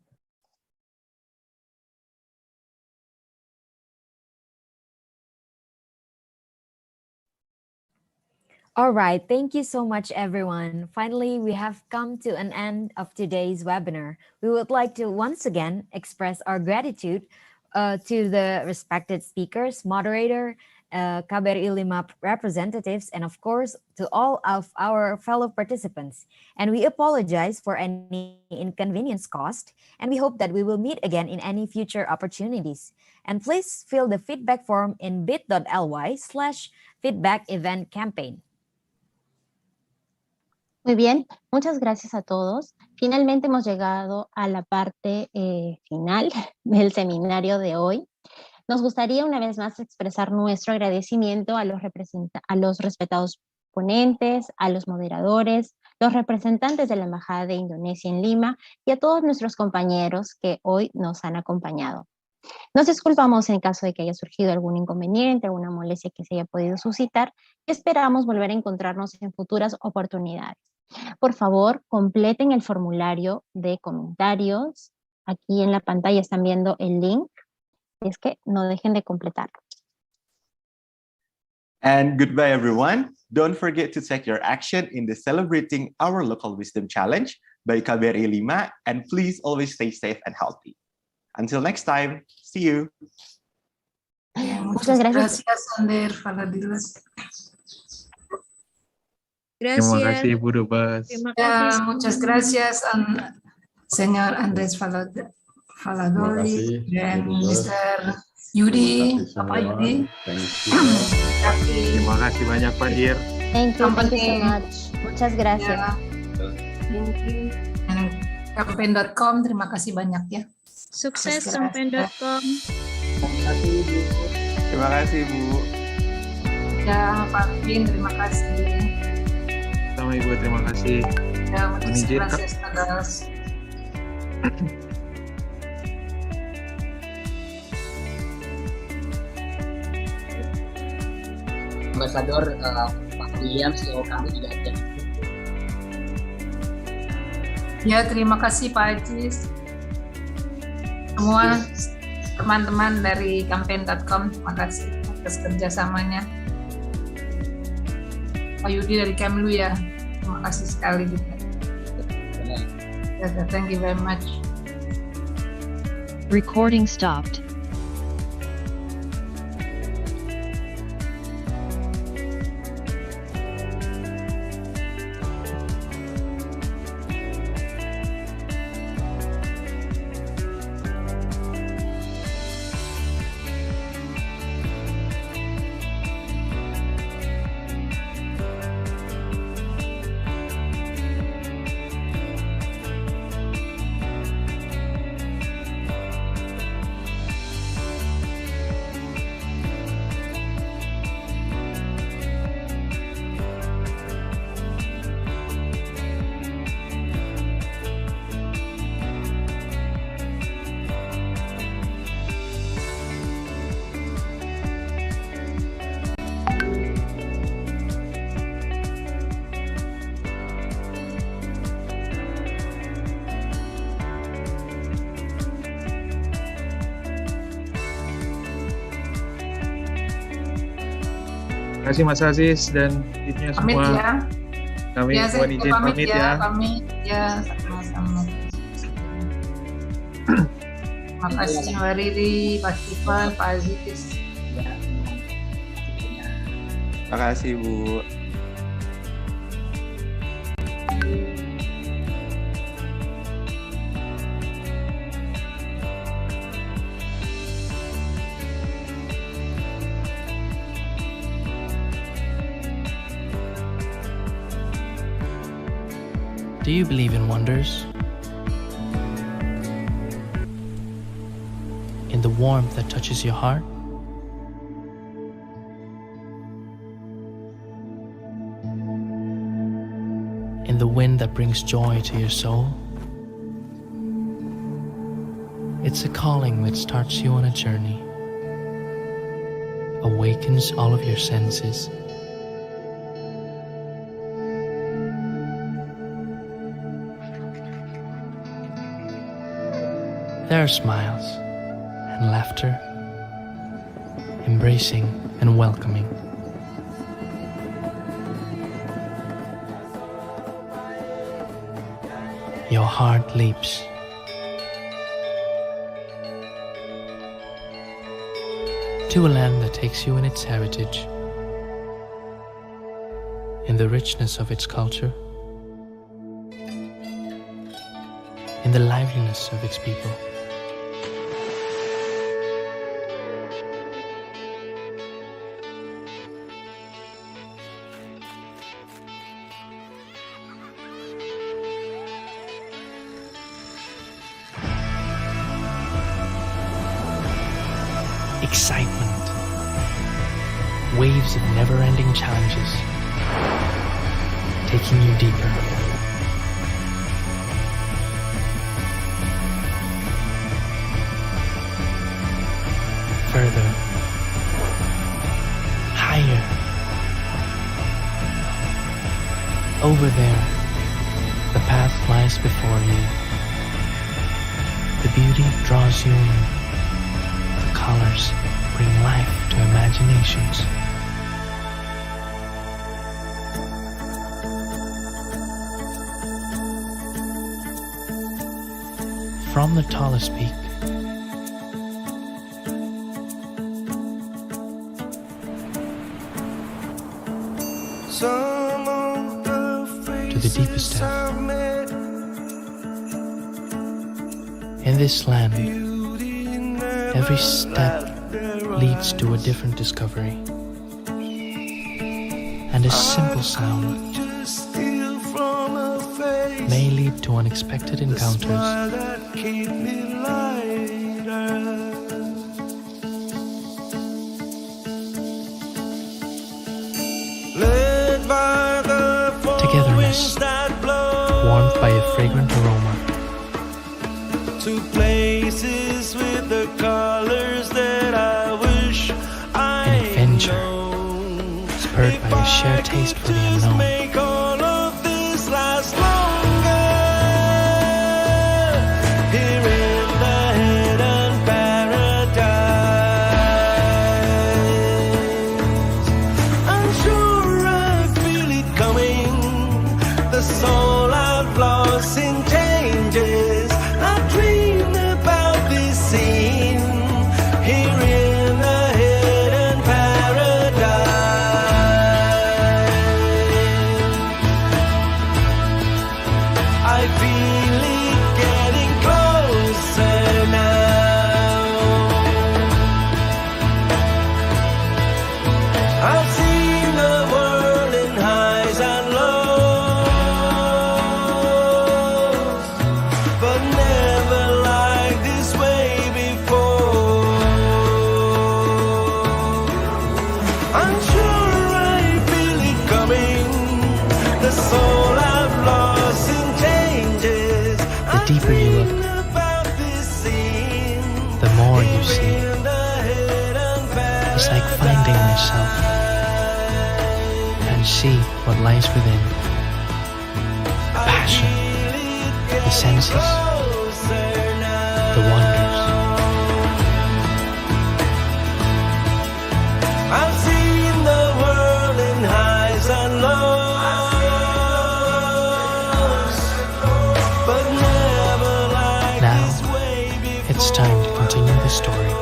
All right, thank you so much, everyone. Finally, we have come to an end of today's webinar. We would like to once again express our gratitude to the respected speakers, moderator, KBRI 5 representatives, and of course, to all of our fellow participants. And we apologize for any inconvenience caused, and we hope that we will meet again in any future opportunities. And please fill the feedback form in bit.ly/feedback event campaign. Muy bien, muchas gracias a todos. Finalmente hemos llegado a la parte final del seminario de hoy. Nos gustaría una vez más expresar nuestro agradecimiento a los respetados ponentes, a los moderadores, los representantes de la Embajada de Indonesia en Lima y a todos nuestros compañeros que hoy nos han acompañado. Nos disculpamos en caso de que haya surgido algún inconveniente, alguna molestia que se haya podido suscitar y esperamos volver a encontrarnos en futuras oportunidades. Por favor, completen el formulario de comentarios. Aquí en la pantalla están viendo el link. Es que no dejen de completarlo. And goodbye, everyone. Don't forget to take your action in the Celebrating Our Local Wisdom Challenge by KBRI 5, and please always stay safe and healthy. Until next time, see you. Muchas gracias, Ander Faladilas. Terima kasih, Ibu Dubes. Muchas gracias, señor Andrés Faladoli dan Mr. Yudi. Pak Yudi. Terima kasih banyak, Pak Ir. Thank you so much. Muchas gracias. Thank you. Campaign.com, terima kasih banyak ya. Sukses campaign.com. Terima kasih, Bu. Ya, Pak Pin, terima kasih. Sama Ibu, terima kasih. Ya, muchas gracias todos. Ambasador Pak William, CEO kami tidak ada. Ya, terima kasih Pak Ajis. Semua teman-teman dari campaign.com, terima kasih atas kerjasamanya. Pak Yudi dari Kemlu ya, terima kasih sekali juga. Thank you very much. Recording stopped. Terima kasih Mas Aziz dan timnya semua. Pamit ya. Kami ya, mohon izin pamit ya. Pamit ya, sama-sama. Terima kasih Mbak Riri, Pak Stefan, Pak Aziz. Terima kasih, Bu. Do you believe in wonders? In the warmth that touches your heart? In the wind that brings joy to your soul? It's a calling that starts you on a journey, awakens all of your senses. There are smiles and laughter, embracing and welcoming. your heart leaps. To a land that takes you in its heritage, in the richness of its culture, in the liveliness of its people. Excitement, waves of never-ending challenges, taking you deeper. Further, higher. Over there, the path lies before you. The beauty draws you in. The colors bring life to imaginations. From the tallest peak, to the deepest depth. In this land, every step leads to a different discovery. And a simple sound may lead to unexpected encounters. Togetherness, warmed by a fragrant aroma. To places with the colors that I wish I An adventure, spurred by a shared taste for the unknown. make all of this last longer. Here in the hidden paradise, I'm sure I feel it coming. The soul I've lost in changes. I dream about this scene here in the hidden paradise. I feel it getting closer now. I've seen the world in highs and lows, but never like this way before. I'm sure I feel it coming. The soul I've lost in changes. The deeper you look, the more you see. It's like finding yourself and see what lies within. The passion, the senses, the wonders. I've seen the world in highs and lows, but never like Now, this way before. it's time to continue the story.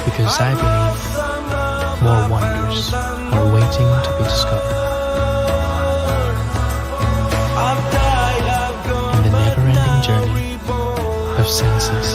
Because I believe more wonders are waiting to be discovered. I've died, I've gone, In the never-ending journey of senses.